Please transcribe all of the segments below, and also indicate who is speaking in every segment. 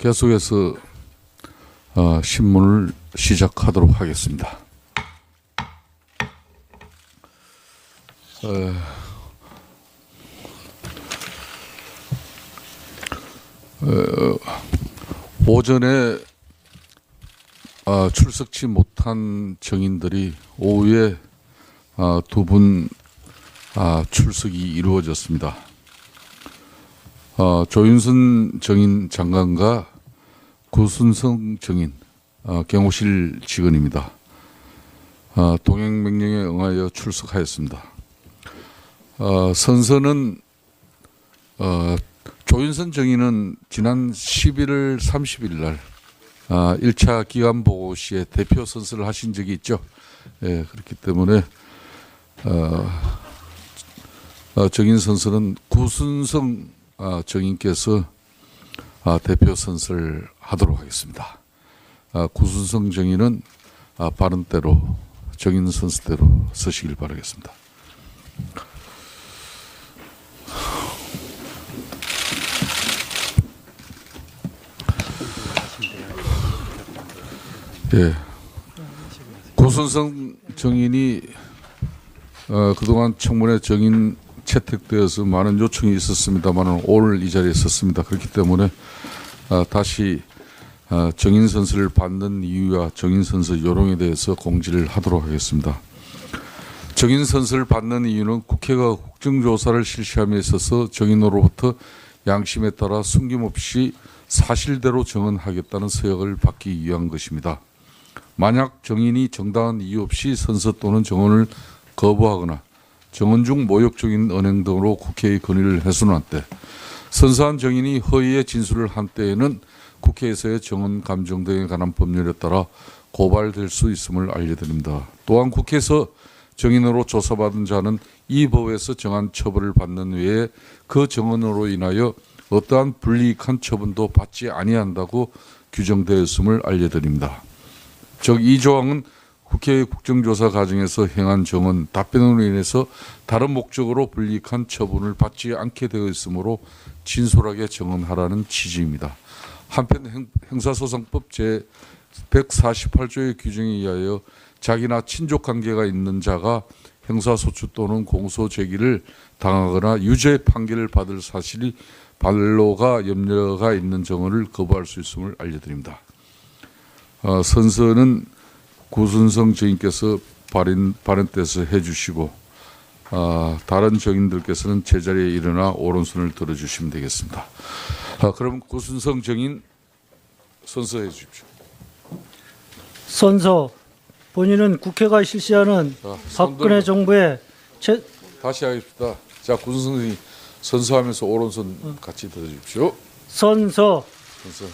Speaker 1: 계속해서 신문을 시작하도록 하겠습니다. 오전에 출석치 못한 정인들이 오후에 두 분 출석이 이루어졌습니다. 조윤선 정인 장관과 구순성 정인 경호실 직원입니다. 동행 명령에 응하여 출석하였습니다. 선서는 조윤선 정인은 지난 11월 30일 날 1차 기간보고 시에 대표 선서를 하신 적이 있죠. 예, 그렇기 때문에 정인 선서는 구순성 정인께서 대표 선서를 하도록 하겠습니다. 구순성 정인은 발언대로 정인 선서대로 서시길 바라겠습니다. 예, 구순성 정인이 그동안 청문회 정인 채택되어서 많은 요청이 있었습니다만 오늘 이 자리에 섰습니다. 그렇기 때문에 다시 정인 선서를 받는 이유와 정인 선서 요령에 대해서 공지를 하도록 하겠습니다. 정인 선서를 받는 이유는 국회가 국정조사를 실시함에 있어서 정인으로부터 양심에 따라 숨김없이 사실대로 정언하겠다는 서약을 받기 위한 것입니다. 만약 정인이 정당한 이유 없이 선서 또는 정언을 거부하거나 정언 중 모욕적인 언행 등으로 국회의 건의를 해소한 때 선서한 정인이 허위의 진술을 한 때에는 국회에서의 정언 감정 등에 관한 법률에 따라 고발될 수 있음을 알려드립니다. 또한 국회에서 정인으로 조사받은 자는 이 법에서 정한 처벌을 받는 외에 그 정언으로 인하여 어떠한 불이익한 처분도 받지 아니한다고 규정되었음을 알려드립니다. 즉 이 조항은 국회의 국정조사 과정에서 행한 정언, 답변으로 인해서 다른 목적으로 불이익한 처분을 받지 않게 되어 있으므로 진솔하게 정언하라는 취지입니다. 한편 형사소송법 제148조의 규정에 의하여 자기나 친족 관계가 있는 자가 형사소추 또는 공소 제기를 당하거나 유죄 판결을 받을 사실이 반로가 염려가 있는 정언을 거부할 수 있음을 알려드립니다. 선서는 구순성 정인께서 발언대에서 해주시고 다른 정인들께서는 제자리에 일어나 오른손을 들어주시면 되겠습니다. 그럼 구순성 정인 선서해 주십시오.
Speaker 2: 선서. 본인은 국회가 실시하는 박근혜 정부의
Speaker 1: 다시 하겠습니다. 자, 구순성 정인 선서하면서 오른손 같이 들어주십시오.
Speaker 2: 선서.
Speaker 1: 선서.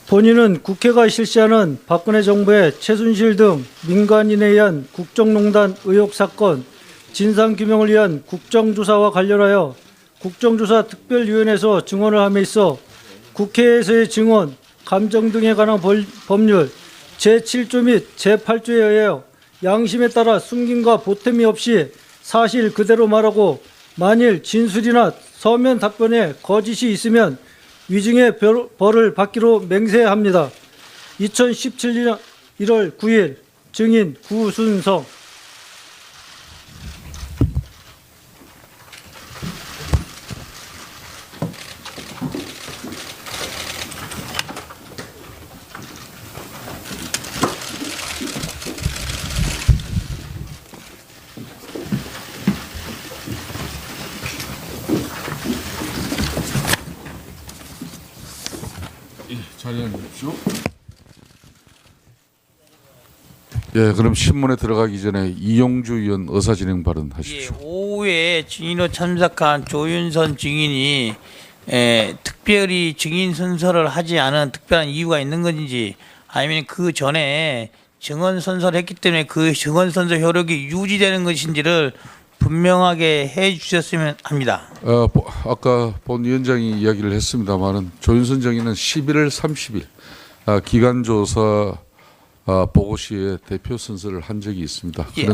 Speaker 2: 본인은 국회가 실시하는 박근혜 정부의 최순실 등 민간인에 의한 국정농단 의혹 사건 진상규명을 위한 국정조사와 관련하여 국정조사 특별위원회에서 증언을 함에 있어 국회에서의 증언, 감정 등에 관한 법률 제7조 및 제8조에 의하여 양심에 따라 숨김과 보탬이 없이 사실 그대로 말하고 만일 진술이나 서면 답변에 거짓이 있으면 위증의 벌을 받기로 맹세합니다. 2017년 1월 9일 증인 구순성.
Speaker 1: 자리해 주십시오. 예, 그럼 신문에 들어가기 전에 이용주 의원 의사진행 발언 하십시오.
Speaker 3: 예, 오후에 증인으로 참석한 조윤선 증인이 특별히 증인 선서를 하지 않은 특별한 이유가 있는 건지 아니면 그 전에 증언 선서를 했기 때문에 그 증언 선서 효력이 유지되는 것인지를 분명하게 해 주셨으면 합니다.
Speaker 1: 아까 본 위원장이 이야기를 했습니다만은 조윤선 정인은 11월 30일 기간조사 보고 시에 대표 선서를 한 적이 있습니다.
Speaker 3: 예,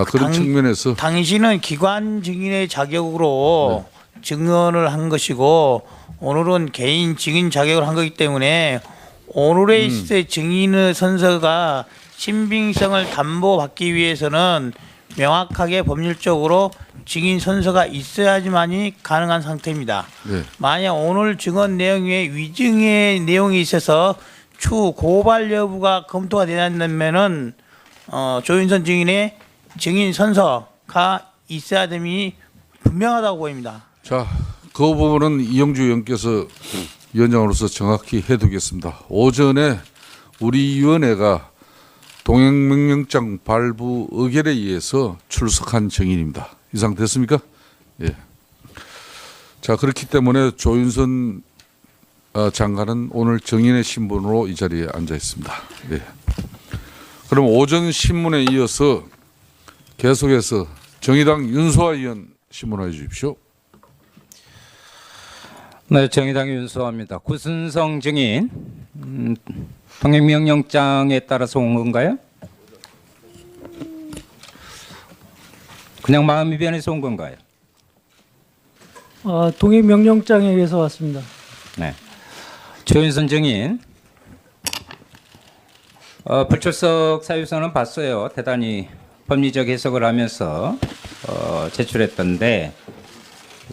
Speaker 1: 그런 측면에서
Speaker 3: 당신은 기관 증인의 자격으로 증언을 한 것이고 오늘은 개인 증인 자격을 한 거기 때문에 오늘에 있을 증인의 선서가 신빙성을 담보받기 위해서는 명확하게 법률적으로 증인 선서가 있어야지만이 가능한 상태입니다.
Speaker 1: 네.
Speaker 3: 만약 오늘 증언 내용 외에 위증의 내용이 있어서 추후 고발 여부가 검토가 되냐면은 조윤선 증인의 증인 선서가 있어야 됨이 분명하다고 보입니다.
Speaker 1: 자, 그 부분은 이영주 의원께서 위원장으로서 정확히 해두겠습니다. 오전에 우리 위원회가 동행명령장 발부 의결에 의해서 출석한 증인입니다. 이상 됐습니까? 예. 자, 그렇기 때문에 조윤선 장관은 오늘 증인의 신분으로 이 자리에 앉아 있습니다. 예. 그럼 오전 신문에 이어서 계속해서 정의당 윤소아 의원 신문해 주십시오.
Speaker 4: 네, 정의당 윤소아입니다. 구순성 증인, 동행명령장에 따라서 온 건가요? 그냥 마음이 변해서 온 건가요?
Speaker 2: 동의명령장에 의해서 왔습니다.
Speaker 4: 네. 조윤선 증인, 불출석 사유서는 봤어요. 대단히 법리적 해석을 하면서 제출했던데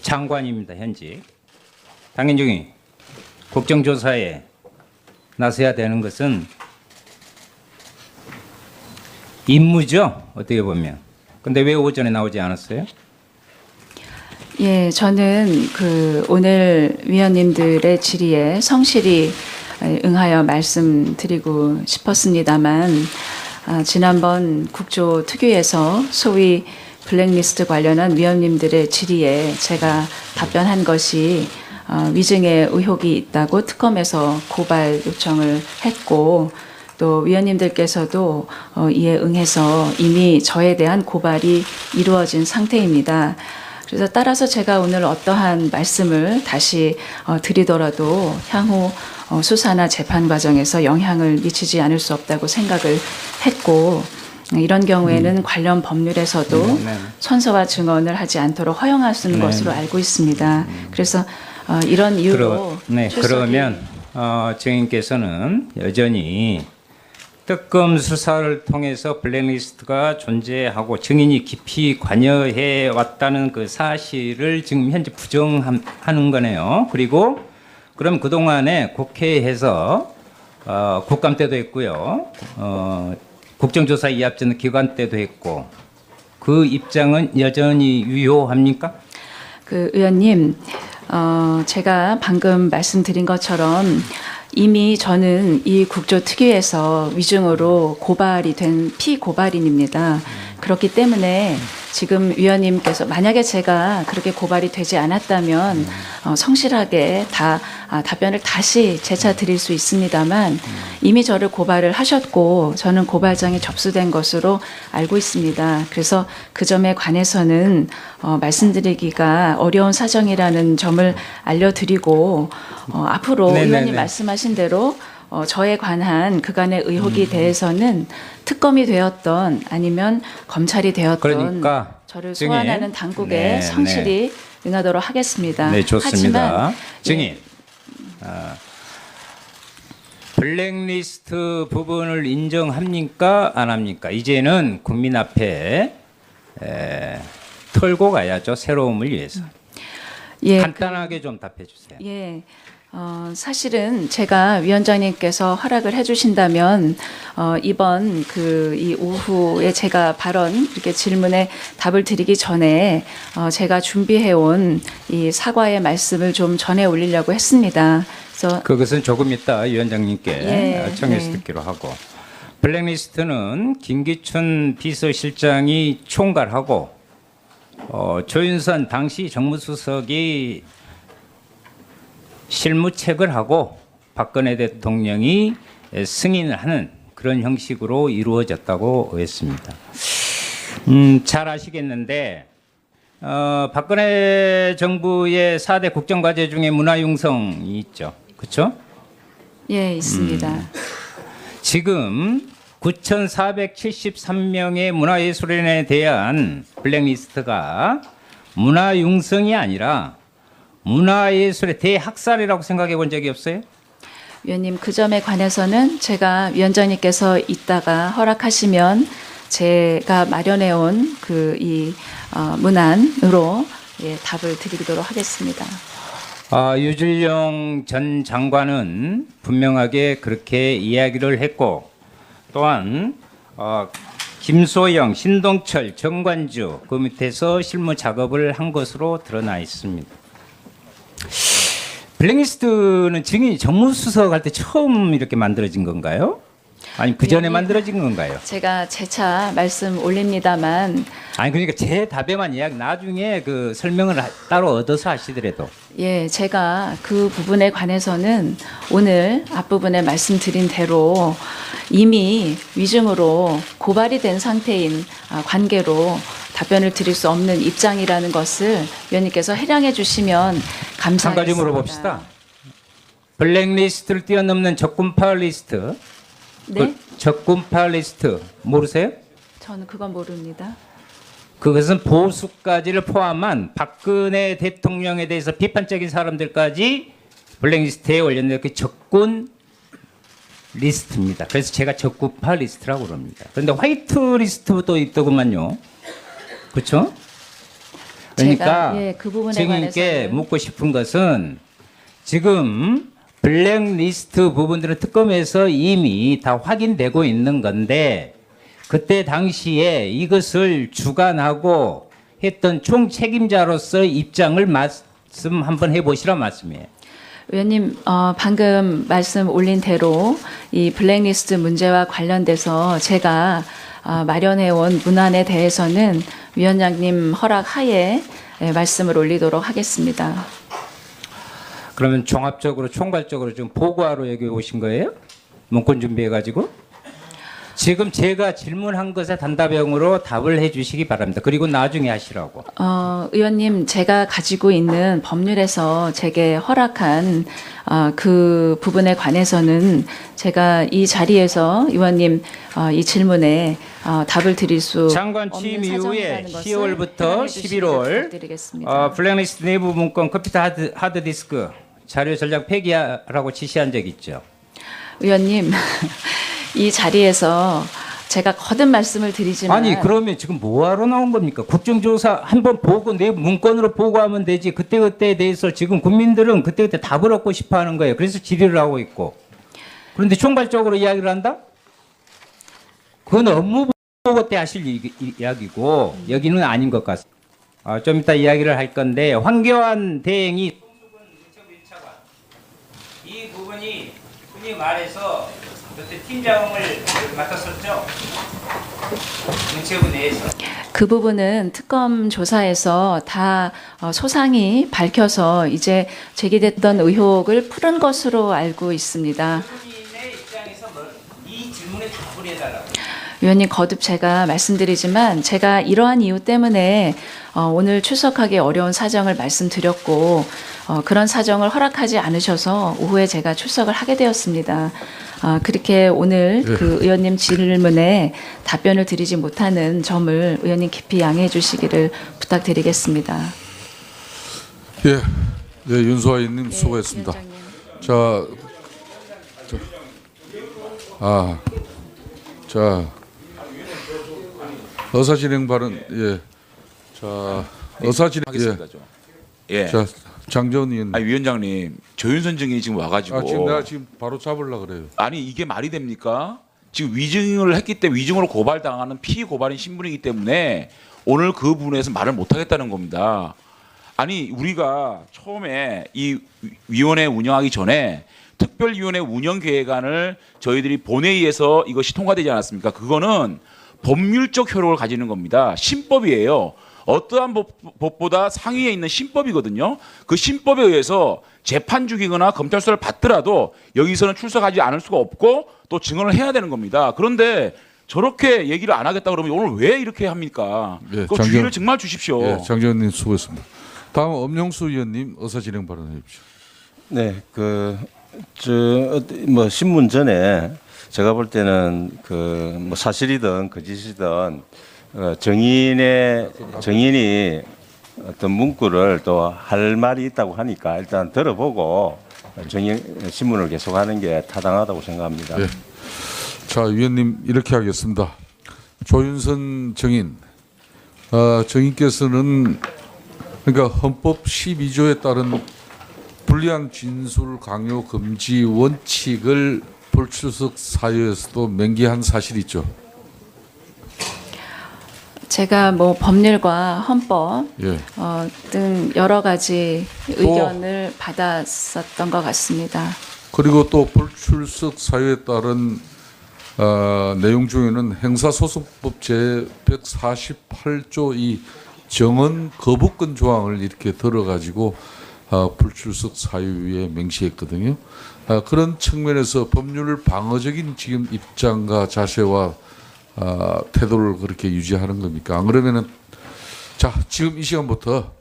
Speaker 4: 장관입니다. 현직. 당연중이 국정조사에 나서야 되는 것은 임무죠. 어떻게 보면. 근데 왜 오전에 나오지 않았어요?
Speaker 5: 예, 저는 오늘 위원님들의 질의에 성실히 응하여 말씀드리고 싶었습니다만 지난번 국조특위에서 소위 블랙리스트 관련한 위원님들의 질의에 제가 답변한 것이 위증의 의혹이 있다고 특검에서 고발 요청을 했고 또 위원님들께서도 이에 응해서 이미 저에 대한 고발이 이루어진 상태입니다. 그래서 따라서 제가 오늘 어떠한 말씀을 다시 드리더라도 향후 수사나 재판 과정에서 영향을 미치지 않을 수 없다고 생각을 했고 이런 경우에는 관련 법률에서도 선서와 증언을 하지 않도록 허용하는 것으로 알고 있습니다. 그래서 이런 이유로
Speaker 4: 그러면 증인께서는 여전히 특검 수사를 통해서 블랙리스트가 존재하고 증인이 깊이 관여해 왔다는 그 사실을 지금 현재 부정하는 거네요. 그리고 그럼 그동안에 국회에서 국감 때도 했고요. 국정조사 이합전 기관 때도 했고 그 입장은 여전히 유효합니까?
Speaker 5: 의원님, 제가 방금 말씀드린 것처럼 이미 저는 이 국조특위에서 위증으로 고발이 된 피고발인입니다. 그렇기 때문에 지금 위원님께서 만약에 제가 그렇게 고발이 되지 않았다면 성실하게 답변을 다시 재차 드릴 수 있습니다만 이미 저를 고발을 하셨고 저는 고발장이 접수된 것으로 알고 있습니다. 그래서 그 점에 관해서는 말씀드리기가 어려운 사정이라는 점을 알려드리고 앞으로 위원님 말씀하신 대로 저에 관한 그간의 의혹에 대해서는 특검이 되었던 아니면 검찰이 되었던
Speaker 4: 그러니까
Speaker 5: 저를 소환하는 당국에 성실히 응하도록 하겠습니다.
Speaker 4: 네, 좋습니다.
Speaker 5: 하지만,
Speaker 4: 증인, 블랙리스트 부분을 인정합니까? 안 합니까? 이제는 국민 앞에 털고 가야죠. 새로움을 위해서.
Speaker 5: 예,
Speaker 4: 간단하게 좀 답해 주세요.
Speaker 5: 예. 사실은 제가 위원장님께서 허락을 해주신다면 이번 이 오후에 제가 발언 이렇게 질문에 답을 드리기 전에 제가 준비해온 이 사과의 말씀을 좀 전해 올리려고 했습니다. 그래서
Speaker 4: 그것은 조금 이따 위원장님께 청해서
Speaker 5: 네.
Speaker 4: 듣기로 하고 블랙리스트는 김기춘 비서실장이 총괄하고 조윤선 당시 정무수석이 실무책을 하고 박근혜 대통령이 승인을 하는 그런 형식으로 이루어졌다고 했습니다. 잘 아시겠는데 박근혜 정부의 4대 국정과제 중에 문화융성이 있죠. 그렇죠?
Speaker 5: 예, 있습니다.
Speaker 4: 지금 9,473명의 문화예술인에 대한 블랙리스트가 문화융성이 아니라 문화예술의 대학살이라고 생각해 본 적이 없어요?
Speaker 5: 위원님, 그 점에 관해서는 제가 위원장님께서 이따가 허락하시면 제가 마련해온 문안으로 답을 드리도록 하겠습니다.
Speaker 4: 유질용 전 장관은 분명하게 그렇게 이야기를 했고, 또한 김소영, 신동철, 정관주 그 밑에서 실무 작업을 한 것으로 드러나 있습니다. 블랙리스트는 증인 정무수석 할 때 처음 이렇게 만들어진 건가요? 아니 그 전에 만들어진 건가요?
Speaker 5: 제가 재차 말씀 올립니다만,
Speaker 4: 아니 그러니까 제 답에만 이야기 나중에 그 설명을 따로 얻어서 하시더라도.
Speaker 5: 예, 제가 그 부분에 관해서는 오늘 앞부분에 말씀드린 대로 이미 위증으로 고발이 된 상태인 관계로 답변을 드릴 수 없는 입장이라는 것을 위원님께서 해량해 주시면 감사하겠습니다.
Speaker 4: 한 가지 물어봅시다. 블랙리스트를 뛰어넘는 적군파 리스트.
Speaker 5: 네?
Speaker 4: 적군파 리스트 모르세요?
Speaker 5: 저는 그건 모릅니다.
Speaker 4: 그것은 보수까지를 포함한 박근혜 대통령에 대해서 비판적인 사람들까지 블랙리스트에 올렸는 그 적군 리스트입니다. 그래서 제가 적군파 리스트라고 그럽니다. 그런데 화이트 리스트도 있더구만요. 그렇죠? 그러니까
Speaker 5: 제가, 그 부분에
Speaker 4: 증인께
Speaker 5: 관해서는-
Speaker 4: 묻고 싶은 것은 지금 블랙리스트 부분들은 특검에서 이미 다 확인되고 있는 건데 그때 당시에 이것을 주관하고 했던 총책임자로서 입장을 말씀 한번 해보시라 말씀이에요.
Speaker 5: 의원님, 방금 말씀 올린 대로 이 블랙리스트 문제와 관련돼서 제가 마련해온 문안에 대해서는 위원장님 허락 하에 말씀을 올리도록 하겠습니다.
Speaker 4: 그러면 종합적으로 총괄적으로 좀 보고하러 여기 오신 거예요? 문건 준비해가지고? 지금 제가 질문한 것에 단답형으로 답을 해주시기 바랍니다. 그리고 나중에 하시라고.
Speaker 5: 의원님, 제가 가지고 있는 법률에서 제게 허락한 그 부분에 관해서는 제가 이 자리에서 의원님 이 질문에 답을 드릴 수
Speaker 4: 장관 취임
Speaker 5: 없는
Speaker 4: 이후에
Speaker 5: 사정이라는 것을
Speaker 4: 10월부터
Speaker 5: 해명해 주시길
Speaker 4: 11월
Speaker 5: 부탁드리겠습니다.
Speaker 4: 블랙리스트 내부 문건 컴퓨터 하드디스크 자료 전략 폐기하라고 지시한 적 있죠.
Speaker 5: 의원님, 이 자리에서 제가 거듭 말씀을 드리지만
Speaker 4: 아니 그러면 지금 뭐하러 나온 겁니까? 국정조사 한번 보고 내 문건으로 보고하면 되지. 그때그때에 대해서 지금 국민들은 그때그때 답을 얻고 싶어하는 거예요. 그래서 질의를 하고 있고. 그런데 총괄적으로 이야기를 한다? 그건 업무 보고 때 하실 이야기고 여기는 아닌 것 같습니다. 좀 이따 이야기를 할 건데 황교안 대행이 이 부분이 흔히 말해서 그때 팀장을 맡았었죠. 문체부 내에서.
Speaker 5: 그 부분은 특검 조사에서 다 소상히 밝혀서 이제 제기됐던 의혹을 푸는 것으로 알고 있습니다.
Speaker 4: 국민의 입장에서 이 질문에 답을 해달라고.
Speaker 5: 위원님, 거듭 제가 말씀드리지만 제가 이러한 이유 때문에 오늘 출석하기 어려운 사정을 말씀드렸고 그런 사정을 허락하지 않으셔서 오후에 제가 출석을 하게 되었습니다. 그렇게 오늘 그 의원님 질문에 답변을 드리지 못하는 점을 의원님 깊이 양해해 주시기를 부탁드리겠습니다.
Speaker 1: 예, 네, 윤소아 의원님 수고했습니다.
Speaker 5: 위원장님.
Speaker 1: 자, 의사 진행 발언, 예, 자, 의사 진행,
Speaker 6: 하겠습니다. 좀. 예.
Speaker 1: 자, 장재원 의원.
Speaker 6: 아니 위원장님 조윤선 증인이 지금 와가지고
Speaker 1: 지금 내가 지금 바로 잡으려 그래요.
Speaker 6: 아니 이게 말이 됩니까? 지금 위증을 했기 때문에 위증으로 고발당하는 피고발인 신분이기 때문에 오늘 그 부분에서 말을 못하겠다는 겁니다. 아니 우리가 처음에 이 위원회 운영하기 전에 특별위원회 운영 계획안을 저희들이 본회의에서 이것이 통과되지 않았습니까? 그거는 법률적 효력을 가지는 겁니다. 신법이에요. 어떠한 법보다 상위에 있는 신법이거든요. 그 신법에 의해서 재판 중이거나 검찰 수사를 받더라도 여기서는 출석하지 않을 수가 없고 또 증언을 해야 되는 겁니다. 그런데 저렇게 얘기를 안 하겠다 그러면 오늘 왜 이렇게 합니까?
Speaker 1: 예,
Speaker 6: 그 주의를 정말 주십시오.
Speaker 1: 예, 장재원 의원 수고했습니다. 다음 엄영수 의원님 의사 진행 발언해 주십시오.
Speaker 7: 네, 뭐 신문 전에 제가 볼 때는 뭐 사실이든 거짓이든 정인이 어떤 문구를 또 할 말이 있다고 하니까 일단 들어보고 신문을 계속하는 게 타당하다고 생각합니다.
Speaker 1: 예. 자, 위원님 이렇게 하겠습니다. 조윤선 정인, 정인께서는 그러니까 헌법 12조에 따른 불리한 진술 강요 금지 원칙을 불출석 사유에서도 명기한 사실이 있죠.
Speaker 5: 제가 뭐 법률과 헌법
Speaker 1: 예.
Speaker 5: 등 여러 가지 의견을 받았었던 것 같습니다.
Speaker 1: 그리고 또 불출석 사유에 따른 내용 중에는 행사소송법 제 148조 이 정언 거부권 조항을 이렇게 들어가지고 불출석 사유에 명시했거든요. 그런 측면에서 법률 방어적인 지금 입장과 자세와 태도를 그렇게 유지하는 겁니까? 안 그러면은 자, 지금 이 시간부터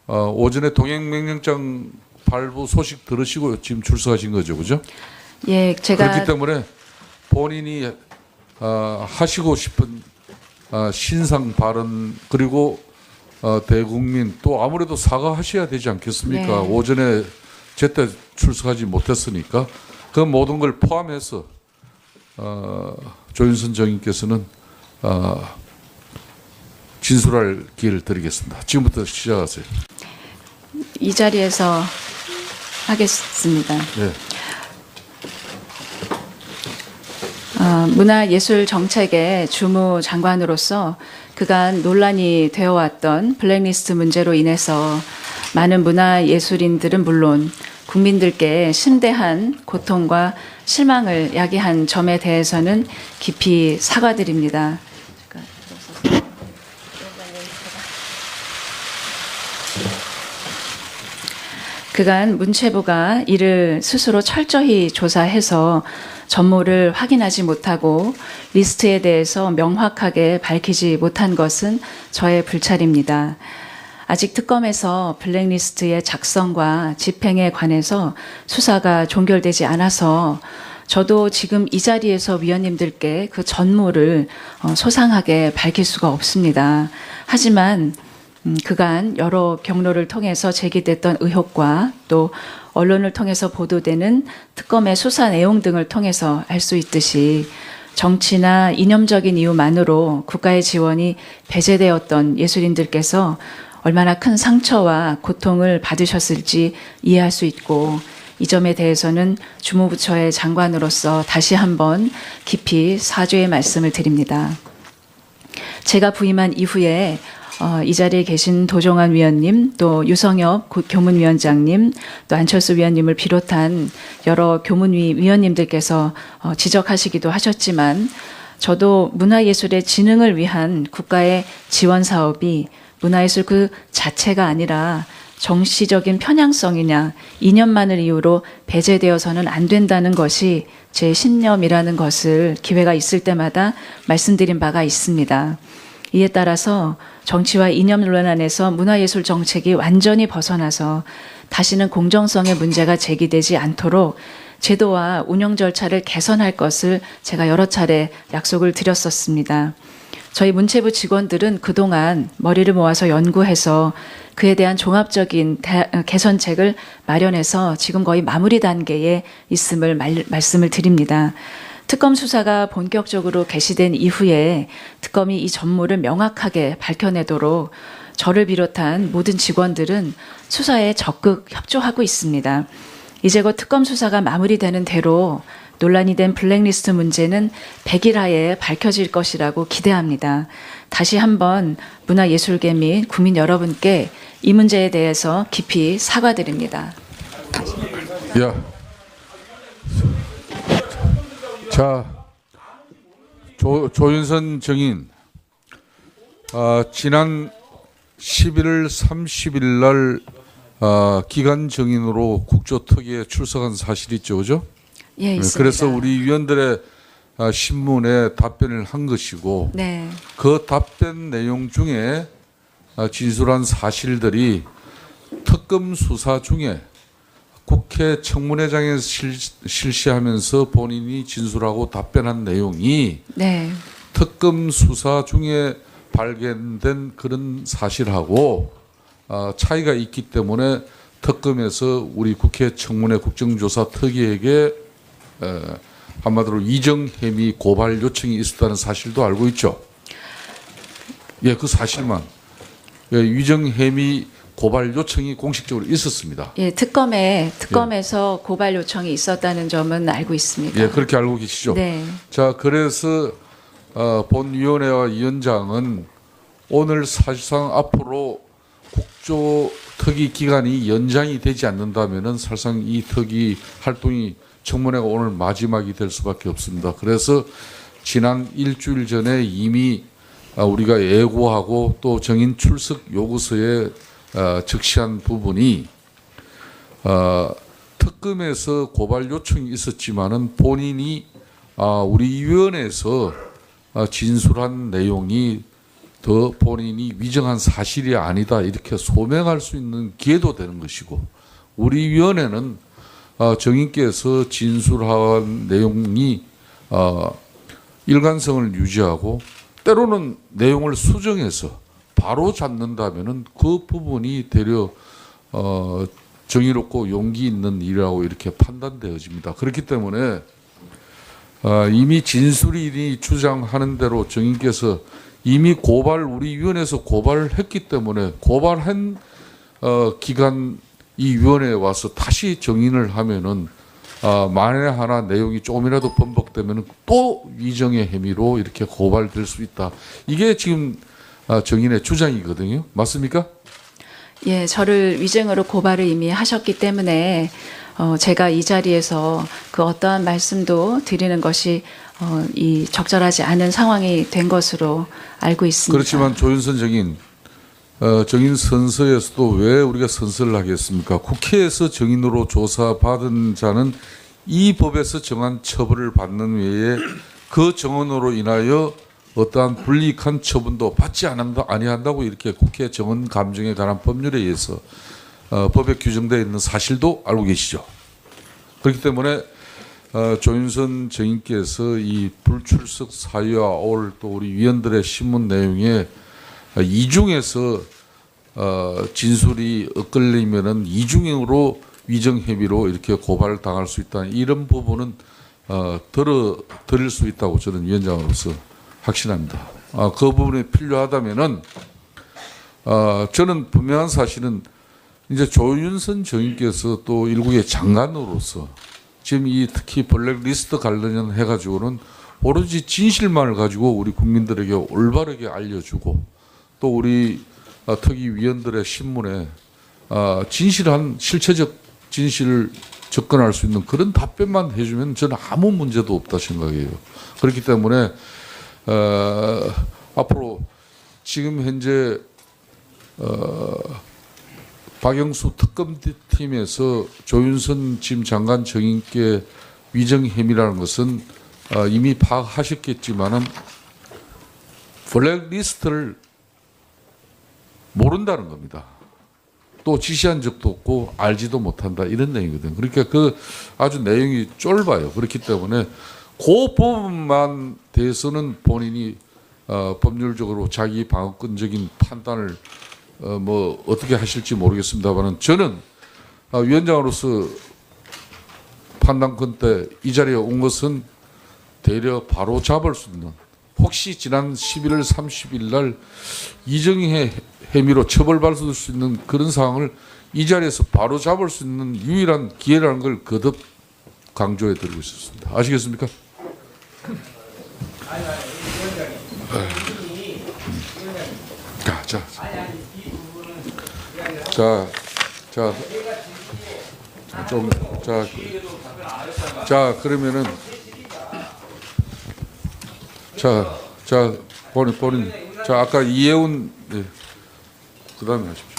Speaker 1: 오전에 동행명령장 발부 소식 들으시고 지금 출석하신 거죠, 그죠?
Speaker 5: 예, 제가
Speaker 1: 그렇기 때문에 본인이 하시고 싶은 신상 발언 그리고 대국민 또 아무래도 사과하셔야 되지 않겠습니까?
Speaker 5: 네.
Speaker 1: 오전에 제때 출석하지 못했으니까 그 모든 걸 포함해서 조윤선 정인께서는 진술할 기회를 드리겠습니다. 지금부터 시작하세요.
Speaker 5: 이 자리에서 하겠습니다.
Speaker 1: 네.
Speaker 5: 문화예술정책의 주무장관으로서 그간 논란이 되어왔던 블랙리스트 문제로 인해서 많은 문화예술인들은 물론 국민들께 심대한 고통과 실망을 야기한 점에 대해서는 깊이 사과드립니다. 그간 문체부가 이를 스스로 철저히 조사해서 전모를 확인하지 못하고 리스트에 대해서 명확하게 밝히지 못한 것은 저의 불찰입니다. 아직 특검에서 블랙리스트의 작성과 집행에 관해서 수사가 종결되지 않아서 저도 지금 이 자리에서 위원님들께 그 전모를 소상하게 밝힐 수가 없습니다. 하지만 그간 여러 경로를 통해서 제기됐던 의혹과 또 언론을 통해서 보도되는 특검의 수사 내용 등을 통해서 알 수 있듯이 정치나 이념적인 이유만으로 국가의 지원이 배제되었던 예술인들께서 얼마나 큰 상처와 고통을 받으셨을지 이해할 수 있고 이 점에 대해서는 주무부처의 장관으로서 다시 한번 깊이 사죄의 말씀을 드립니다. 제가 부임한 이후에 이 자리에 계신 도종환 위원님, 또 유성엽 교문위원장님, 또 안철수 위원님을 비롯한 여러 교문위 위원님들께서 지적하시기도 하셨지만 저도 문화예술의 진흥을 위한 국가의 지원 사업이 문화예술 그 자체가 아니라 정치적인 편향성이냐 이념만을 이유로 배제되어서는 안 된다는 것이 제 신념이라는 것을 기회가 있을 때마다 말씀드린 바가 있습니다. 이에 따라서 정치와 이념 논란 안에서 문화예술 정책이 완전히 벗어나서 다시는 공정성의 문제가 제기되지 않도록 제도와 운영 절차를 개선할 것을 제가 여러 차례 약속을 드렸었습니다. 저희 문체부 직원들은 그동안 머리를 모아서 연구해서 그에 대한 종합적인 개선책을 마련해서 지금 거의 마무리 단계에 있음을 말씀을 드립니다. 특검 수사가 본격적으로 개시된 이후에 특검이 이 전모를 명확하게 밝혀내도록 저를 비롯한 모든 직원들은 수사에 적극 협조하고 있습니다. 이제 곧 특검 수사가 마무리되는 대로 논란이 된 블랙리스트 문제는 100일 하에 밝혀질 것이라고 기대합니다. 다시 한번 문화예술계 및 국민 여러분께 이 문제에 대해서 깊이 사과드립니다.
Speaker 1: 야. 자, 조윤선 정인, 지난 11월 30일 날 기간 정인으로 국조특위에 출석한 사실이 있죠, 그죠?
Speaker 5: 예, 있습니다.
Speaker 1: 그래서 우리 위원들의 신문에 답변을 한 것이고,
Speaker 5: 네.
Speaker 1: 그 답변 내용 중에 진술한 사실들이 특검 수사 중에 국회 청문회장에서 실시하면서 본인이 진술하고 답변한 내용이
Speaker 5: 네.
Speaker 1: 특검 수사 중에 발견된 그런 사실하고 차이가 있기 때문에 특검에서 우리 국회 청문회 국정조사 특위에게 한마디로 위정 혐의 고발 요청이 있었다는 사실도 알고 있죠. 예, 그 사실만. 예, 위정 혐의 고발 요청이 공식적으로 있었습니다.
Speaker 5: 예, 특검에서 고발 요청이 있었다는 점은 알고 있습니다.
Speaker 1: 예, 그렇게 알고 계시죠.
Speaker 5: 네.
Speaker 1: 자, 그래서 본위원회와 위원장은 오늘 사실상 앞으로 국조특위 기간이 연장이 되지 않는다면은 사실상 이 특위 활동이 청문회가 오늘 마지막이 될 수밖에 없습니다. 그래서 지난 일주일 전에 이미 우리가 예고하고 또 정인 출석 요구서에 적시한 부분이 특검에서 고발 요청이 있었지만은 본인이 우리 위원회에서 진술한 내용이 더 본인이 위정한 사실이 아니다 이렇게 소명할 수 있는 기회도 되는 것이고 우리 위원회는 정인께서 진술한 내용이 일관성을 유지하고 때로는 내용을 수정해서 바로 잡는다면은 그 부분이 되려 정의롭고 용기 있는 일이라고 이렇게 판단되어집니다. 그렇기 때문에 이미 진술인이 주장하는 대로 정인께서 이미 우리 위원회에서 고발을 했기 때문에 고발한 기간 이 위원회에 와서 다시 정인을 하면은 만에 하나 내용이 조금이라도 번복되면 또 위정의 혐의로 이렇게 고발될 수 있다. 이게 지금 정인의 주장이거든요. 맞습니까?
Speaker 5: 예, 저를 위증으로 고발을 이미 하셨기 때문에 제가 이 자리에서 그 어떠한 말씀도 드리는 것이 이 적절하지 않은 상황이 된 것으로 알고 있습니다.
Speaker 1: 그렇지만 조윤선 정인, 정인 선서에서도 왜 우리가 선서를 하겠습니까? 국회에서 정인으로 조사받은 자는 이 법에서 정한 처벌을 받는 외에 그 정언으로 인하여 어떠한 불이익한 처분도 받지 아니한다고 이렇게 국회 정언 감정에 관한 법률에 의해서 법에 규정되어 있는 사실도 알고 계시죠. 그렇기 때문에 조윤선 정인께서 이 불출석 사유와 오늘 또 우리 위원들의 신문 내용에 이중에서 진술이 엇갈리면은 이중으로 위정 혐의로 이렇게 고발을 당할 수 있다. 이런 부분은 드릴 수 있다고 저는 위원장으로서 확신합니다. 그 부분이 필요하다면은 저는 분명한 사실은 이제 조윤선 정인께서 또 일국의 장관으로서 지금 이 특히 블랙리스트 관련 해가지고는 오로지 진실만을 가지고 우리 국민들에게 올바르게 알려주고 또 우리 특위 위원들의 신문에 진실한 실체적 진실을 접근할 수 있는 그런 답변만 해주면 저는 아무 문제도 없다 생각해요. 그렇기 때문에 앞으로 지금 현재 박영수 특검팀에서 조윤선 지금 장관 정인께 위정 혐의라는 것은 이미 파악하셨겠지만은 블랙리스트를 모른다는 겁니다. 또 지시한 적도 없고 알지도 못한다 이런 내용이거든요. 그러니까 그 아주 내용이 좁아요. 그렇기 때문에 그 부분만 대해서는 본인이 법률적으로 자기 방어권적인 판단을 뭐 어떻게 하실지 모르겠습니다만은 저는 위원장으로서 판단권 때 이 자리에 온 것은 되려 바로 잡을 수 있는 혹시 지난 11월 30일 날 이정희 혐의로 처벌받을 수 있는 그런 상황을 이 자리에서 바로 잡을 수 있는 유일한 기회라는 걸 거듭 강조해 드리고 있었습니다. 아시겠습니까? 그러면은 본인 아까 이해운 그다음에 하십시오.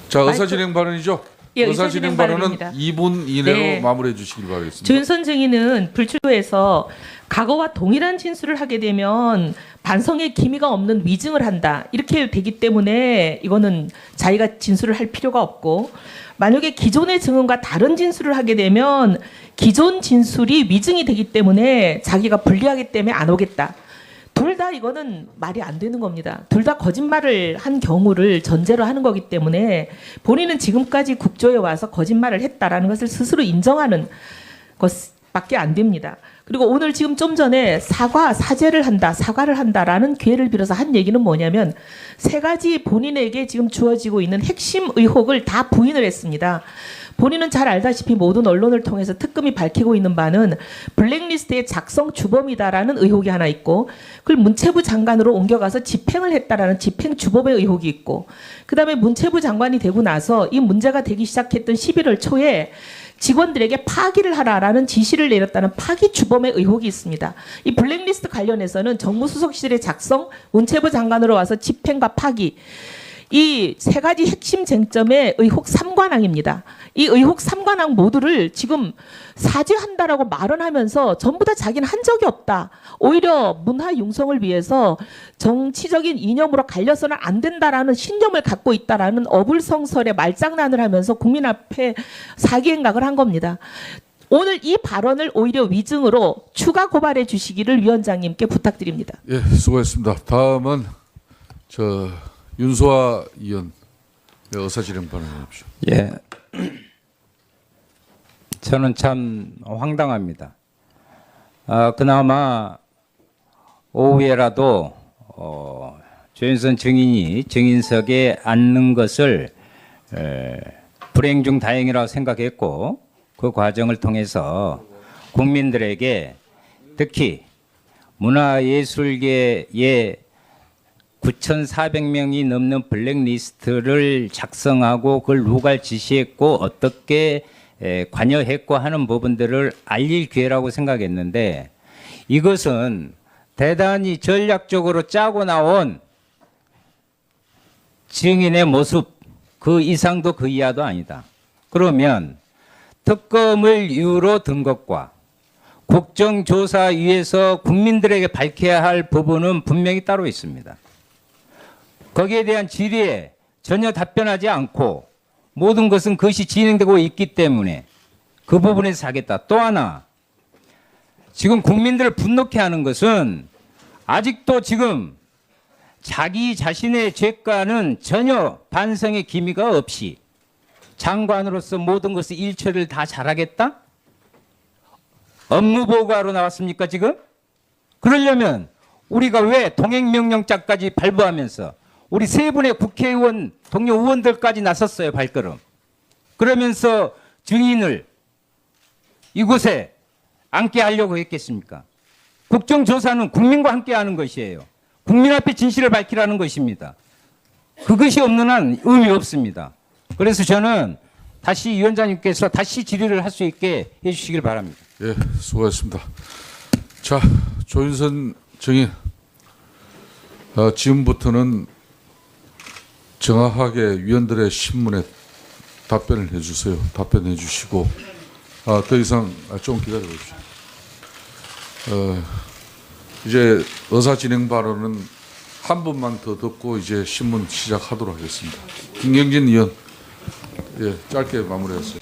Speaker 1: 자, 의사진행 발언이죠?
Speaker 8: 예,
Speaker 1: 의사진행 발언은
Speaker 8: 발언입니다.
Speaker 1: 2분 이내로
Speaker 8: 네.
Speaker 1: 마무리해 주시길 바라겠습니다.
Speaker 8: 조윤선 증인은 불출구에서 과거와 동일한 진술을 하게 되면 반성의 기미가 없는 위증을 한다. 이렇게 되기 때문에 이거는 자기가 진술을 할 필요가 없고 만약에 기존의 증언과 다른 진술을 하게 되면 기존 진술이 위증이 되기 때문에 자기가 불리하기 때문에 안 오겠다. 둘 다 이거는 말이 안 되는 겁니다. 둘 다 거짓말을 한 경우를 전제로 하는 거기 때문에 본인은 지금까지 국조에 와서 거짓말을 했다라는 것을 스스로 인정하는 것밖에 안 됩니다. 그리고 오늘 지금 좀 전에 사죄를 한다, 사과를 한다라는 기회를 빌어서 한 얘기는 뭐냐면 세 가지 본인에게 지금 주어지고 있는 핵심 의혹을 다 부인을 했습니다. 본인은 잘 알다시피 모든 언론을 통해서 특검이 밝히고 있는 바는 블랙리스트의 작성 주범이다라는 의혹이 하나 있고 그걸 문체부 장관으로 옮겨가서 집행을 했다라는 집행 주범의 의혹이 있고 그다음에 문체부 장관이 되고 나서 이 문제가 되기 시작했던 11월 초에 직원들에게 파기를 하라라는 지시를 내렸다는 파기 주범의 의혹이 있습니다. 이 블랙리스트 관련해서는 정무수석실의 작성, 문체부 장관으로 와서 집행과 파기 이 세 가지 핵심 쟁점의 의혹 3관왕입니다. 이 의혹 3관왕 모두를 지금 사죄한다라고 말은 하면서 전부 다 자기는 한 적이 없다. 오히려 문화 융성을 위해서 정치적인 이념으로 갈려서는 안 된다라는 신념을 갖고 있다라는 어불성설의 말장난을 하면서 국민 앞에 사기행각을 한 겁니다. 오늘 이 발언을 오히려 위증으로 추가 고발해 주시기를 위원장님께 부탁드립니다.
Speaker 1: 예, 수고했습니다. 다음은 윤소아 의원 의사진행 발언해 주십시오.
Speaker 4: 예, 저는 참 황당합니다. 그나마 오후에라도 조윤선 증인이 증인석에 앉는 것을 불행 중 다행이라고 생각했고 그 과정을 통해서 국민들에게 특히 문화예술계의 9,400명이 넘는 블랙리스트를 작성하고 그걸 누가 지시했고 어떻게 관여했고 하는 부분들을 알릴 기회라고 생각했는데 이것은 대단히 전략적으로 짜고 나온 증인의 모습 그 이상도 그 이하도 아니다. 그러면 특검을 이유로 든 것과 국정조사위에서 국민들에게 밝혀야 할 부분은 분명히 따로 있습니다. 거기에 대한 질의에 전혀 답변하지 않고 모든 것은 그것이 진행되고 있기 때문에 그 부분에서 하겠다. 또 하나 지금 국민들을 분노케 하는 것은 아직도 지금 자기 자신의 죄과는 전혀 반성의 기미가 없이 장관으로서 모든 것을 일처리를 다 잘하겠다? 업무보고하러 나왔습니까 지금? 그러려면 우리가 왜 동행명령장까지 발부하면서 우리 세 분의 국회의원 동료 의원들까지 나섰어요 발걸음. 그러면서 증인을 이곳에 앉게 하려고 했겠습니까? 국정조사는 국민과 함께 하는 것이에요. 국민 앞에 진실을 밝히라는 것입니다. 그것이 없는 한 의미 없습니다. 그래서 저는 다시 위원장님께서 다시 질의를 할 수 있게 해주시길 바랍니다.
Speaker 1: 예, 수고하셨습니다. 자, 조윤선 증인, 지금부터는 정확하게 위원들의 신문에 답변을 해주세요. 답변해 주시고, 더 이상 좀 기다려 보십시오. 이제 의사진행 발언은 한 분만 더 듣고 이제 신문 시작하도록 하겠습니다. 김경진 의원, 예, 짧게 마무리하세요.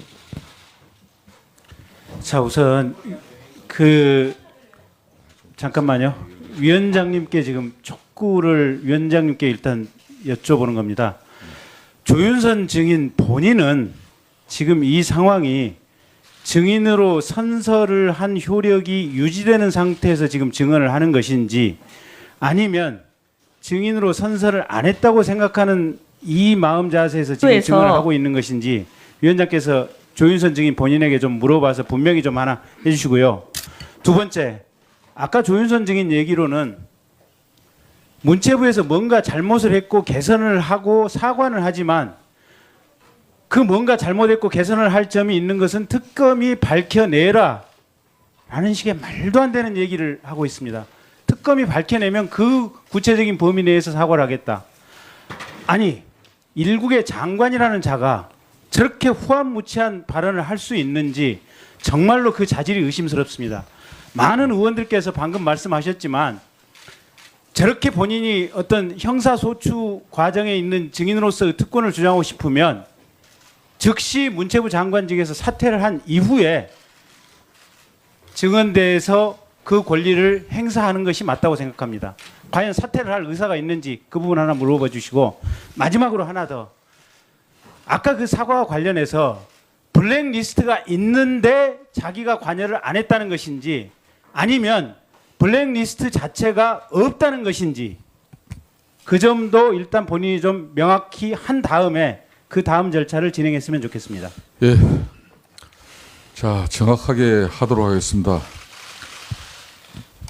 Speaker 9: 자, 우선 잠깐만요. 위원장님께 지금 촉구를 위원장님께 일단 여쭤보는 겁니다. 조윤선 증인 본인은 지금 이 상황이 증인으로 선서를 한 효력이 유지되는 상태에서 지금 증언을 하는 것인지 아니면 증인으로 선서를 안 했다고 생각하는 이 마음 자세에서 지금 증언을 하고 있는 것인지 위원장께서 조윤선 증인 본인에게 좀 물어봐서 분명히 좀 하나 해주시고요. 두 번째, 아까 조윤선 증인 얘기로는 문체부에서 뭔가 잘못을 했고 개선을 하고 사과는 하지만 그 뭔가 잘못했고 개선을 할 점이 있는 것은 특검이 밝혀내라 라는 식의 말도 안 되는 얘기를 하고 있습니다. 특검이 밝혀내면 그 구체적인 범위 내에서 사과를 하겠다. 아니, 일국의 장관이라는 자가 저렇게 후한무치한 발언을 할 수 있는지 정말로 그 자질이 의심스럽습니다. 많은 의원들께서 방금 말씀하셨지만 저렇게 본인이 어떤 형사소추 과정에 있는 증인으로서 특권을 주장하고 싶으면 즉시 문체부 장관직에서 사퇴를 한 이후에 증언대에서 그 권리를 행사하는 것이 맞다고 생각합니다. 과연 사퇴를 할 의사가 있는지 그 부분 하나 물어봐 주시고, 마지막으로 하나 더. 아까 그 사과와 관련해서 블랙리스트가 있는데 자기가 관여를 안 했다는 것인지, 아니면 블랙리스트 자체가 없다는 것인지, 그 점도 일단 본인이 좀 명확히 한 다음에 그 다음 절차를 진행했으면 좋겠습니다.
Speaker 1: 예. 자, 정확하게 하도록 하겠습니다.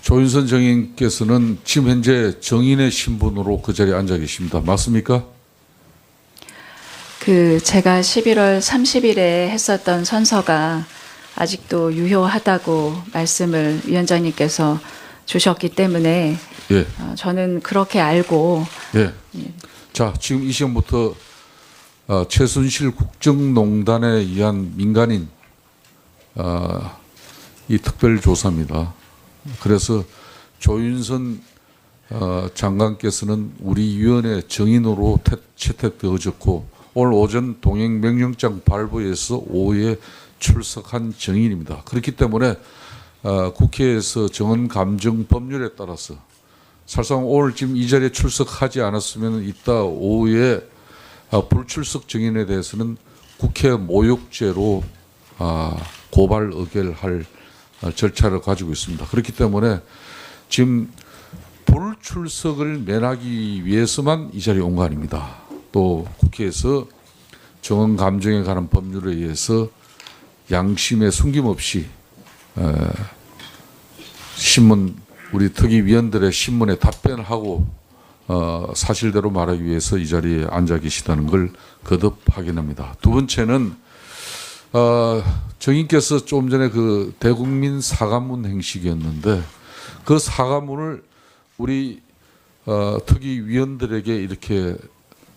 Speaker 1: 조윤선 정인께서는 지금 현재 정인의 신분으로 그 자리에 앉아 계십니다. 맞습니까?
Speaker 5: 제가 11월 30일에 했었던 선서가 아직도 유효하다고 말씀을 위원장님께서 주셨기 때문에
Speaker 1: 예.
Speaker 5: 저는 그렇게 알고
Speaker 1: 예. 자, 지금 이 시간부터 최순실 국정농단에 의한 민간인 이 특별조사입니다. 그래서 조윤선 장관께서는 우리 위원회 정인으로 채택되어졌고 오늘 오전 동행 명령장 발부에서 오후에 출석한 정인입니다. 그렇기 때문에 국회에서 정원 감정 법률에 따라서 사실상 오늘 지금 이 자리에 출석하지 않았으면 이따 오후에 불출석 정인에 대해서는 국회 모욕죄로 고발 의결할 절차를 가지고 있습니다. 그렇기 때문에 지금 불출석을 면하기 위해서만 이 자리에 온 거 아닙니다. 또 국회에서 정원 감정에 관한 법률에 의해서 양심에 숨김없이 신문 우리 특위위원들의 신문에 답변하고 사실대로 말하기 위해서 이 자리에 앉아 계시다는 걸 거듭 확인합니다. 두 번째는 정인께서 조금 전에 그 대국민 사과문 행식이었는데 그 사과문을 우리 특위위원들에게 이렇게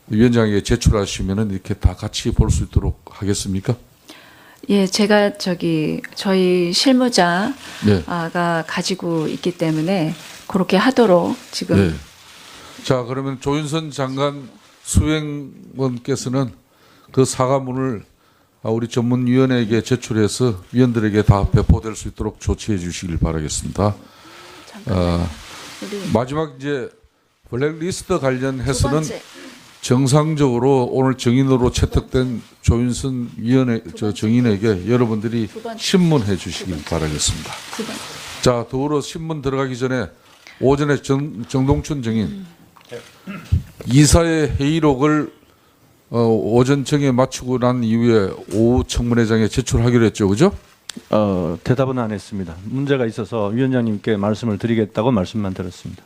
Speaker 1: 위원장에게 제출하시면은 이렇게 다 같이 볼 수 있도록 하겠습니까?
Speaker 5: 예, 제가 저희 실무자가
Speaker 1: 네.
Speaker 5: 가지고 있기 때문에 그렇게 하도록 지금
Speaker 1: 네. 자, 그러면 조윤선 장관 수행원께서는 그 사과문을 우리 전문위원회에게 제출해서 위원들에게 다 배포될 수 있도록 조치해 주시길 바라겠습니다. 마지막 이제 블랙리스트 관련해서는 정상적으로 오늘 정인으로 채택된 조윤선 위원회 정인에게 여러분들이 신문해 주시길 바라겠습니다. 자, 더불어 신문 들어가기 전에 오전에 정동춘 정인 이사의 회의록을 오전 정에 마치고 난 이후에 오후 청문회장에 제출하기로 했죠, 그죠?
Speaker 10: 대답은 안 했습니다. 문제가 있어서 위원장님께 말씀을 드리겠다고 말씀만 드렸습니다.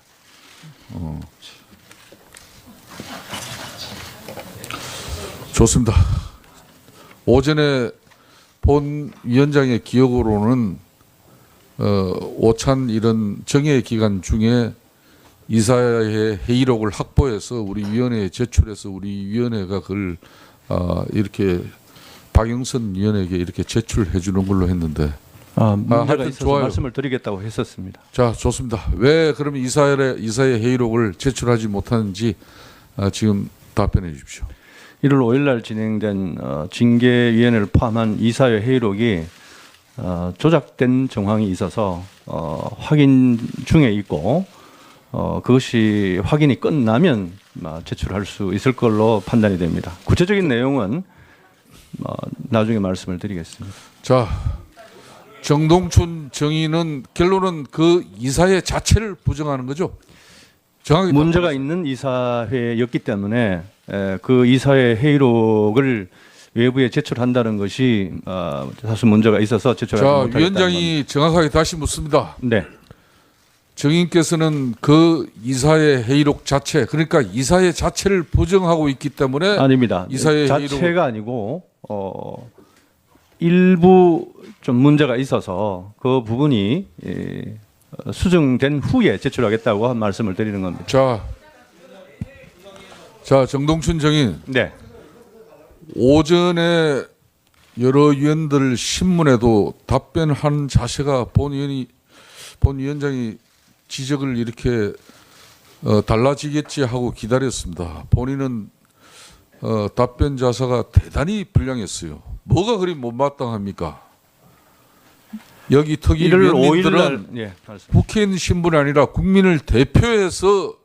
Speaker 1: 좋습니다. 오전에 본 위원장의 기억으로는 오찬 이런 정예 기간 중에 이사의 회의록을 확보해서 우리 위원회에 제출해서 우리 위원회가 그걸 이렇게 박영선 위원에게 이렇게 제출해 주는 걸로 했는데
Speaker 10: 문제가
Speaker 1: 하여튼
Speaker 10: 있어서
Speaker 1: 좋아요.
Speaker 10: 말씀을 드리겠다고 했었습니다.
Speaker 1: 자, 좋습니다. 왜 그러면 이사의 회의록을 제출하지 못하는지 지금 답변해 주십시오.
Speaker 10: 1월 5일 날 진행된 징계위원회를 포함한 이사회 회의록이 조작된 정황이 있어서 확인 중에 있고 그것이 확인이 끝나면 제출할 수 있을 걸로 판단이 됩니다. 구체적인 내용은 나중에 말씀을 드리겠습니다.
Speaker 1: 자, 정동춘 정의는 결론은 그 이사회 자체를 부정하는 거죠? 정확히
Speaker 10: 문제가 있는 이사회였기 때문에 그 이사회 회의록을 외부에 제출한다는 것이 사실 문제가 있어서 제출하지
Speaker 1: 자,
Speaker 10: 못하겠다는
Speaker 1: 위원장이
Speaker 10: 겁니다.
Speaker 1: 정확하게 다시 묻습니다.
Speaker 10: 네.
Speaker 1: 정인께서는 그 이사회 회의록 자체, 그러니까 이사회 자체를 부정하고 있기 때문에
Speaker 10: 아닙니다.
Speaker 1: 이사회
Speaker 10: 자체가 아니고 일부 좀 문제가 있어서 그 부분이 수정된 후에 제출하겠다고 한 말씀을 드리는 겁니다.
Speaker 1: 자, 정동춘 정인.
Speaker 10: 네.
Speaker 1: 오전에 여러 위원들 신문에도 답변한 자세가 본 위원장이 지적을 이렇게 달라지겠지 하고 기다렸습니다. 본인은 답변 자세가 대단히 불량했어요. 뭐가 그리 못마땅합니까? 여기 특위
Speaker 10: 1월 5일
Speaker 1: 위원님들은
Speaker 10: 날 예, 알겠습니다.
Speaker 1: 국회의원 신분이 아니라 국민을 대표해서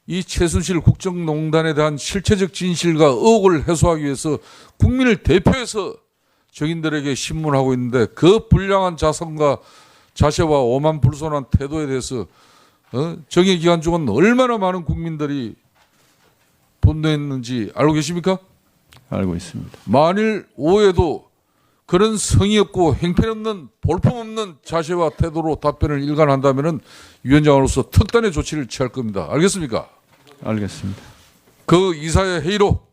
Speaker 1: 이 최순실 국정농단에 대한 실체적 진실과 의혹을 해소하기 위해서 국민을 대표해서 정인들에게 신문하고 있는데 그 불량한 자성과 자세와 오만불손한 태도에 대해서 정의 기간 중은 얼마나 많은 국민들이 분노했는지 알고 계십니까?
Speaker 10: 알고 있습니다.
Speaker 1: 만일 오해도 그런 성의 없고 형편없는 볼품없는 자세와 태도로 답변을 일관한다면 위원장으로서 특단의 조치를 취할 겁니다. 알겠습니까?
Speaker 10: 알겠습니다.
Speaker 1: 그 이사의 회의로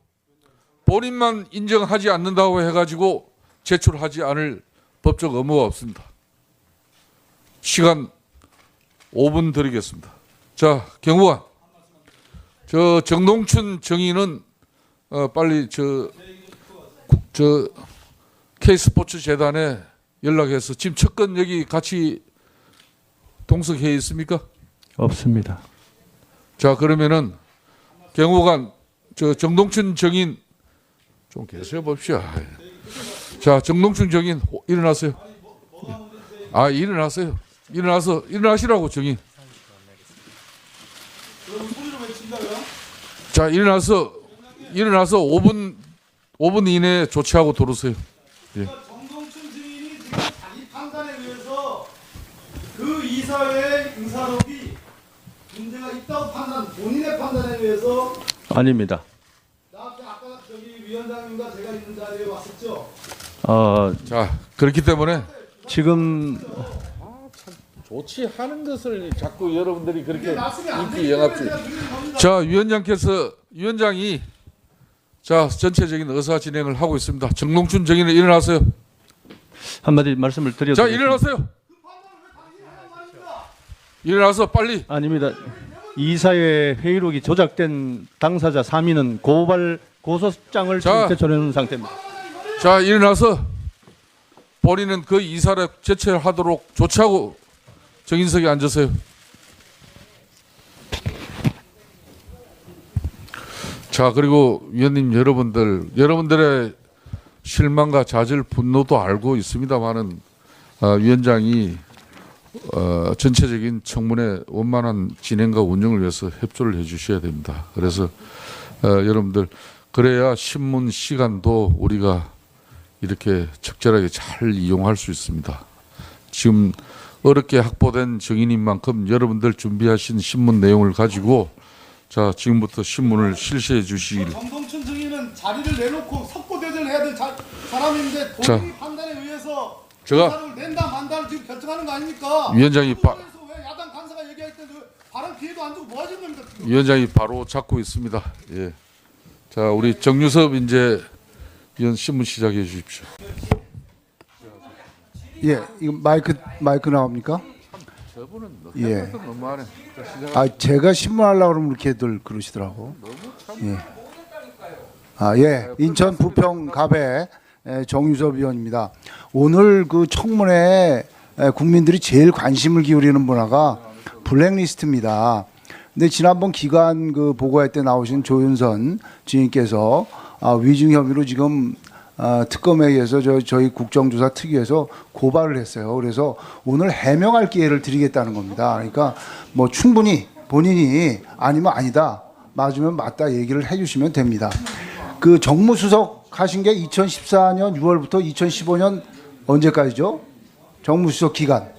Speaker 1: 본인만 인정하지 않는다고 해가지고 제출하지 않을 법적 의무가 없습니다. 시간 5분 드리겠습니다. 자, 경호관, 저 정동춘 정의는 빨리 저 K스포츠 재단에 연락해서 지금 첫건 여기 같이 동석해 있습니까?
Speaker 10: 없습니다.
Speaker 1: 자, 그러면은 경호관 저 정동춘 정인 좀 계셔 봅시다. 자, 정동춘 정인 일어나세요. 아, 일어나세요. 일어나시라고 정인. 자, 일어나서 5분 이내에 조치하고 들어오세요. 예.
Speaker 11: 정동춘 증인이 지금 자기 판단에 의해서 그 이사회의 의사록이 문제가 있다고 본인의 판단에 의해서
Speaker 10: 아닙니다.
Speaker 11: 나한테 아까 저기 위원장님과 제가 있는 자리에 왔었죠.
Speaker 1: 자, 그렇기 때문에
Speaker 10: 지금
Speaker 1: 조치하는 것을 자꾸 여러분들이 그렇게
Speaker 11: 말씀이 안
Speaker 1: 인기
Speaker 11: 되기
Speaker 1: 영합주의.
Speaker 11: 때문에 제가 드리는 겁니다.
Speaker 1: 자, 위원장이 자 전체적인 의사 진행을 하고 있습니다. 정동춘 정인은 일어나세요.
Speaker 10: 한마디 말씀을 드려도
Speaker 1: 자,
Speaker 10: 되겠습니까?
Speaker 1: 일어나세요. 일어나서 빨리.
Speaker 10: 아닙니다. 이사회 회의록이 조작된 당사자 3인은 고소장을
Speaker 1: 자.
Speaker 10: 제출해 놓은 상태입니다.
Speaker 1: 자, 일어나서 본인은 그 이사를 제출하도록 조치하고 정인석에 앉으세요. 자, 그리고 위원님 여러분들의 실망과 좌절, 분노도 알고 있습니다만은 위원장이 전체적인 청문회 원만한 진행과 운영을 위해서 협조를 해주셔야 됩니다. 그래서 여러분들 그래야 신문 시간도 우리가 이렇게 적절하게 잘 이용할 수 있습니다. 지금 어렵게 확보된 정인인 만큼 여러분들 준비하신 신문 내용을 가지고 자, 지금부터 신문을 실시해 주시길.
Speaker 11: 정동춘 증인은 자리를 내놓고 석고대전을 해야 될 사람인데 본인이 판단에 의해서 의사록을 낸다 만다를 지금 결정하는 거 아닙니까?
Speaker 1: 위원장이
Speaker 11: 왜 야당 간사가 얘기할 때 발언 기회도 안 주고 뭐 하시는 겁니까? 지금?
Speaker 1: 위원장이 바로 잡고 있습니다. 예. 자, 우리 정유섭 이제 위원 신문 시작해 주십시오.
Speaker 12: 예, 이거 마이크 나옵니까?
Speaker 1: 저분은
Speaker 12: 예.
Speaker 1: 너무하네.
Speaker 12: 제가 신문하려고 그러면 이렇게들 그러시더라고. 예. 예. 인천 부평갑의 정유섭 의원입니다. 오늘 그 청문회 국민들이 제일 관심을 기울이는 문화가 블랙리스트입니다. 근데 지난번 기관 그 보고회 때 나오신 조윤선 주인께서 위증 혐의로 지금 특검에 의해서 저희 국정조사 특위에서 고발을 했어요. 그래서 오늘 해명할 기회를 드리겠다는 겁니다. 그러니까 뭐 충분히 본인이 아니면 아니다, 맞으면 맞다 얘기를 해주시면 됩니다. 그 정무수석 하신 게 2014년 6월부터 2015년 언제까지죠? 정무수석 기간.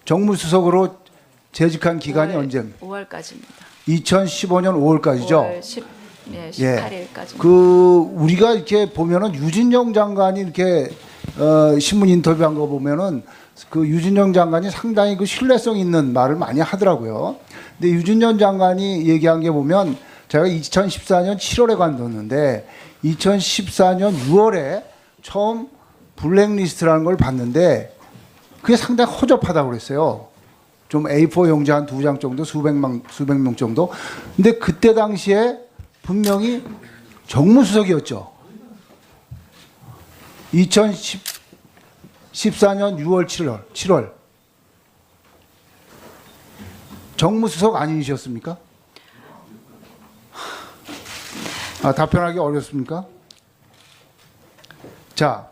Speaker 12: 정무수석으로 재직한 기간이 언제입니까?
Speaker 5: 5월까지입니다.
Speaker 12: 2015년 5월까지죠.
Speaker 5: 18일까지.
Speaker 12: 그 우리가 이렇게 보면은 유진영 장관이 이렇게 신문 인터뷰한 거 보면은 그 유진영 장관이 상당히 그 신뢰성 있는 말을 많이 하더라고요. 근데 유진영 장관이 얘기한 게 보면 제가 2014년 7월에 관뒀는데 2014년 6월에 처음 블랙리스트라는 걸 봤는데 그게 상당히 허접하다고 그랬어요. 좀 A4 용지 한 2장 정도, 수백 명 정도. 근데 그때 당시에 분명히 정무수석이었죠. 2014년 6월, 7월. 정무수석 아니셨습니까? 답변하기 어렵습니까? 자,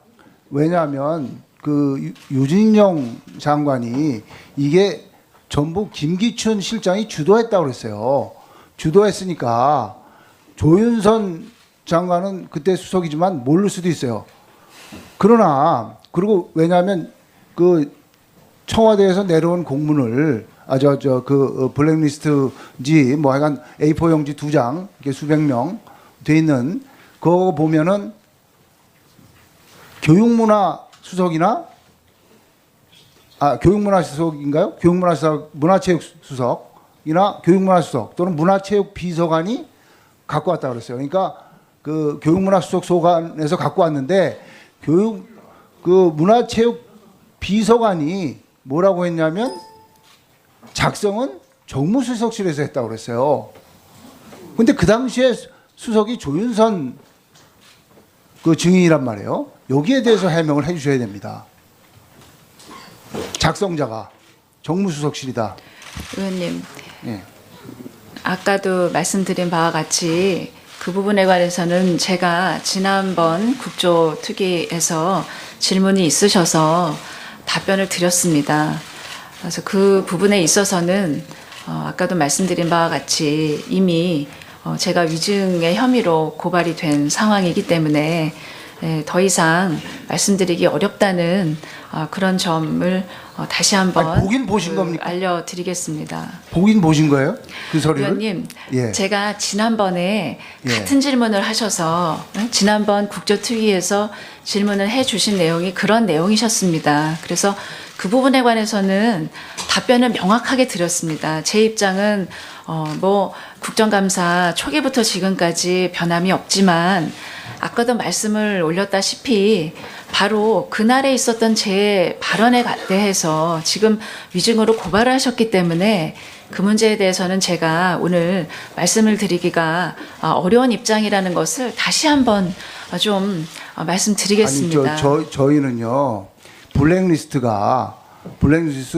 Speaker 12: 왜냐하면 그 유진영 장관이 이게 전부 김기춘 실장이 주도했다고 그랬어요. 주도했으니까 조윤선 장관은 그때 수석이지만 모를 수도 있어요. 그러나 그리고 왜냐하면 그 청와대에서 내려온 공문을 그 블랙리스트지 뭐 하여간 A4 용지 2장 이렇게 수백 명 돼 있는 그거 보면은 교육문화 수석이나 교육문화 수석인가요? 문화체육 수석이나 교육문화 수석 또는 문화체육 비서관이 갖고 왔다 그랬어요. 그러니까 그 교육문화 수석 소관에서 갖고 왔는데 그 문화체육 비서관이 뭐라고 했냐면 작성은 정무수석실에서 했다고 그랬어요. 근데 그 당시에 수석이 조윤선 그 증인이란 말이에요. 여기에 대해서 해명을 해 주셔야 됩니다. 작성자가 정무수석실이다.
Speaker 5: 의원님,
Speaker 12: 예.
Speaker 5: 아까도 말씀드린 바와 같이 그 부분에 관해서는 제가 지난번 국조특위에서 질문이 있으셔서 답변을 드렸습니다. 그래서 그 부분에 있어서는 아까도 말씀드린 바와 같이 이미 제가 위증의 혐의로 고발이 된 상황이기 때문에 더 이상 말씀드리기 어렵다는 그런 점을 다시 한번
Speaker 12: 보긴 보신 겁니까?
Speaker 5: 알려드리겠습니다.
Speaker 12: 보긴 보신 거예요? 그 서류를?
Speaker 5: 의원님,
Speaker 12: 예.
Speaker 5: 제가 지난번에
Speaker 12: 예.
Speaker 5: 같은 질문을 하셔서 지난번 국조특위에서 질문을 해주신 내용이 그런 내용이셨습니다. 그래서 그 부분에 관해서는 답변을 명확하게 드렸습니다. 제 입장은 뭐 국정감사 초기부터 지금까지 변함이 없지만 아까도 말씀을 올렸다시피 바로 그날에 있었던 제 발언에 대해서 지금 위증으로 고발을 하셨기 때문에 그 문제에 대해서는 제가 오늘 말씀을 드리기가 어려운 입장이라는 것을 다시 한번 좀 말씀드리겠습니다.
Speaker 12: 아니, 저희는요, 블랙리스트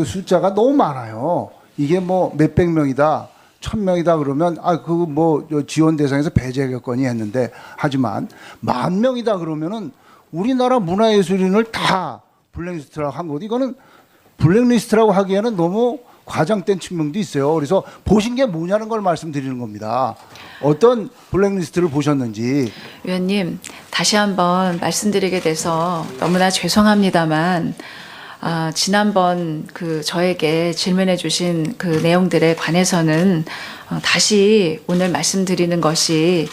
Speaker 12: 숫자가 너무 많아요. 이게 뭐 몇백 명이다, 1000명이다 그러면 그거 뭐 지원 대상에서 배제겠거니 했는데 하지만 10,000명이다 그러면은 우리나라 문화예술인을 다 블랙리스트라고 한 거고 이거는 블랙리스트라고 하기에는 너무 과장된 측면도 있어요. 그래서 보신 게 뭐냐는 걸 말씀드리는 겁니다. 어떤 블랙리스트를 보셨는지.
Speaker 5: 위원님, 다시 한번 말씀드리게 돼서 너무나 죄송합니다만 지난번 그 저에게 질문해 주신 그 내용들에 관해서는 다시 오늘 말씀드리는 것이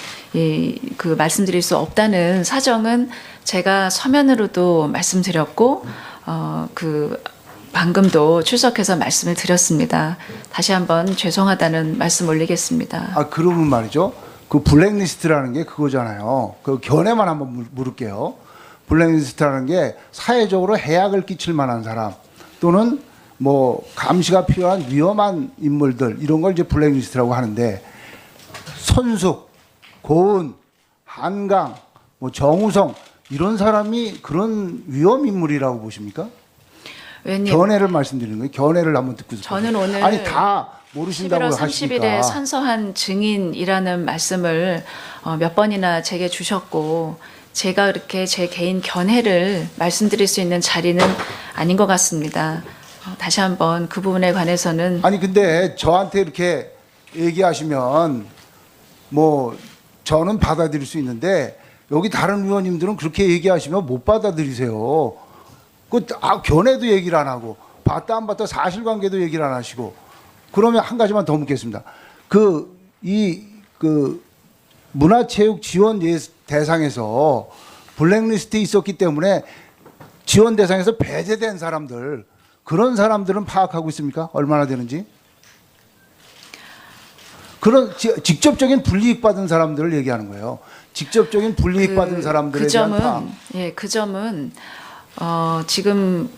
Speaker 5: 그 말씀드릴 수 없다는 사정은 제가 서면으로도 말씀드렸고 그 방금도 출석해서 말씀을 드렸습니다. 다시 한번 죄송하다는 말씀 올리겠습니다.
Speaker 12: 그러면 말이죠. 그 블랙리스트라는 게 그거잖아요. 그 견해만 한번 물을게요. 블랙리스트라는 게 사회적으로 해악을 끼칠 만한 사람 또는 뭐 감시가 필요한 위험한 인물들 이런 걸 이제 블랙리스트라고 하는데 손숙, 고은, 한강, 뭐 정우성 이런 사람이 그런 위험 인물이라고 보십니까?
Speaker 5: 의원님,
Speaker 12: 견해를 말씀드리는 거예요. 견해를 한번 듣고 싶어요.
Speaker 5: 저는 오늘
Speaker 12: 아니 다 모르신다고
Speaker 5: 11월
Speaker 12: 하시니까.
Speaker 5: 30일에 선서한 증인이라는 말씀을 몇 번이나 제게 주셨고 제가 그렇게 제 개인 견해를 말씀드릴 수 있는 자리는 아닌 것 같습니다. 다시 한번 그 부분에 관해서는
Speaker 12: 아니 근데 저한테 이렇게 얘기하시면 뭐 저는 받아들일 수 있는데 여기 다른 의원님들은 그렇게 얘기하시면 못 받아들이세요. 견해도 얘기를 안 하고 봤다 안 봤다 사실관계도 얘기를 안 하시고 그러면 한 가지만 더 묻겠습니다. 그 문화체육 지원 대상에서 블랙리스트에 있었기 때문에 지원 대상에서 배제된 사람들 그런 사람들은 파악하고 있습니까? 얼마나 되는지? 그런 직접적인 불이익 받은 사람들을 얘기하는 거예요. 직접적인 불이익 받은 사람들에 대한 파악.
Speaker 5: 그 점은 지금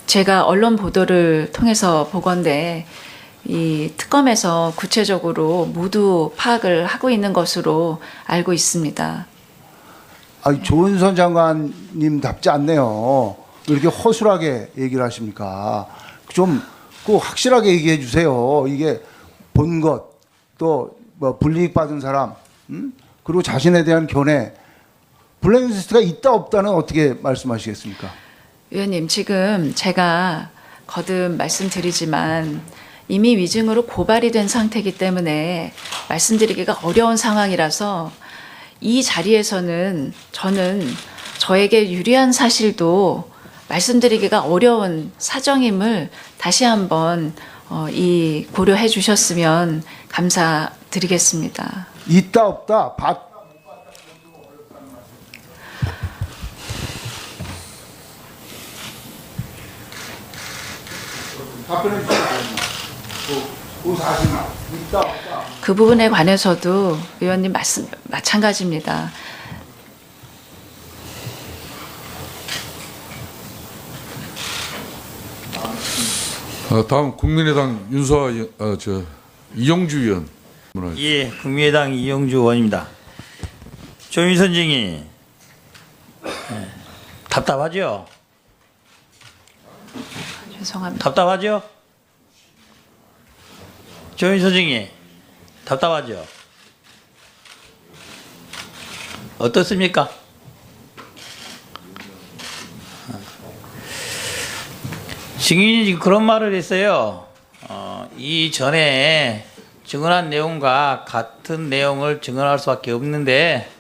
Speaker 5: 제가 언론 보도를 통해서 보건대 이 특검에서 구체적으로 모두 파악을 하고 있는 것으로 알고 있습니다.
Speaker 12: 조은선 장관님답지 않네요. 왜 이렇게 허술하게 얘기를 하십니까? 좀 꼭 확실하게 얘기해 주세요. 이게 본 것, 또 뭐 불이익 받은 사람, 그리고 자신에 대한 견해 블랙리스트가 있다 없다는 어떻게 말씀하시겠습니까?
Speaker 5: 위원님, 지금 제가 거듭 말씀드리지만 이미 위증으로 고발이 된 상태이기 때문에 말씀드리기가 어려운 상황이라서 이 자리에서는 저는 저에게 유리한 사실도 말씀드리기가 어려운 사정임을 다시 한번 고려해 주셨으면 감사드리겠습니다.
Speaker 12: 있다 없다 답변해 주시면 그 사실만 있다 없다.
Speaker 5: 그 부분에 관해서도 위원님 말씀 마찬가지입니다.
Speaker 1: 다음 국민의당 윤소아 이용주 의원.
Speaker 3: 예, 국민의당 이용주 의원입니다. 조윤선 증인, 답답하죠?
Speaker 5: 죄송합니다.
Speaker 3: 답답하죠? 조윤선 증인, 답답하죠? 어떻습니까? 증인이 지금 그런 말을 했어요. 이전에 증언한 내용과 같은 내용을 증언할 수밖에 없는데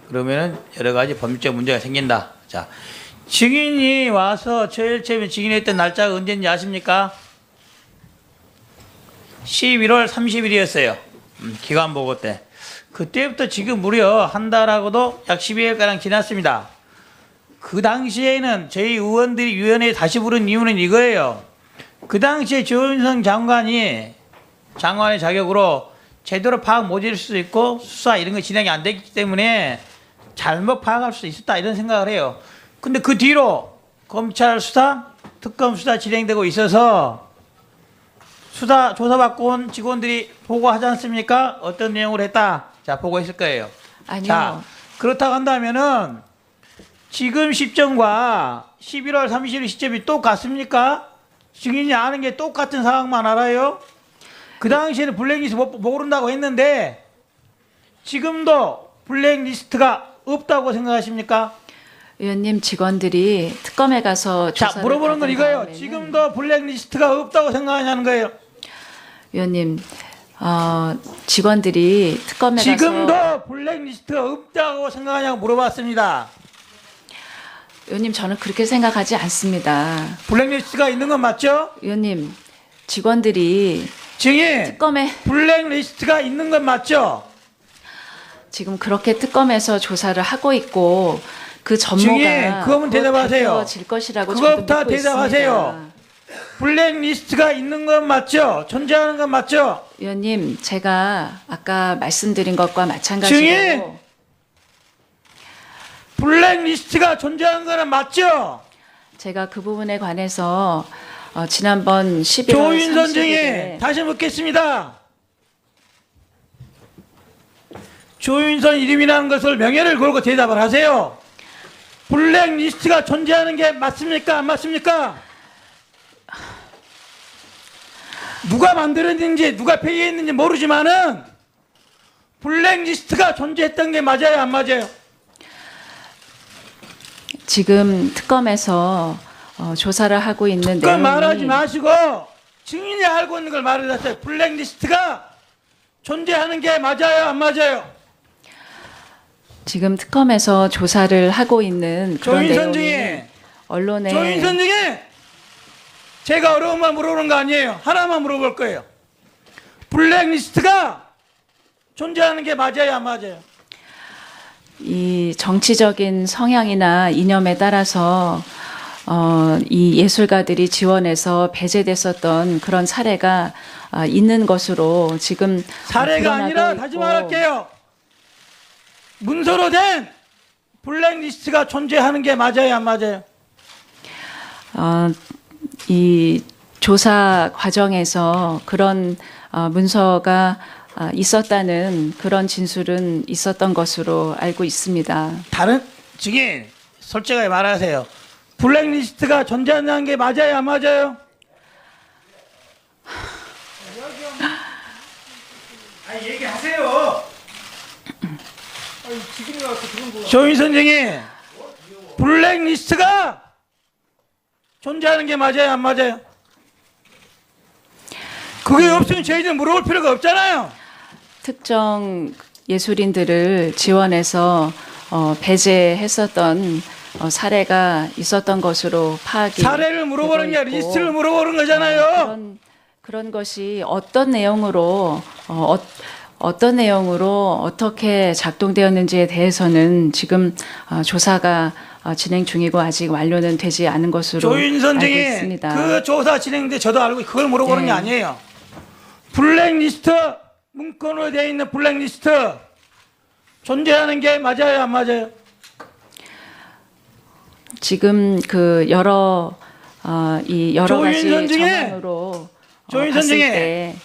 Speaker 3: 그러면은 여러 가지 법률적 문제가 생긴다. 자, 증인이 와서 제일 처음에 증인했던 날짜가 언제인지 아십니까? 11월 30일이었어요. 기관보고 때. 그때부터 지금 무려 한 달하고도 약 12일가량 지났습니다. 그 당시에는 저희 의원들이 위원회에 다시 부른 이유는 이거예요. 그 당시에 조윤선 장관의 자격으로 제대로 파악 못할 수도 있고 수사 이런 거 진행이 안 됐기 때문에 잘못 파악할 수 있었다 이런 생각을 해요. 근데 그 뒤로 검찰 수사, 특검 수사 진행되고 있어서 수사 조사받고 온 직원들이 보고하지 않습니까? 어떤 내용을 했다. 자, 보고했을 거예요.
Speaker 5: 아니요.
Speaker 3: 자, 그렇다고 한다면은 지금 시점과 11월 30일 시점이 똑같습니까? 증인이 아는 게 똑같은 상황만 알아요? 그 당시에는 블랙리스트 모른다고 했는데 지금도 블랙리스트가 없다고 생각하십니까?
Speaker 5: 의원님, 직원들이 특검에 가서
Speaker 3: 자,
Speaker 5: 조사를
Speaker 3: 물어보는 건
Speaker 5: 받은
Speaker 3: 이거예요.
Speaker 5: 다음에는-
Speaker 3: 지금도 블랙리스트가 없다고 생각하냐는 거예요.
Speaker 5: 의원님, 직원들이 특검에
Speaker 3: 지금도
Speaker 5: 가서
Speaker 3: 블랙리스트가 없다고 생각하냐고 물어봤습니다.
Speaker 5: 의원님, 저는 그렇게 생각하지 않습니다.
Speaker 3: 블랙리스트가 있는 건 맞죠?
Speaker 5: 의원님, 직원들이
Speaker 3: 증인,
Speaker 5: 특검에
Speaker 3: 블랙리스트가 있는 건 맞죠?
Speaker 5: 지금 그렇게 특검에서 조사를 하고 있고 그
Speaker 3: 증인,
Speaker 5: 전모가
Speaker 3: 그거면 대답하세요.
Speaker 5: 질 것이라고 저도
Speaker 3: 그것부터
Speaker 5: 믿고
Speaker 3: 대답하세요.
Speaker 5: 있습니다.
Speaker 3: 블랙리스트가 있는 건 맞죠? 존재하는 건 맞죠?
Speaker 5: 의원님, 제가 아까 말씀드린 것과 마찬가지로
Speaker 3: 증인! 블랙리스트가 존재하는 거는 맞죠?
Speaker 5: 제가 그 부분에 관해서 지난번 11월
Speaker 3: 조윤선
Speaker 5: 30일에
Speaker 3: 증인 다시 묻겠습니다. 조윤선 이름이라는 것을 명예를 걸고 대답을 하세요. 블랙리스트가 존재하는 게 맞습니까? 안 맞습니까? 누가 만들었는지 누가 폐기했는지 모르지만은 블랙리스트가 존재했던 게 맞아요? 안 맞아요?
Speaker 5: 지금 특검에서 조사를 하고 있는
Speaker 3: 그건
Speaker 5: 내용이
Speaker 3: 말하지 마시고 증인이 알고 있는 걸 말해주세요. 블랙리스트가 존재하는 게 맞아요? 안 맞아요?
Speaker 5: 지금 특검에서 조사를 하고 있는 그런
Speaker 3: 조윤선
Speaker 5: 내용이
Speaker 3: 증인,
Speaker 5: 언론에
Speaker 3: 조윤선 증인, 제가 어려운 말 물어보는 거 아니에요. 하나만 물어볼 거예요. 블랙리스트가 존재하는 게 맞아요? 안 맞아요?
Speaker 5: 이 정치적인 성향이나 이념에 따라서 이 예술가들이 지원해서 배제됐었던 그런 사례가 있는 것으로 지금
Speaker 3: 사례가
Speaker 5: 드러나고
Speaker 3: 아니라 다시
Speaker 5: 있고
Speaker 3: 말할게요. 문서로 된 블랙리스트가 존재하는 게 맞아요? 안 맞아요?
Speaker 5: 이 조사 과정에서 그런 문서가 있었다는 그런 진술은 있었던 것으로 알고 있습니다.
Speaker 3: 다른 증인 솔직하게 말하세요. 블랙리스트가 존재하는 게 맞아요? 안 맞아요? 얘기하세요. 조윤선 증인 블랙리스트가 존재하는 게 맞아요, 안 맞아요? 그게 없으면 저희들 물어볼 필요가 없잖아요.
Speaker 5: 특정 예술인들을 지원해서 배제했었던 사례가 있었던 것으로 파악이
Speaker 3: 사례를 물어보는 게
Speaker 5: 되고
Speaker 3: 아니라
Speaker 5: 있고,
Speaker 3: 리스트를 물어보는 거잖아요.
Speaker 5: 그런 것이 어떤 내용으로 어떻게 작동되었는지에 대해서는 지금 조사가 진행 중이고 아직 완료는 되지 않은 것으로
Speaker 3: 조윤선
Speaker 5: 알고
Speaker 3: 증인
Speaker 5: 있습니다.
Speaker 3: 그 조사 진행돼 저도 알고 그걸 물어보는
Speaker 5: 네.
Speaker 3: 게 아니에요. 블랙리스트 문건으로 되어 있는 블랙리스트 존재하는 게 맞아요, 안 맞아요?
Speaker 5: 지금 그 여러 가지
Speaker 3: 조윤선 증인!
Speaker 5: 정황으로
Speaker 3: 조윤선
Speaker 5: 봤을
Speaker 3: 증인!
Speaker 5: 때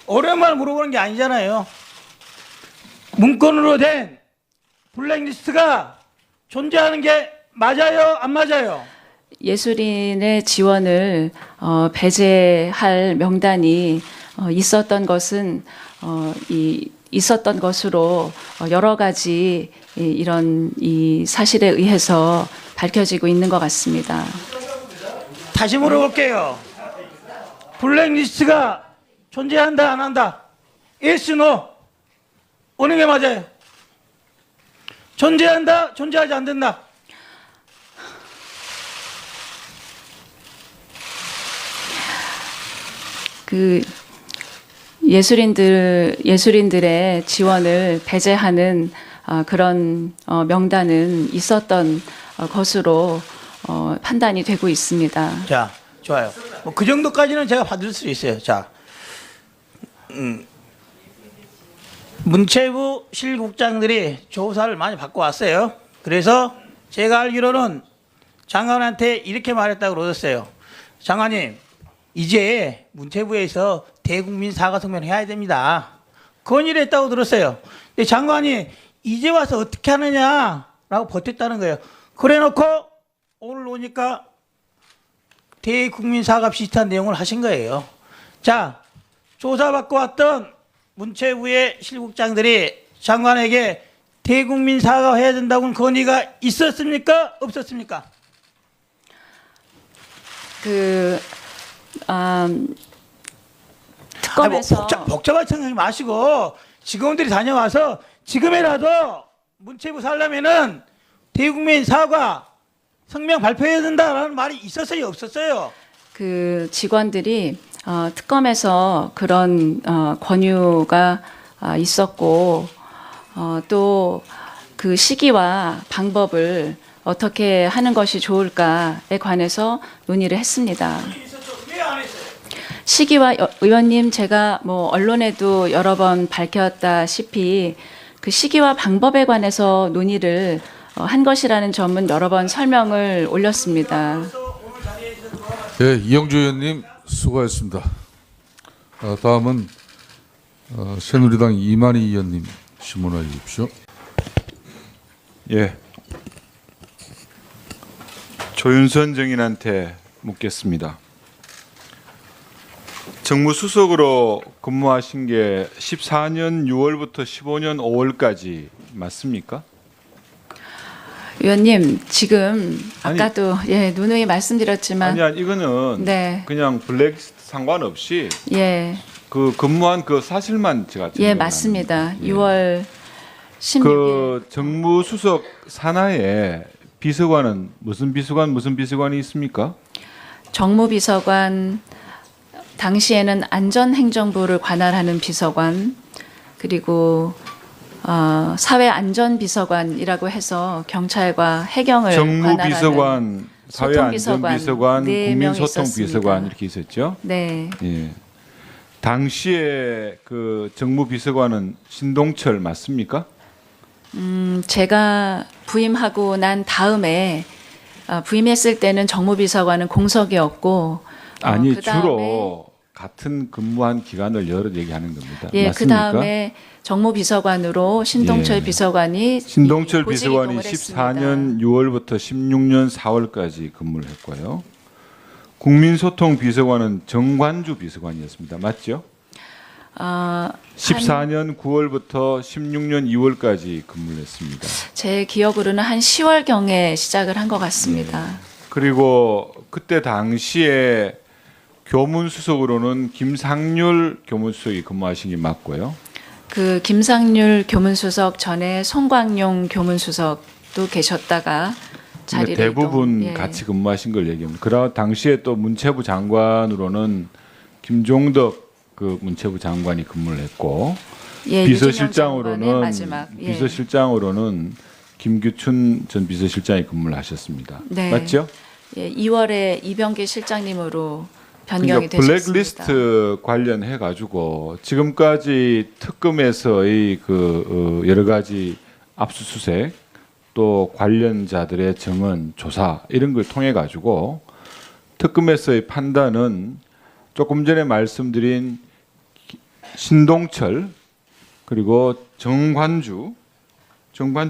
Speaker 3: 어려운 말 물어보는 게 아니잖아요. 문건으로 된 블랙리스트가 존재하는 게 맞아요, 안 맞아요?
Speaker 5: 예술인의 지원을 배제할 명단이 있었던 것은 있었던 것으로 여러 가지 이런 이 사실에 의해서 밝혀지고 있는 것 같습니다.
Speaker 3: 다시 물어볼게요. 블랙리스트가 존재한다, 안 한다? yes, no. 어느 게 맞아요? 존재한다, 존재하지 않는다?
Speaker 5: 그 예술인들의 지원을 배제하는 그런 명단은 있었던 것으로 판단이 되고 있습니다.
Speaker 3: 자, 좋아요. 뭐 그 정도까지는 제가 받을 수 있어요. 자, 문체부 실국장들이 조사를 많이 받고 왔어요. 그래서 제가 알기로는 장관한테 이렇게 말했다고 그러셨어요. 장관님, 이제 문체부에서 대국민 사과 성명을 해야 됩니다. 건의를 했다고 들었어요. 근데 장관이 이제 와서 어떻게 하느냐라고 버텼다는 거예요. 그래 놓고 오늘 오니까 대국민 사과 비슷한 내용을 하신 거예요. 자, 조사받고 왔던 문체부의 실국장들이 장관에게 대국민 사과해야 된다고는 건의가 있었습니까? 없었습니까?
Speaker 5: 특검에서
Speaker 3: 복잡하게 생각하지 마시고 직원들이 다녀와서 지금이라도 문체부 살려면은 대국민 사과 성명 발표해야 된다라는 말이 있었어요, 없었어요?
Speaker 5: 그 직원들이 특검에서 그런 권유가 있었고 또 그 시기와 방법을 어떻게 하는 것이 좋을까에 관해서 논의를 했습니다. 시기와 의원님 제가 뭐 언론에도 여러 번 밝혔다시피 그 시기와 방법에 관해서 논의를 한 것이라는 점은 여러 번 설명을 올렸습니다.
Speaker 1: 예, 이영주 의원님 수고하셨습니다. 다음은 새누리당 이만희 의원님 질문해 주십시오.
Speaker 13: 예. 조윤선 증인한테 묻겠습니다. 정무수석으로 근무하신 게 14년 6월부터 15년 5월까지 맞습니까?
Speaker 5: 의원님 지금 아까도 누누이 말씀드렸지만
Speaker 13: 아니 이거는
Speaker 5: 네.
Speaker 13: 그냥 블랙리스트 상관없이
Speaker 5: 예.
Speaker 13: 그 근무한 그 사실만 제가
Speaker 5: 맞습니다. 6월 16일
Speaker 13: 그 정무수석 산하에 비서관은 무슨 비서관이 있습니까?
Speaker 5: 정무비서관 당시에는 안전행정부를 관할하는 비서관 그리고 사회안전비서관이라고 해서 경찰과 해경을
Speaker 13: 정무비서관,
Speaker 5: 소통비서관,
Speaker 13: 사회안전비서관,
Speaker 5: 네 명이
Speaker 13: 국민소통비서관
Speaker 5: 있었습니다.
Speaker 13: 이렇게 있었죠.
Speaker 5: 네.
Speaker 13: 예. 당시에 그 정무비서관은 신동철 맞습니까?
Speaker 5: 제가 부임하고 난 다음에 부임했을 때는 정무비서관은 공석이었고
Speaker 13: 아니
Speaker 5: 그다음에
Speaker 13: 주로 같은 근무한 기간을 여러 얘기하는 겁니다.
Speaker 5: 예,
Speaker 13: 맞습니까?
Speaker 5: 그 다음에 정무비서관으로 신동철
Speaker 13: 예.
Speaker 5: 비서관이
Speaker 13: 신동철
Speaker 5: 보직
Speaker 13: 비서관이
Speaker 5: 이동을 했습니다.
Speaker 13: 14년 6월부터 16년 4월까지 근무를 했고요. 국민소통 비서관은 정관주 비서관이었습니다. 맞죠?
Speaker 5: 한
Speaker 13: 14년 9월부터 16년 2월까지 근무를 했습니다.
Speaker 5: 제 기억으로는 한 10월경에 시작을 한 것 같습니다.
Speaker 13: 그리고 그때 당시에 교문수석으로는 김상률 교문수석이 근무하신 게 맞고요.
Speaker 5: 그 김상률 교문수석 전에 송광용 교문수석도 계셨다가 자리를
Speaker 13: 대부분
Speaker 5: 이동, 예.
Speaker 13: 같이 근무하신 걸 얘기합니다. 그러 당시에 또 문체부 장관으로는 김종덕 그 문체부 장관이 근무를 했고
Speaker 5: 예,
Speaker 13: 비서실장으로는
Speaker 5: 유진영 장관의 마지막, 예.
Speaker 13: 비서실장으로는 김규춘 전 비서실장이 근무를 하셨습니다.
Speaker 5: 네.
Speaker 13: 맞죠?
Speaker 5: 예, 2월에 이병기 실장님으로 변경이
Speaker 13: 그러니까
Speaker 5: 되셨습니다.
Speaker 13: 블랙리스트 관련해 가지고 지금까지 특검에서의 그 여러 가지 압수수색 또 관련자들의 증언 조사 이런 걸 통해 가지고 특검에서의 판단은 조금 전에 말씀드린 신동철 그리고 정관주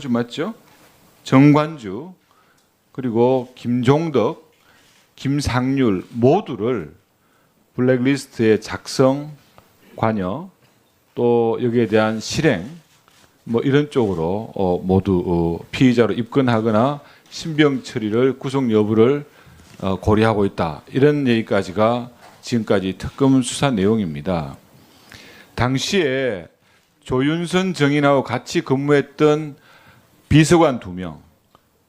Speaker 13: 맞죠? 정관주 그리고 김종덕, 김상률 모두를 블랙리스트의 작성, 관여 또 여기에 대한 실행 뭐 이런 쪽으로 모두 피의자로 입건하거나 신병 처리를 구속 여부를 고려하고 있다. 이런 얘기까지가 지금까지 특검 수사 내용입니다. 당시에 조윤선 정인하고 같이 근무했던 비서관 2명,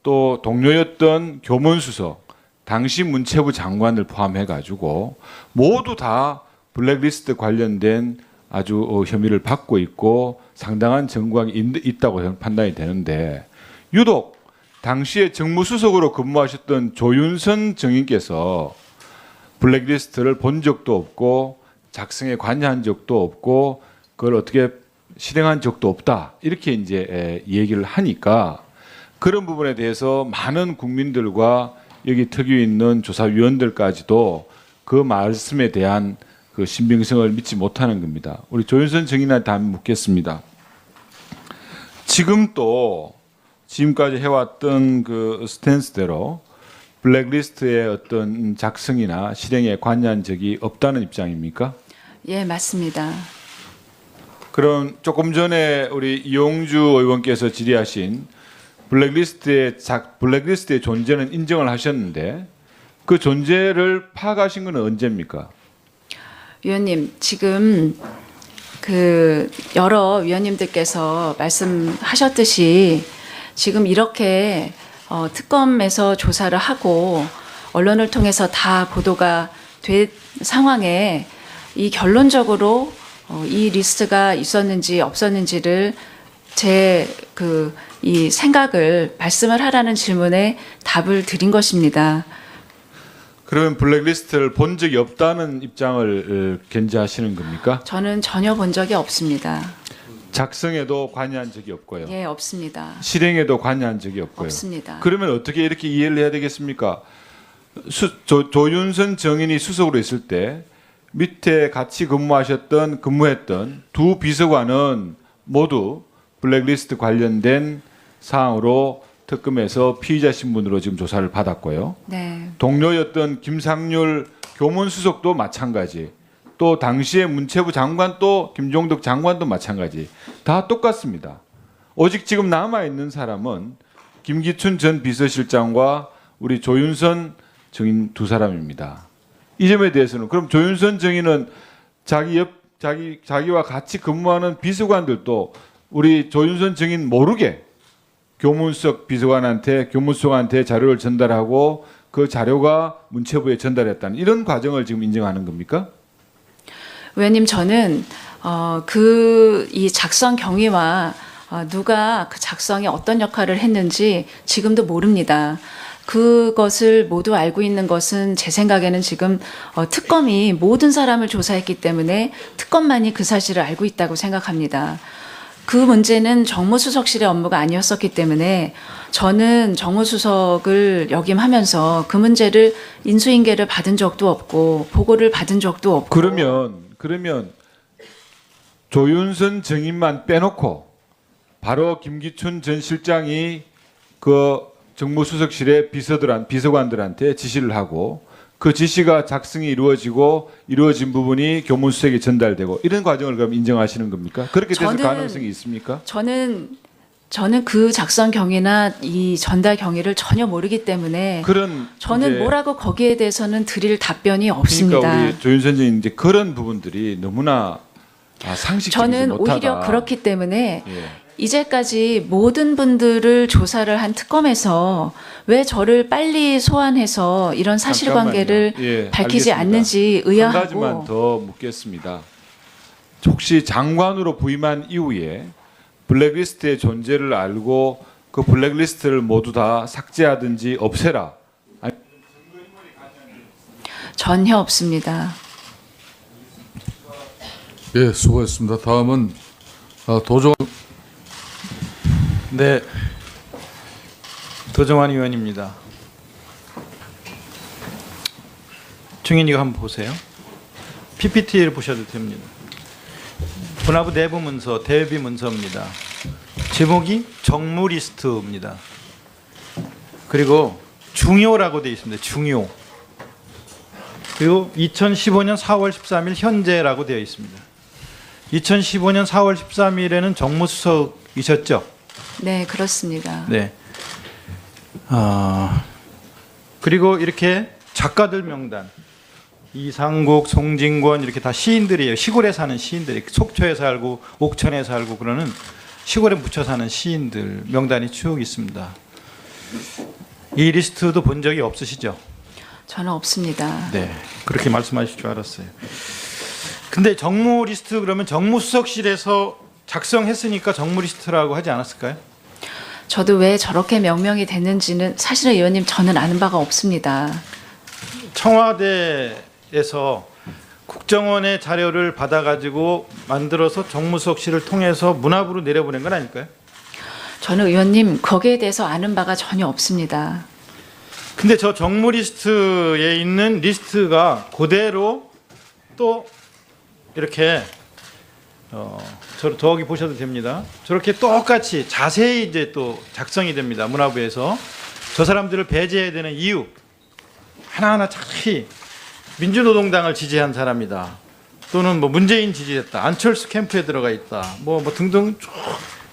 Speaker 13: 또 동료였던 교문수석, 당시 문체부 장관을 포함해가지고 모두 다 블랙리스트 관련된 아주 혐의를 받고 있고 상당한 정황이 있다고 저는 판단이 되는데 유독 당시에 정무수석으로 근무하셨던 조윤선 정인께서 블랙리스트를 본 적도 없고 작성에 관여한 적도 없고 그걸 어떻게 실행한 적도 없다 이렇게 이제 얘기를 하니까 그런 부분에 대해서 많은 국민들과 여기 특유 있는 조사위원들까지도 그 말씀에 대한 그 신빙성을 믿지 못하는 겁니다. 우리 조윤선 정인한테 한번 묻겠습니다. 지금 또 지금까지 해왔던 그 스탠스대로 블랙리스트의 어떤 작성이나 실행에 관여한 적이 없다는 입장입니까?
Speaker 5: 예, 맞습니다.
Speaker 13: 그럼 조금 전에 우리 이용주 의원께서 질의하신 블랙리스트의 존재는 인정을 하셨는데 그 존재를 파악하신 건 언제입니까?
Speaker 5: 위원님, 지금 그 여러 위원님들께서 말씀하셨듯이 지금 이렇게 특검에서 조사를 하고 언론을 통해서 다 보도가 된 상황에 이 결론적으로 이 리스트가 있었는지 없었는지를 제 이 생각을 말씀을 하라는 질문에 답을 드린 것입니다.
Speaker 13: 그러면 블랙리스트를 본 적이 없다는 입장을 견지하시는 겁니까?
Speaker 5: 저는 전혀 본 적이 없습니다.
Speaker 13: 작성에도 관여한 적이 없고요.
Speaker 5: 예, 없습니다.
Speaker 13: 실행에도 관여한 적이 없고요.
Speaker 5: 없습니다.
Speaker 13: 그러면 어떻게 이렇게 이해를 해야 되겠습니까? 조윤선 정인이 수석으로 있을 때 밑에 같이 근무했던 두 비서관은 모두 블랙리스트 관련된 사항으로 특검에서 피의자 신분으로 지금 조사를 받았고요.
Speaker 5: 네.
Speaker 13: 동료였던 김상률 교문수석도 마찬가지. 또 당시에 문체부 장관 또 김종덕 장관도 마찬가지. 다 똑같습니다. 오직 지금 남아있는 사람은 김기춘 전 비서실장과 우리 조윤선 정인 두 사람입니다. 이 점에 대해서는 그럼 조윤선 정인은 자기와 같이 근무하는 비서관들도 우리 조윤선 정인 모르게 교문수석한테 자료를 전달하고 그 자료가 문체부에 전달했다는 이런 과정을 지금 인정하는 겁니까?
Speaker 5: 의원님, 저는 이 작성 경위와 누가 그 작성에 어떤 역할을 했는지 지금도 모릅니다. 그것을 모두 알고 있는 것은 제 생각에는 지금 특검이 모든 사람을 조사했기 때문에 특검만이 그 사실을 알고 있다고 생각합니다. 그 문제는 정무수석실의 업무가 아니었었기 때문에 저는 정무수석을 역임하면서 그 문제를 인수인계를 받은 적도 없고 보고를 받은 적도 없고.
Speaker 13: 그러면 조윤선 정인만 빼놓고 바로 김기춘 전 실장이 그 정무수석실의 비서관들한테 지시를 하고 그 지시가 작성이 이루어진 부분이 교문수석에 전달되고 이런 과정을 그럼 인정하시는 겁니까? 그렇게 됐을 가능성이 있습니까?
Speaker 5: 저는 그 작성 경위나 이 전달 경위를 전혀 모르기 때문에
Speaker 13: 그런
Speaker 5: 저는
Speaker 13: 이제
Speaker 5: 뭐라고 거기에 대해서는 드릴 답변이 없습니다.
Speaker 13: 그러니까 우리 조윤선 의원님 이제 그런 부분들이 너무나 상식적이지
Speaker 5: 저는
Speaker 13: 못하다.
Speaker 5: 오히려 그렇기 때문에
Speaker 13: 예.
Speaker 5: 이제까지 모든 분들을 조사를 한 특검에서 왜 저를 빨리 소환해서 이런 사실관계를
Speaker 13: 잠깐만요. 예,
Speaker 5: 밝히지
Speaker 13: 알겠습니다.
Speaker 5: 않는지
Speaker 13: 한
Speaker 5: 의아하고
Speaker 13: 가지만 더 묻겠습니다. 혹시 장관으로 부임한 이후에 블랙리스트의 존재를 알고 그 블랙리스트를 모두 다 삭제하든지 없애라.
Speaker 5: 전혀 없습니다.
Speaker 1: 예, 수고했습니다. 다음은 도종.
Speaker 14: 네, 도정환 의원입니다. 증인 이거 한번 보세요. PPT를 보셔도 됩니다. 분하부 내부 문서, 대비 문서입니다. 제목이 정무 리스트입니다. 그리고 중요라고 되어 있습니다. 중요. 그리고 2015년 4월 13일 현재라고 되어 있습니다. 2015년 4월 13일에는 정무수석이셨죠?
Speaker 5: 네, 그렇습니다.
Speaker 14: 네. 그리고 이렇게 작가들 명단. 이상국, 송진권 이렇게 다 시인들이에요. 시골에 사는 시인들이 속초에 살고 옥천에 살고 그러는 시골에 묻혀 사는 시인들 명단이 쭉 있습니다. 이 리스트도 본 적이 없으시죠?
Speaker 5: 저는 없습니다.
Speaker 14: 네, 그렇게 말씀하실 줄 알았어요. 근데 정무 리스트 그러면 정무수석실에서 작성했으니까 정무 리스트라고 하지 않았을까요?
Speaker 5: 저도 왜 저렇게 명명이 됐는지는 사실은 의원님 저는 아는 바가 없습니다.
Speaker 14: 청와대에서 국정원의 자료를 받아가지고 만들어서 정무수석실을 통해서 문화부로 내려보낸 건 아닐까요?
Speaker 5: 저는 의원님 거기에 대해서 아는 바가 전혀 없습니다.
Speaker 14: 근데 저 정무 리스트에 있는 리스트가 그대로 또 이렇게 저기 보셔도 됩니다. 저렇게 똑같이 자세히 이제 또 작성이 됩니다. 문화부에서 저 사람들을 배제해야 되는 이유 하나하나 자세히 민주노동당을 지지한 사람이다. 또는 뭐 문재인 지지했다. 안철수 캠프에 들어가 있다. 뭐 등등 쭉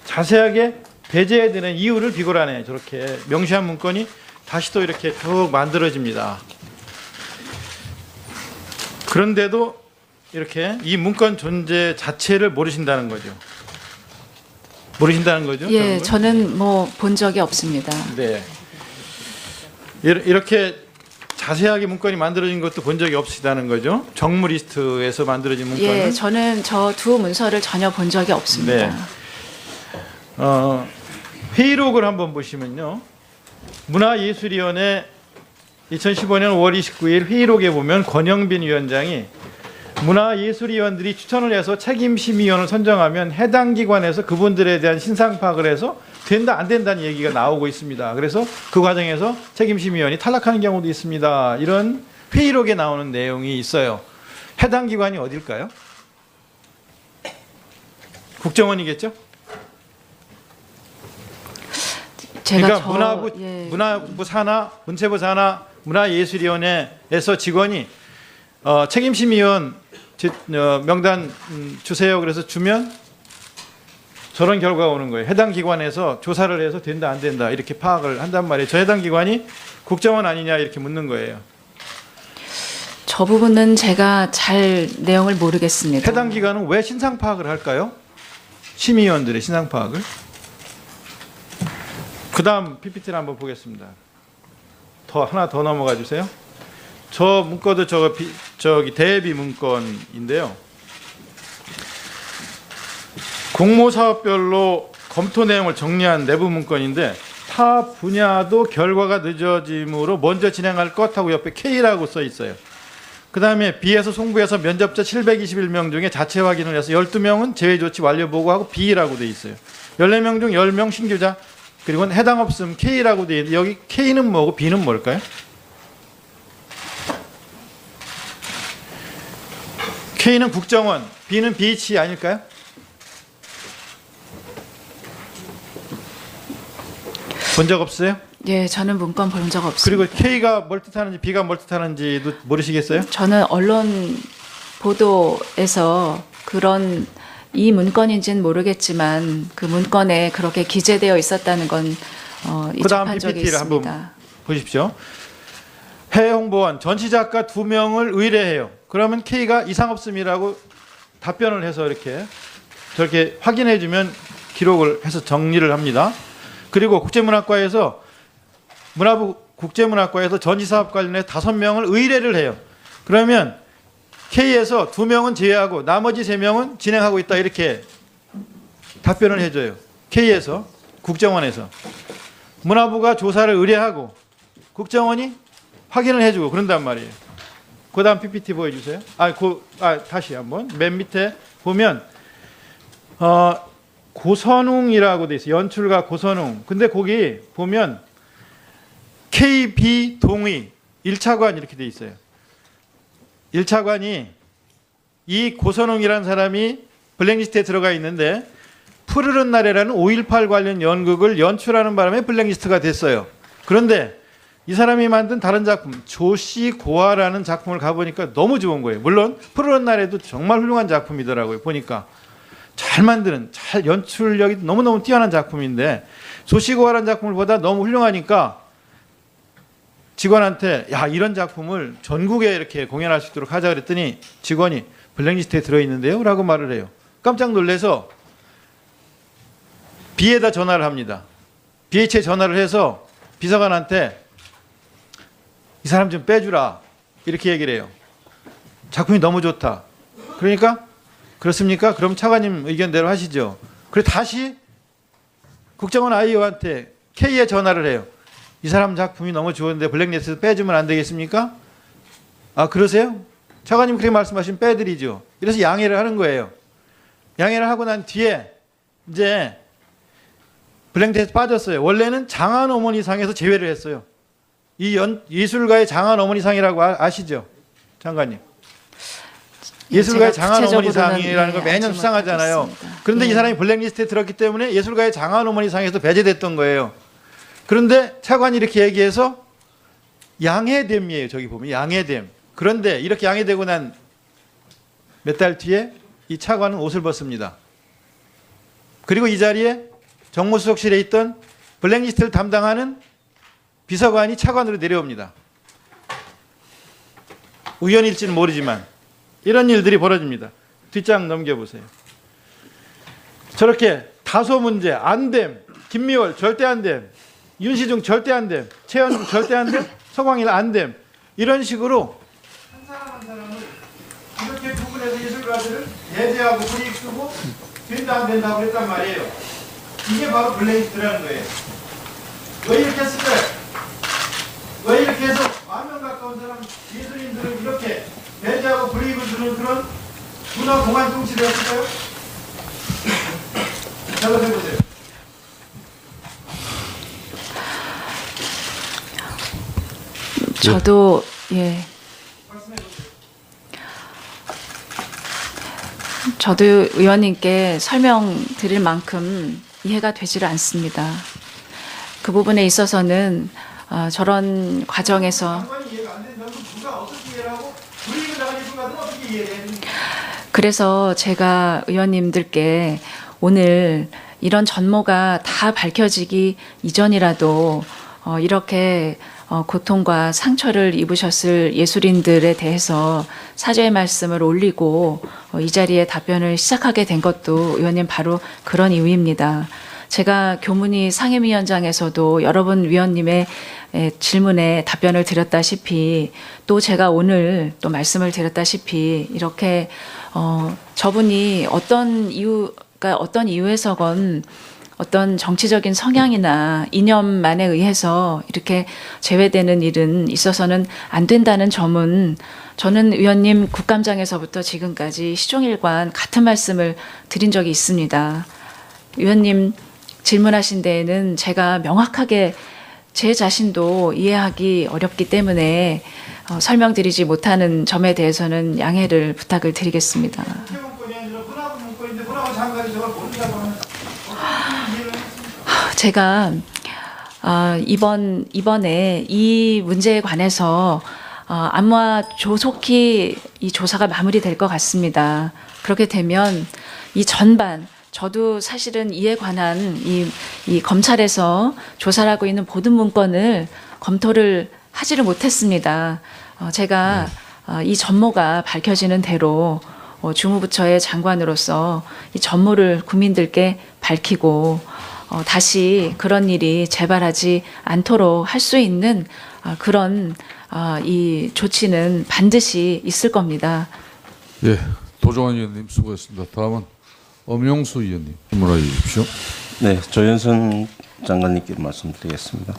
Speaker 14: 자세하게 배제해야 되는 이유를 비고란에 저렇게 명시한 문건이 다시 또 이렇게 쭉 만들어집니다. 그런데도 이렇게 이 문건 존재 자체를 모르신다는 거죠. 모르신다는 거죠?
Speaker 5: 예, 저는 뭐 본 적이 없습니다.
Speaker 14: 네. 이렇게 자세하게 문건이 만들어진 것도 본 적이 없으시다는 거죠? 정무 리스트에서 만들어진 문건은?
Speaker 5: 예, 저는 저 두 문서를 전혀 본 적이 없습니다.
Speaker 14: 네. 회의록을 한번 보시면요. 문화예술위원회 2015년 5월 29일 회의록에 보면 권영빈 위원장이 문화예술위원들이 추천을 해서 책임심의위원을 선정하면 해당 기관에서 그분들에 대한 신상 파악을 해서 된다 안 된다는 얘기가 나오고 있습니다. 그래서 그 과정에서 책임심의위원이 탈락하는 경우도 있습니다. 이런 회의록에 나오는 내용이 있어요. 해당 기관이 어딜까요? 국정원이겠죠? 그러니까 문화부 산하, 문체부 산하, 문화예술위원회에서 직원이 책임심의위원 명단 주세요. 그래서 주면 저런 결과가 오는 거예요. 해당 기관에서 조사를 해서 된다 안 된다 이렇게 파악을 한단 말이에요. 저 해당 기관이 국정원 아니냐 이렇게 묻는 거예요.
Speaker 5: 저 부분은 제가 잘 내용을 모르겠습니다.
Speaker 14: 해당 기관은 왜 신상 파악을 할까요? 심의위원들의 신상 파악을. 그 다음 PPT를 한번 보겠습니다. 하나 더 넘어가 주세요. 저 문건도 저기 대비 문건인데요. 공모사업별로 검토 내용을 정리한 내부 문건인데 타 분야도 결과가 늦어짐으로 먼저 진행할 것 하고 옆에 K라고 써 있어요. 그 다음에 B에서 송부해서 면접자 721명 중에 자체 확인을 해서 12명은 제외 조치 완료 보고하고 B라고 돼 있어요. 14명 중 10명 신규자 그리고 해당 없음 K라고 돼 있는데 여기 K는 뭐고 B는 뭘까요? K는 국정원, B는 BH 아닐까요? 본 적 없어요?
Speaker 5: 예, 저는 문건 본 적 없습니다.
Speaker 14: 그리고 K가 뭘 뜻하는지 B가 뭘 뜻하는지도 모르시겠어요?
Speaker 5: 저는 언론 보도에서 그런 이 문건인지는 모르겠지만 그 문건에 그렇게 기재되어 있었다는 건
Speaker 14: 그다음
Speaker 5: 접한 적이
Speaker 14: PPT를 한번
Speaker 5: 있습니다.
Speaker 14: 보십시오. 해외 홍보원 전시작가 2명을 의뢰해요. 그러면 K가 이상 없음이라고 답변을 해서 이렇게 저렇게 확인해 주면 기록을 해서 정리를 합니다. 그리고 국제문학과에서 문화부 국제문학과에서 전시사업 관련해 5명을 의뢰를 해요. 그러면 K에서 2명은 제외하고 나머지 3명은 진행하고 있다 이렇게 답변을 해줘요. K에서 국정원에서 문화부가 조사를 의뢰하고 국정원이 확인을 해주고 그런단 말이에요. 그 다음 PPT 보여주세요. 다시 한번 맨 밑에 보면 고선웅이라고 돼 있어요. 연출가 고선웅. 근데 거기 보면 KB 동의 1차관 이렇게 돼 있어요. 1차관이 이 고선웅이라는 사람이 블랙리스트에 들어가 있는데 푸르른 날에라는 5.18 관련 연극을 연출하는 바람에 블랙리스트가 됐어요. 그런데 이 사람이 만든 다른 작품 조씨 고아라는 작품을 가보니까 너무 좋은 거예요. 물론 푸르른 날에도 정말 훌륭한 작품이더라고요. 보니까 잘 만드는 잘 연출력이 너무너무 뛰어난 작품인데 조씨 고아라는 작품을 보다 너무 훌륭하니까 직원한테 야 이런 작품을 전국에 이렇게 공연할 수 있도록 하자 그랬더니 직원이 블랙리스트에 들어있는데요? 라고 말을 해요. 깜짝 놀라서 B에다 전화를 합니다. BH에 전화를 해서 비서관한테 이 사람 좀 빼주라 이렇게 얘기를 해요. 작품이 너무 좋다. 그러니까 그렇습니까? 그럼 차관님 의견대로 하시죠. 그래 다시 국정원 IO한테 K에 전화를 해요. 이 사람 작품이 너무 좋은데 블랙리스트 빼주면 안 되겠습니까? 아 그러세요? 차관님 그렇게 말씀하시면 빼드리죠. 이래서 양해를 하는 거예요. 양해를 하고 난 뒤에 이제 블랙리스트 빠졌어요. 원래는 장한 어머니상에서 제외를 했어요. 이 예술가의 장한 어머니상이라고 아시죠? 장관님. 예술가의 장한 어머니상이라는 걸 매년 수상하잖아요. 그런데 이 사람이 블랙리스트에 들었기 때문에 예술가의 장한 어머니상에서 배제됐던 거예요. 그런데 차관이 이렇게 얘기해서 양해됨이에요. 저기 보면 양해됨. 그런데 이렇게 양해되고 난 몇 달 뒤에 이 차관은 옷을 벗습니다. 그리고 이 자리에 정무수석실에 있던 블랙리스트를 담당하는 비서관이 차관으로 내려옵니다. 우연일지는 모르지만 이런 일들이 벌어집니다. 뒷장 넘겨보세요. 저렇게 다소 문제, 안됨, 김미월 절대 안됨, 윤시중 절대 안됨, 최현중 절대 안됨, 서광일 안됨 이런 식으로 한 사람 한 사람을 이렇게 구분해서 예술가들을 배제하고 불이익 쓰고 된다 안 된다고 했단 말이에요. 이게 바로 블랙리스트라는 거예요. 왜 이렇게 했을까요? 왜 이렇게 해서 10,000명 가까운 사람 예술인들을 이렇게 배제하고 불이익을 주는 그런 문화 공안 통치를 했을까요? 생각해보세요.
Speaker 5: 저도 예. 저도 의원님께 설명드릴 만큼 이해가 되지를 않습니다. 그 부분에 있어서는 저런 과정에서 그래서 제가 의원님들께 오늘 이런 전모가 다 밝혀지기 이전이라도 이렇게 고통과 상처를 입으셨을 예술인들에 대해서 사죄의 말씀을 올리고 이 자리에 답변을 시작하게 된 것도 의원님 바로 그런 이유입니다. 제가 교문위 상임위원장에서도 여러 번 위원님의 질문에 답변을 드렸다시피 또 제가 오늘 또 말씀을 드렸다시피 이렇게 저분이 어떤 이유에서건 어떤 정치적인 성향이나 이념만에 의해서 이렇게 제외되는 일은 있어서는 안 된다는 점은 저는 의원님 국감장에서부터 지금까지 시종일관 같은 말씀을 드린 적이 있습니다. 의원님 질문하신 데에는 제가 명확하게 제 자신도 이해하기 어렵기 때문에 설명드리지 못하는 점에 대해서는 양해를 부탁을 드리겠습니다. 제가 이번에 이 문제에 관해서 아마 조속히 이 조사가 마무리될 것 같습니다. 그렇게 되면 이 전반, 저도 사실은 이에 관한 이 검찰에서 조사를 하고 있는 모든 문건을 검토를 하지를 못했습니다. 제가 이 전모가 밝혀지는 대로 주무부처의 장관으로서 이 전모를 국민들께 밝히고 다시 그런 일이 재발하지 않도록 할 수 있는 그런 이 조치는 반드시 있을 겁니다.
Speaker 1: 예, 도종환 의원님 수고했습니다. 다음은 엄영수 의원님 질문해 주십시오.
Speaker 7: 네, 조윤선 장관님께 말씀드리겠습니다.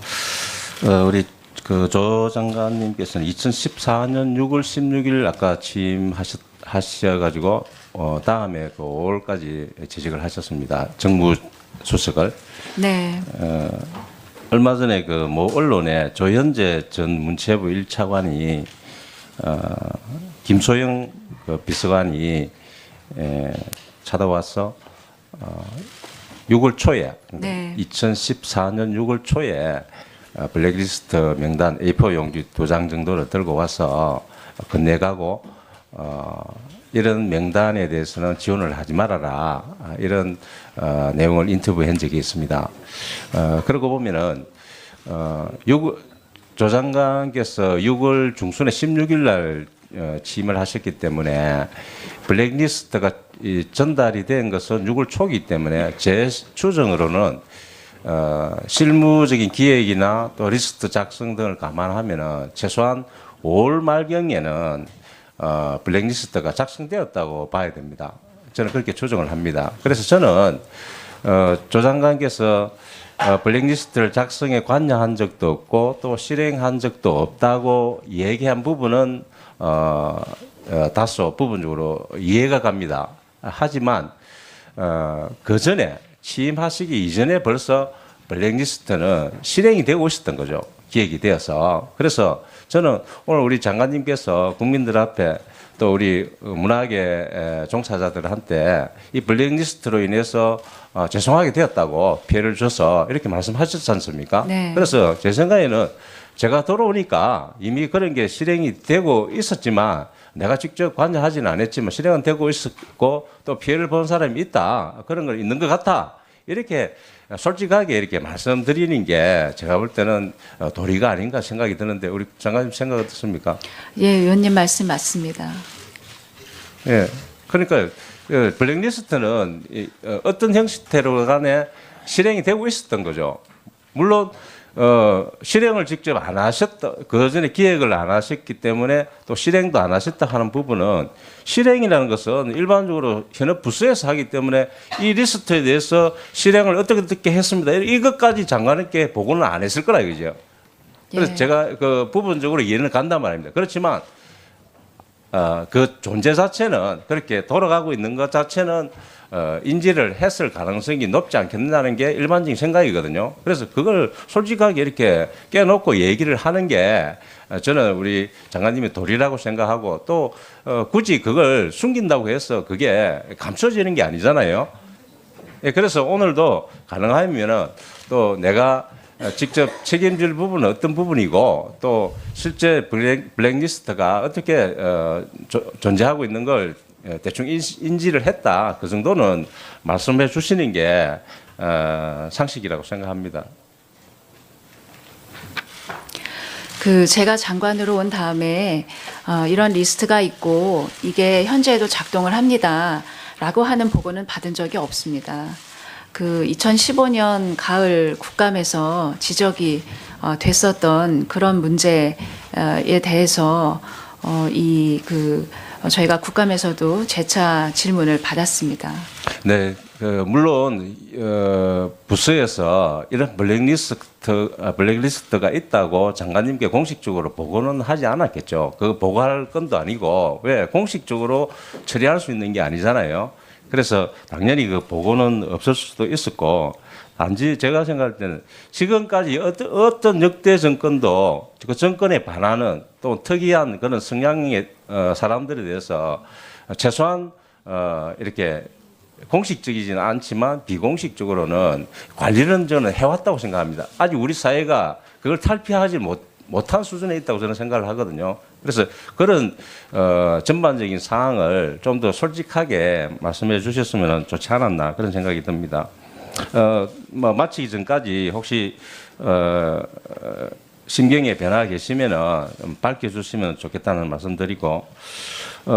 Speaker 7: 우리 그 조 장관님께서는 2014년 6월 16일 아까 취임하셔가지고 다음에 그 5월까지 재직을 하셨습니다. 정무수석을.
Speaker 5: 네.
Speaker 7: 얼마 전에 그 모 언론에 조현재 전 문체부 1차관이 김소영 그 비서관이 찾아와서 6월 초에
Speaker 5: 네.
Speaker 7: 2014년 6월 초에 블랙리스트 명단 A4 용지 2장 정도를 들고 와서 건네가고 이런 명단에 대해서는 지원을 하지 말아라 이런 내용을 인터뷰한 적이 있습니다. 그러고 보면은 조 장관께서 6월 중순에 16일 날 취임을 하셨기 때문에 블랙리스트가 전달이 된 것은 6월 초이기 때문에 제 추정으로는 실무적인 기획이나 또 리스트 작성 등을 감안하면은 최소한 5월 말경에는 블랙리스트가 작성되었다고 봐야 됩니다. 저는 그렇게 추정을 합니다. 그래서 저는 조 장관께서 블랙리스트를 작성에 관여한 적도 없고 또 실행한 적도 없다고 얘기한 부분은 다소 부분적으로 이해가 갑니다. 하지만 그 전에 취임하시기 이전에 벌써 블랙리스트는 실행이 되고 있었던 거죠. 기획이 되어서. 그래서 저는 오늘 우리 장관님께서 국민들 앞에 또 우리 문화계 종사자들한테 이 블랙리스트로 인해서 죄송하게 되었다고 피해를 줘서 이렇게 말씀하셨지 않습니까?
Speaker 5: 네.
Speaker 7: 그래서 제 생각에는 제가 돌아오니까 이미 그런 게 실행이 되고 있었지만 내가 직접 관여하지는 않았지만 실행은 되고 있었고 또 피해를 본 사람이 있다. 그런 걸 있는 것 같아. 이렇게 솔직하게 이렇게 말씀드리는 게 제가 볼 때는 도리가 아닌가 생각이 드는데 우리 장관님 생각 어떻습니까?
Speaker 5: 예, 의원님 말씀 맞습니다.
Speaker 7: 예. 그러니까 블랙리스트는 어떤 형태로 간에 실행이 되고 있었던 거죠. 물론 실행을 직접 안 하셨다, 그 전에 기획을 안 하셨기 때문에 또 실행도 안 하셨다 하는 부분은 실행이라는 것은 일반적으로 현업 부서에서 하기 때문에 이 리스트에 대해서 실행을 어떻게 했습니다. 이것까지 장관님께 보고는 안 했을 거라 이거죠. 그래서
Speaker 5: 예.
Speaker 7: 제가 그 부분적으로 이해는 간단 말입니다. 그렇지만 그 존재 자체는 그렇게 돌아가고 있는 것 자체는 인지를 했을 가능성이 높지 않겠느냐는 게 일반적인 생각이거든요. 그래서 그걸 솔직하게 이렇게 깨놓고 얘기를 하는 게 저는 우리 장관님의 도리라고 생각하고 또 굳이 그걸 숨긴다고 해서 그게 감춰지는 게 아니잖아요. 예, 그래서 오늘도 가능하면은 또 내가 직접 책임질 부분은 어떤 부분이고 또 실제 블랙리스트가 어떻게 존재하고 있는 걸 대충 인지를 했다. 그 정도는 말씀해 주시는 게 상식이라고 생각합니다.
Speaker 5: 제가 장관으로 온 다음에 이런 리스트가 있고 이게 현재에도 작동을 합니다라고 하는 보고는 받은 적이 없습니다. 2015년 가을 국감에서 지적이 됐었던 그런 문제에 대해서 저희가 국감에서도 재차 질문을 받았습니다.
Speaker 7: 네, 물론 부서에서 이런 블랙리스트가 있다고 장관님께 공식적으로 보고는 하지 않았겠죠. 그 보고할 건도 아니고 왜 공식적으로 처리할 수 있는 게 아니잖아요. 그래서 당연히 그 보고는 없을 수도 있었고 단지 제가 생각할 때는 지금까지 어떤 역대 정권도 그 정권에 반하는 또 특이한 그런 성향의 사람들에 대해서 최소한 이렇게 공식적이지는 않지만 비공식적으로는 관리는 저는 해왔다고 생각합니다. 아직 우리 사회가 그걸 탈피하지 못한 수준에 있다고 저는 생각을 하거든요. 그래서 그런 전반적인 상황을 좀 더 솔직하게 말씀해 주셨으면 좋지 않았나 그런 생각이 듭니다. 뭐 마치기 전까지 혹시 심경의 변화가 계시면은 좀 밝혀주시면 좋겠다는 말씀드리고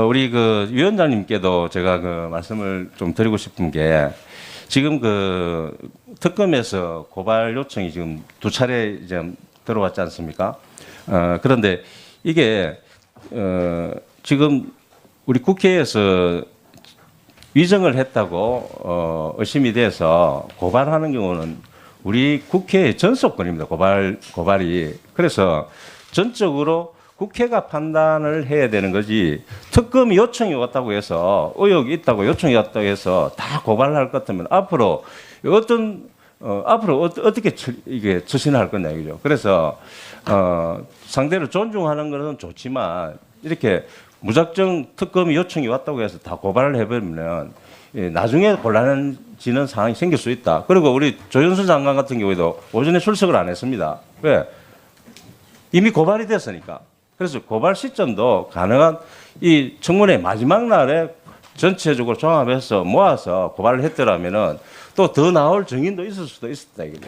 Speaker 7: 우리 그 위원장님께도 제가 그 말씀을 좀 드리고 싶은 게 지금 그 특검에서 고발 요청이 지금 2차례 이제 들어왔지 않습니까? 그런데 이게 지금 우리 국회에서 위정을 했다고 의심이 돼서 고발하는 경우는 우리 국회의 전속권입니다. 고발이. 그래서 전적으로 국회가 판단을 해야 되는 거지 특검이 요청이 왔다고 해서 의혹이 있다고 요청이 왔다고 해서 다 고발할 것 같으면 앞으로 어떻게 이게 처신할 거냐 이거죠. 그래서 상대를 존중하는 것은 좋지만 이렇게 무작정 특검이 요청이 왔다고 해서 다 고발을 해버리면 나중에 곤란해지는 상황이 생길 수 있다. 그리고 우리 조윤선 장관 같은 경우에도 오전에 출석을 안 했습니다. 왜? 이미 고발이 됐으니까. 그래서 고발 시점도 가능한 이 청문회 마지막 날에 전체적으로 종합해서 모아서 고발을 했더라면은 또 더 나올 증인도 있을 수도 있었다 이거죠.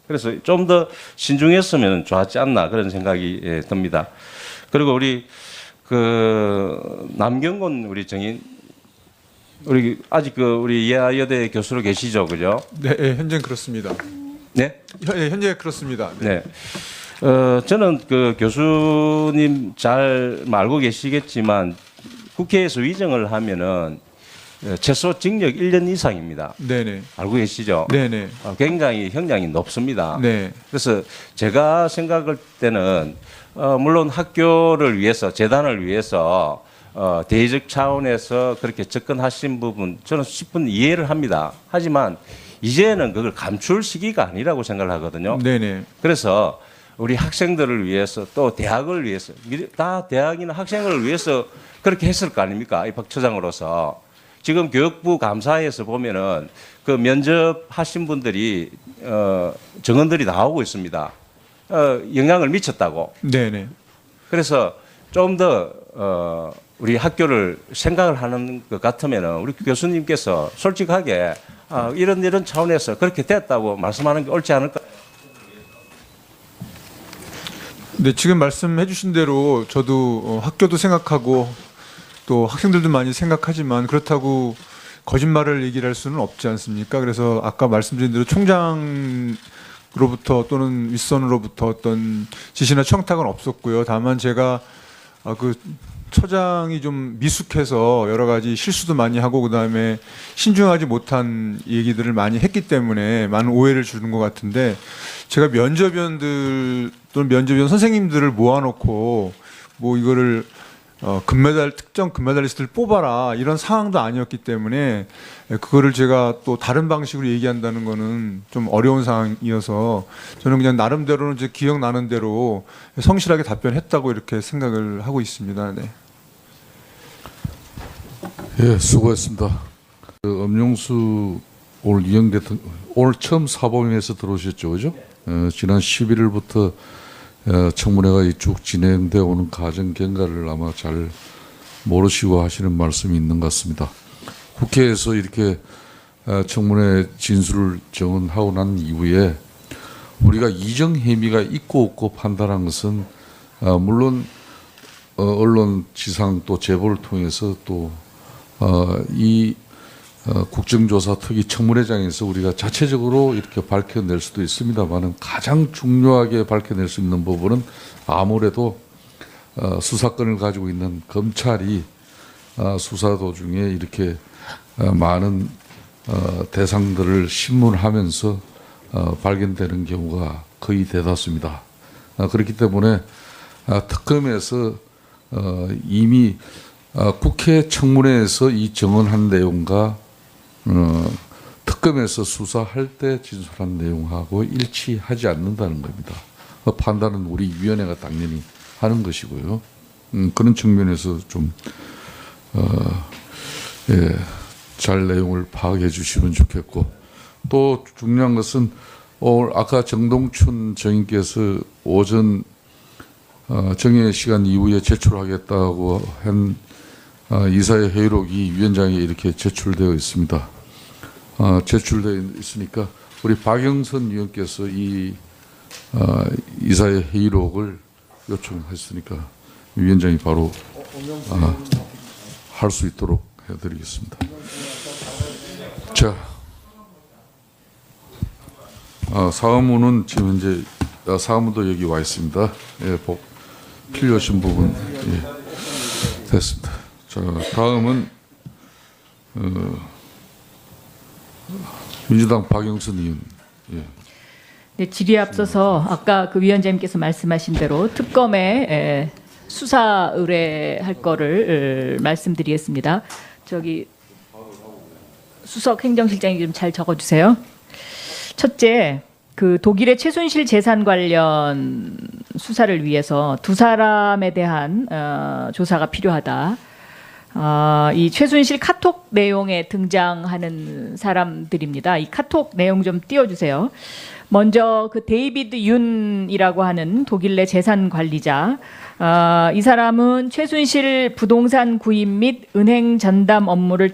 Speaker 7: 그래서 좀 더 신중했으면 좋았지 않나 그런 생각이 듭니다. 그리고 우리 그 남경곤 우리 증인 우리 아직 그 우리 예하여대 교수로 계시죠, 그죠?
Speaker 13: 네, 예, 현재는 그렇습니다.
Speaker 7: 네?
Speaker 13: 예, 현재 그렇습니다.
Speaker 7: 네. 저는 그 교수님 잘 알고 계시겠지만 국회에서 위정을 하면은 최소 징역 1년 이상입니다.
Speaker 13: 네네.
Speaker 7: 알고 계시죠?
Speaker 13: 네네.
Speaker 7: 굉장히 형량이 높습니다.
Speaker 13: 네.
Speaker 7: 그래서 제가 생각할 때는 물론 학교를 위해서 재단을 위해서 대의적 차원에서 그렇게 접근하신 부분 저는 10분 이해를 합니다. 하지만 이제는 그걸 감출 시기가 아니라고 생각을 하거든요.
Speaker 13: 네네.
Speaker 7: 그래서 우리 학생들을 위해서 또 대학을 위해서 다 대학이나 학생을 위해서 그렇게 했을 거 아닙니까? 입학처장으로서. 지금 교육부 감사에서 보면은 그 면접하신 분들이 증언들이 나오고 있습니다. 영향을 미쳤다고. 네네. 그래서 좀 더 우리 학교를 생각을 하는 것 같으면은 우리 교수님께서 솔직하게 이런 차원에서 그렇게 됐다고 말씀하는 게 옳지 않을까?
Speaker 13: 네, 지금 말씀해 주신 대로 저도 학교도 생각하고 또 학생들도 많이 생각하지만 그렇다고 거짓말을 얘기를 할 수는 없지 않습니까? 그래서 아까 말씀드린 대로 총장으로부터 또는 윗선으로부터 어떤 지시나 청탁은 없었고요. 다만 제가 그 처장이 좀 미숙해서 여러 가지 실수도 많이 하고 그다음에 신중하지 못한 얘기들을 많이 했기 때문에 많은 오해를 주는 것 같은데 제가 면접위원들 또는 면접위원 선생님들을 모아놓고 뭐 이거를 특정 금메달리스트를 뽑아라 이런 상황도 아니었기 때문에 그거를 제가 또 다른 방식으로 얘기한다는 거는 좀 어려운 상황이어서 저는 그냥 나름대로는 이제 기억나는 대로 성실하게 답변했다고 이렇게 생각을 하고 있습니다. 네.
Speaker 1: 예, 수고했습니다. 그 엄용수 오늘 이영 대통령 오늘 처음 사법위에서 들어오셨죠, 그죠? 지난 11일부터 청문회가 쭉 진행되어 오는 과정 경과를 아마 잘 모르시고 하시는 말씀이 있는 것 같습니다. 국회에서 이렇게 청문회 진술을 정언하고 난 이후에 우리가 이정 혐의가 있고 없고 판단한 것은 물론 언론 지상 또 제보를 통해서 또 이 국정조사 특위 청문회장에서 우리가 자체적으로 이렇게 밝혀낼 수도 있습니다만은 가장 중요하게 밝혀낼 수 있는 부분은 아무래도 수사권을 가지고 있는 검찰이 수사 도중에 이렇게 많은 대상들을 신문하면서 발견되는 경우가 거의 대다수입니다. 그렇기 때문에 특검에서 이미 국회 청문회에서 이 정언한 내용과 특검에서 수사할 때 진술한 내용하고 일치하지 않는다는 겁니다. 판단은 우리 위원회가 당연히 하는 것이고요. 그런 측면에서 좀 잘 내용을 파악해 주시면 좋겠고, 또 중요한 것은 오늘 아까 정동춘 정인께서 오전 정해 시간 이후에 제출하겠다고 한 이사회 회의록이 위원장에 이렇게 제출되어 있습니다. 제출되어 있으니까 우리 박영선 위원께서 이 이사회 회의록을 요청했으니까 위원장이 바로 할 수 있도록 해드리겠습니다. 자, 사무는 지금 현재 사무도 여기 와 있습니다. 예, 필요하신 부분 됐습니다. 자, 다음은 민주당 박영선 의원. 예.
Speaker 15: 네, 질의에 앞서서 아까 그 위원장님께서 말씀하신 대로 특검에 수사 의뢰할 거를 말씀드리겠습니다. 저기 수석 행정실장이 좀 잘 적어주세요. 첫째, 그 독일의 최순실 재산 관련 수사를 위해서 두 사람에 대한 조사가 필요하다. 이 최순실 카톡 내용에 등장하는 사람들입니다. 이 카톡 내용 좀 띄워주세요. 먼저 그 데이비드 윤이라고 하는 독일 내 재산 관리자. 이 사람은 최순실 부동산 구입 및 은행 전담 업무를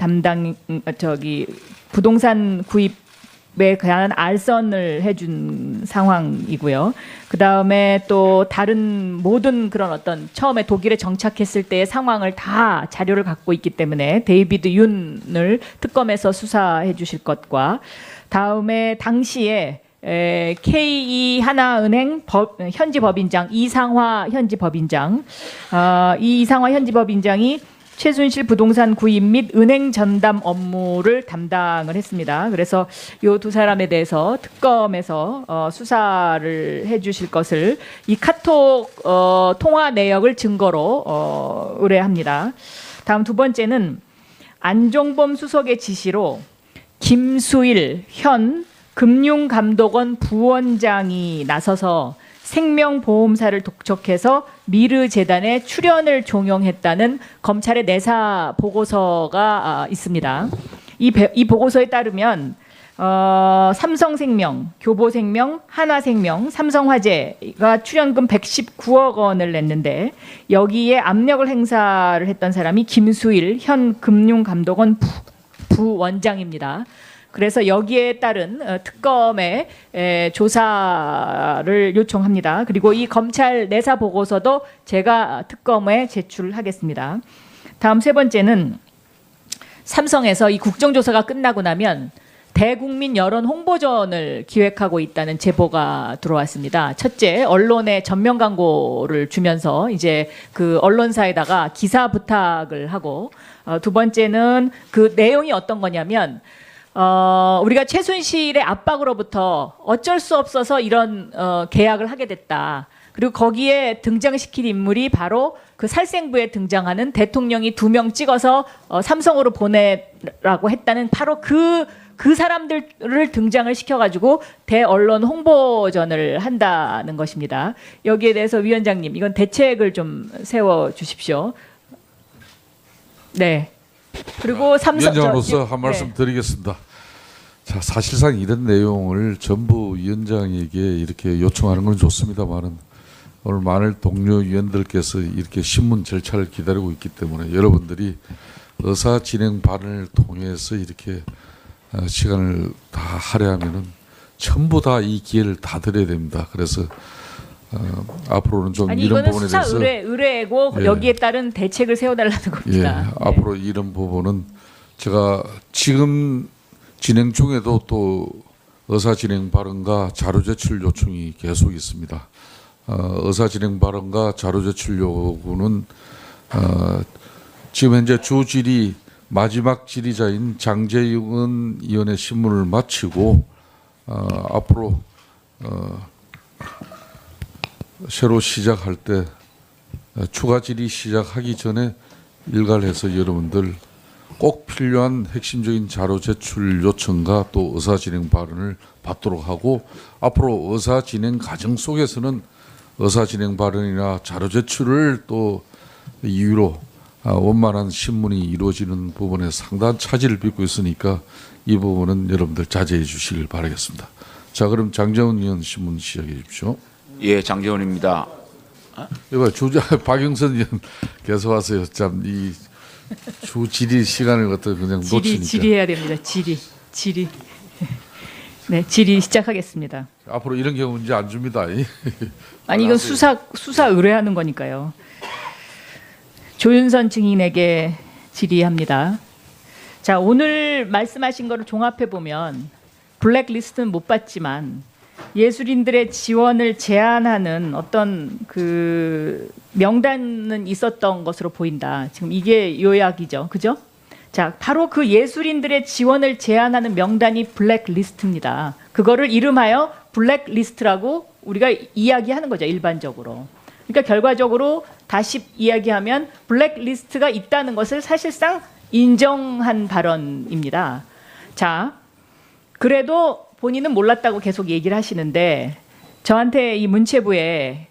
Speaker 15: 부동산 구입에 관한 알선을 해준 상황이고요. 그 다음에 또 다른 모든 그런 어떤 처음에 독일에 정착했을 때의 상황을 다 자료를 갖고 있기 때문에 데이비드 윤을 특검에서 수사해 주실 것과, 다음에 당시에 KE 하나은행 현지 법인장 이상화 현지 법인장, 이 이상화 현지 법인장이 최순실 부동산 구입 및 은행 전담 업무를 담당을 했습니다. 그래서 이 두 사람에 대해서 특검에서 수사를 해주실 것을 이 카톡 통화 내역을 증거로 의뢰합니다. 다음 두 번째는 안종범 수석의 지시로 김수일 현 금융감독원 부원장이 나서서 생명보험사를 독촉해서 미르재단에 출연을 종용했다는 검찰의 내사 보고서가 있습니다. 이 보고서에 따르면 삼성생명, 교보생명, 하나생명, 삼성화재가 출연금 119억 원을 냈는데 여기에 압력을 행사를 했던 사람이 김수일 현 금융감독원 부원장입니다. 그래서 여기에 따른 특검의 조사를 요청합니다. 그리고 이 검찰 내사 보고서도 제가 특검에 제출하겠습니다. 다음 세 번째는 삼성에서 이 국정조사가 끝나고 나면 대국민 여론 홍보전을 기획하고 있다는 제보가 들어왔습니다. 첫째, 언론에 전면 광고를 주면서 이제 그 언론사에다가 기사 부탁을 하고, 두 번째는 그 내용이 어떤 거냐면 우리가 최순실의 압박으로부터 어쩔 수 없어서 이런 계약을 하게 됐다. 그리고 거기에 등장시킬 인물이 바로 그 살생부에 등장하는 대통령이 2명 찍어서 삼성으로 보내라고 했다는 바로 그 사람들을 등장을 시켜가지고 대언론 홍보전을 한다는 것입니다. 여기에 대해서 위원장님, 이건 대책을 좀 세워주십시오. 네. 그리고
Speaker 1: 위원장으로서 한 말씀 드리겠습니다. 자, 사실상 이런 내용을 전부 위원장에게 이렇게 요청하는 건 좋습니다만은 오늘 많은 동료 위원들께서 이렇게 신문 절차를 기다리고 있기 때문에 여러분들이 의사 진행 발언을 통해서 이렇게 시간을 다 할애하면은 전부 다 이 기회를 다 드려야 됩니다. 그래서 앞으로는 좀 이런 부분에
Speaker 15: 수사
Speaker 1: 대해서
Speaker 15: 의뢰고
Speaker 1: 예.
Speaker 15: 여기에 따른 대책을 세워달라는 겁니다.
Speaker 1: 예, 앞으로 이런 부분은 제가 지금 진행 중에도 또 의사 진행 발언과 자료 제출 요청이 계속 있습니다. 의사 진행 발언과 자료 제출 요구는 지금 현재 주 질의 마지막 질의자인 장재윤 의원의 신문을 마치고 앞으로 새로 시작할 때 추가 질의 시작하기 전에 일괄해서 여러분들 꼭 필요한 핵심적인 자료 제출 요청과 또 의사 진행 발언을 받도록 하고, 앞으로 의사 진행 과정 속에서는 의사 진행 발언이나 자료 제출을 또 이유로 원만한 신문이 이루어지는 부분에 상당한 차질을 빚고 있으니까 이 부분은 여러분들 자제해 주시길 바라겠습니다. 자, 그럼 장재원 의원 신문 시작해 주십시오.
Speaker 6: 예, 장재원입니다.
Speaker 1: 이거 박영선 의원 계속 하세요. 참 이 주 질의 시간을 갖다 그냥 놓치니까.
Speaker 15: 질의해야 됩니다. 질의. 네, 질의 시작하겠습니다.
Speaker 1: 앞으로 이런 경우 이제 안 줍니다.
Speaker 15: 아니 이건 수사 의뢰하는 거니까요. 조윤선 증인에게 질의합니다. 자, 오늘 말씀하신 거를 종합해 보면 블랙리스트는 못 받지만 예술인들의 지원을 제한하는 어떤 그 명단은 있었던 것으로 보인다. 지금 이게 요약이죠. 그죠? 자, 바로 그 예술인들의 지원을 제한하는 명단이 블랙리스트입니다. 그거를 이름하여 블랙리스트라고 우리가 이야기하는 거죠. 일반적으로. 그러니까 결과적으로 다시 이야기하면 블랙리스트가 있다는 것을 사실상 인정한 발언입니다. 자, 그래도 본인은 몰랐다고 계속 얘기를 하시는데 저한테 이 문체부에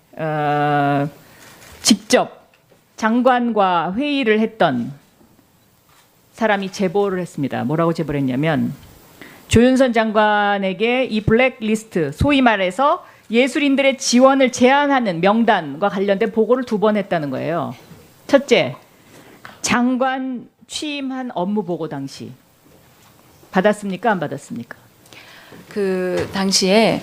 Speaker 15: 직접 장관과 회의를 했던 사람이 제보를 했습니다. 뭐라고 제보를 했냐면 조윤선 장관에게 이 블랙리스트, 소위 말해서 예술인들의 지원을 제한하는 명단과 관련된 보고를 2번 했다는 거예요. 첫째, 장관 취임한 업무 보고 당시 받았습니까? 안 받았습니까?
Speaker 5: 그 당시에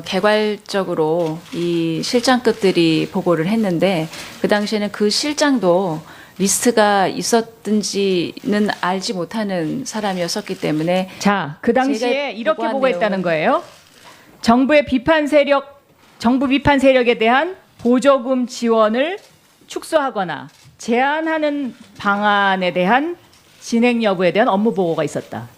Speaker 5: 개괄적으로 이 실장급들이 보고를 했는데 그 당시에는 그 실장도 리스트가 있었든지는 알지 못하는 사람이었었기 때문에
Speaker 15: 자, 그 당시에 이렇게 보고했다는 거예요. 정부 비판 세력에 대한 보조금 지원을 축소하거나 제한하는 방안에 대한 진행 여부에 대한 업무 보고가 있었다.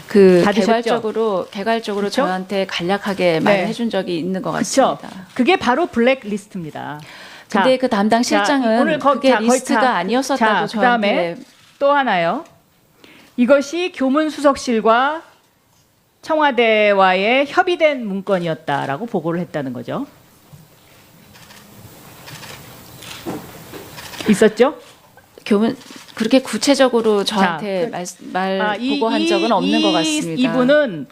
Speaker 5: 그
Speaker 15: 받으셨죠?
Speaker 5: 개괄적으로
Speaker 15: 그쵸?
Speaker 5: 저한테 간략하게
Speaker 15: 네.
Speaker 5: 말을 해준 적이 있는 것 같습니다.
Speaker 15: 그렇죠. 그게 바로 블랙리스트입니다.
Speaker 5: 근데 그 담당 실장은
Speaker 15: 오늘
Speaker 5: 그게 리스트가 아니었었다고
Speaker 15: 그다음에
Speaker 5: 저한테.
Speaker 15: 또 하나요. 이것이 교문수석실과 청와대와의 협의된 문건이었다라고 보고를 했다는 거죠. 있었죠?
Speaker 5: 그렇게 구체적으로 저한테 보고한 적은 없는 것 같습니다.
Speaker 15: 이분은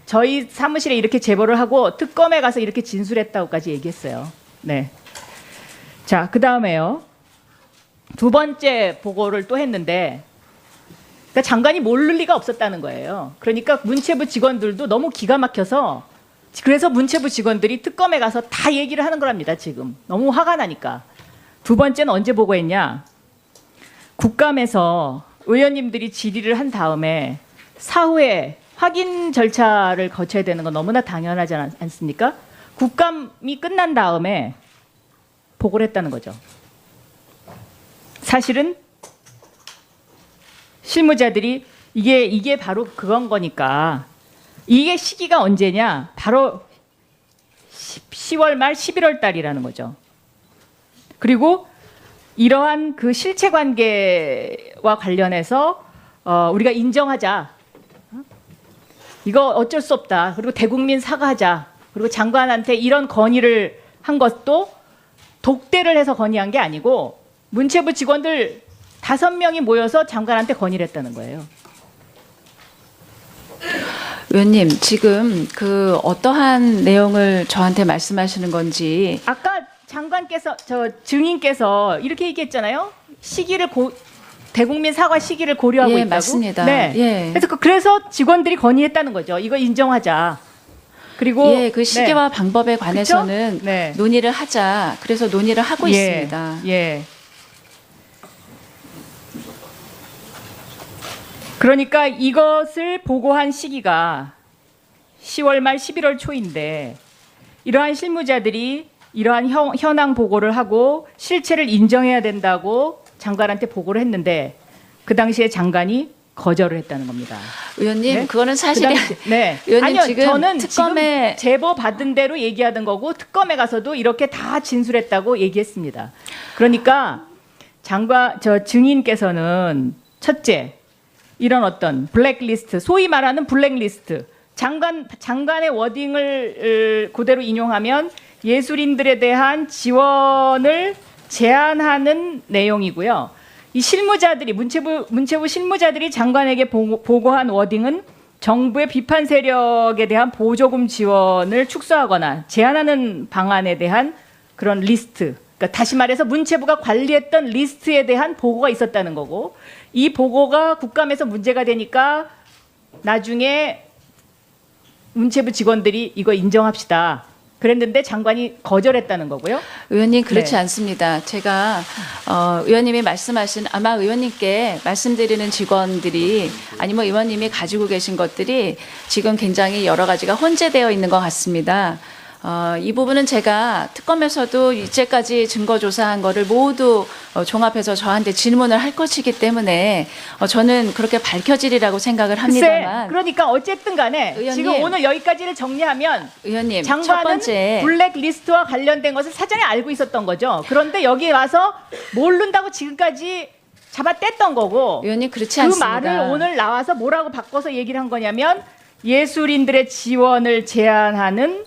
Speaker 15: 저희 사무실에 이렇게 제보를 하고 특검에 가서 이렇게 진술했다고까지 얘기했어요. 네. 자, 그 다음에요. 2번째 보고를 또 했는데, 그러니까 장관이 모를 리가 없었다는 거예요. 그러니까 문체부 직원들도 너무 기가 막혀서, 그래서 문체부 직원들이 특검에 가서 다 얘기를 하는 거랍니다. 지금 너무 화가 나니까. 2번째는 언제 보고했냐? 국감에서 의원님들이 질의를 한 다음에 사후에 확인 절차를 거쳐야 되는 건 너무나 당연하지 않습니까? 국감이 끝난 다음에 보고를 했다는 거죠. 사실은 실무자들이 이게 바로 그건 거니까 이게 시기가 언제냐? 바로 10월 말 11월 달이라는 거죠. 그리고 이러한 그 실체 관계와 관련해서 우리가 인정하자. 이거 어쩔 수 없다. 그리고 대국민 사과하자. 그리고 장관한테 이런 건의를 한 것도 독대를 해서 건의한 게 아니고 문체부 직원들 5명이 모여서 장관한테 건의를 했다는 거예요.
Speaker 5: 의원님, 지금 그 어떠한 내용을 저한테 말씀하시는 건지.
Speaker 15: 아까 장관께서 증인께서 이렇게 얘기했잖아요. 대국민 사과 시기를 고려하고
Speaker 5: 예,
Speaker 15: 있다고.
Speaker 5: 맞습니다.
Speaker 15: 네.
Speaker 5: 예.
Speaker 15: 그래서 직원들이 건의했다는 거죠. 이거 인정하자. 그리고
Speaker 5: 예, 그 시기와 방법에 관해서는
Speaker 15: 네.
Speaker 5: 논의를 하자. 그래서 논의를 하고 있습니다.
Speaker 15: 예. 그러니까 이것을 보고한 시기가 10월 말 11월 초인데 이러한 실무자들이 이러한 현황 보고를 하고 실체를 인정해야 된다고 장관한테 보고를 했는데 그 당시에 장관이 거절을 했다는 겁니다.
Speaker 5: 의원님,
Speaker 15: 네?
Speaker 5: 그거는 사실이
Speaker 15: 네.
Speaker 5: 의원님,
Speaker 15: 아니요,
Speaker 5: 지금
Speaker 15: 저는
Speaker 5: 특검에
Speaker 15: 지금 제보 받은 대로 얘기하던 거고 특검에 가서도 이렇게 다 진술했다고 얘기했습니다. 그러니까 증인께서는 첫째, 이런 어떤 블랙리스트, 소위 말하는 블랙리스트, 장관의 워딩을 그대로 인용하면 예술인들에 대한 지원을 제안하는 내용이고요. 이 실무자들이 문체부 실무자들이 장관에게 보고한 워딩은 정부의 비판 세력에 대한 보조금 지원을 축소하거나 제한하는 방안에 대한 그런 리스트. 그러니까 다시 말해서 문체부가 관리했던 리스트에 대한 보고가 있었다는 거고, 이 보고가 국감에서 문제가 되니까 나중에 문체부 직원들이 이거 인정합시다 그랬는데 장관이 거절했다는 거고요.
Speaker 5: 의원님 그렇지
Speaker 15: 네.
Speaker 5: 않습니다. 제가 의원님이 말씀하신 아마 의원님께 말씀드리는 직원들이 아니면 의원님이 가지고 계신 것들이 지금 굉장히 여러 가지가 혼재되어 있는 것 같습니다. 이 부분은 제가 특검에서도 이제까지 증거 조사한 거를 모두 종합해서 저한테 질문을 할 것이기 때문에 저는 그렇게 밝혀지리라고 생각을 합니다만.
Speaker 15: 글쎄, 그러니까 어쨌든 간에
Speaker 5: 의원님,
Speaker 15: 지금 오늘 여기까지를 정리하면
Speaker 5: 의원님, 첫
Speaker 15: 장관은
Speaker 5: 번째
Speaker 15: 블랙리스트와 관련된 것을 사전에 알고 있었던 거죠. 그런데 여기 와서 모른다고 지금까지 잡아뗐던 거고,
Speaker 5: 의원님 그렇지
Speaker 15: 그
Speaker 5: 않습니다.
Speaker 15: 말을 오늘 나와서 뭐라고 바꿔서 얘기를 한 거냐면 예술인들의 지원을 제한하는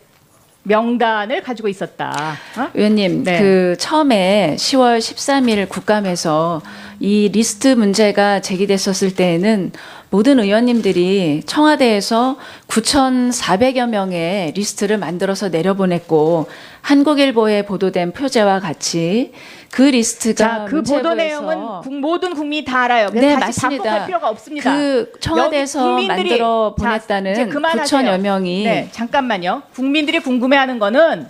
Speaker 15: 명단을 가지고 있었다.
Speaker 5: 의원님,
Speaker 15: 네.
Speaker 5: 그 처음에 10월 13일 국감에서 이 리스트 문제가 제기됐었을 때에는 모든 의원님들이 청와대에서 9,400여 명의 리스트를 만들어서 내려보냈고 한국일보에 보도된 표제와 같이 그 리스트가
Speaker 15: 자, 그 보도
Speaker 5: 문체부에서
Speaker 15: 내용은 모든 국민이 다 알아요. 그래서
Speaker 5: 네,
Speaker 15: 다시
Speaker 5: 맞습니다.
Speaker 15: 반복할 필요가 없습니다.
Speaker 5: 그 청와대에서
Speaker 15: 여기 국민들이-
Speaker 5: 만들어
Speaker 15: 자,
Speaker 5: 보냈다는
Speaker 15: 이제 그만하세요.
Speaker 5: 9,000여 명이
Speaker 15: 네, 잠깐만요. 국민들이 궁금해하는 거는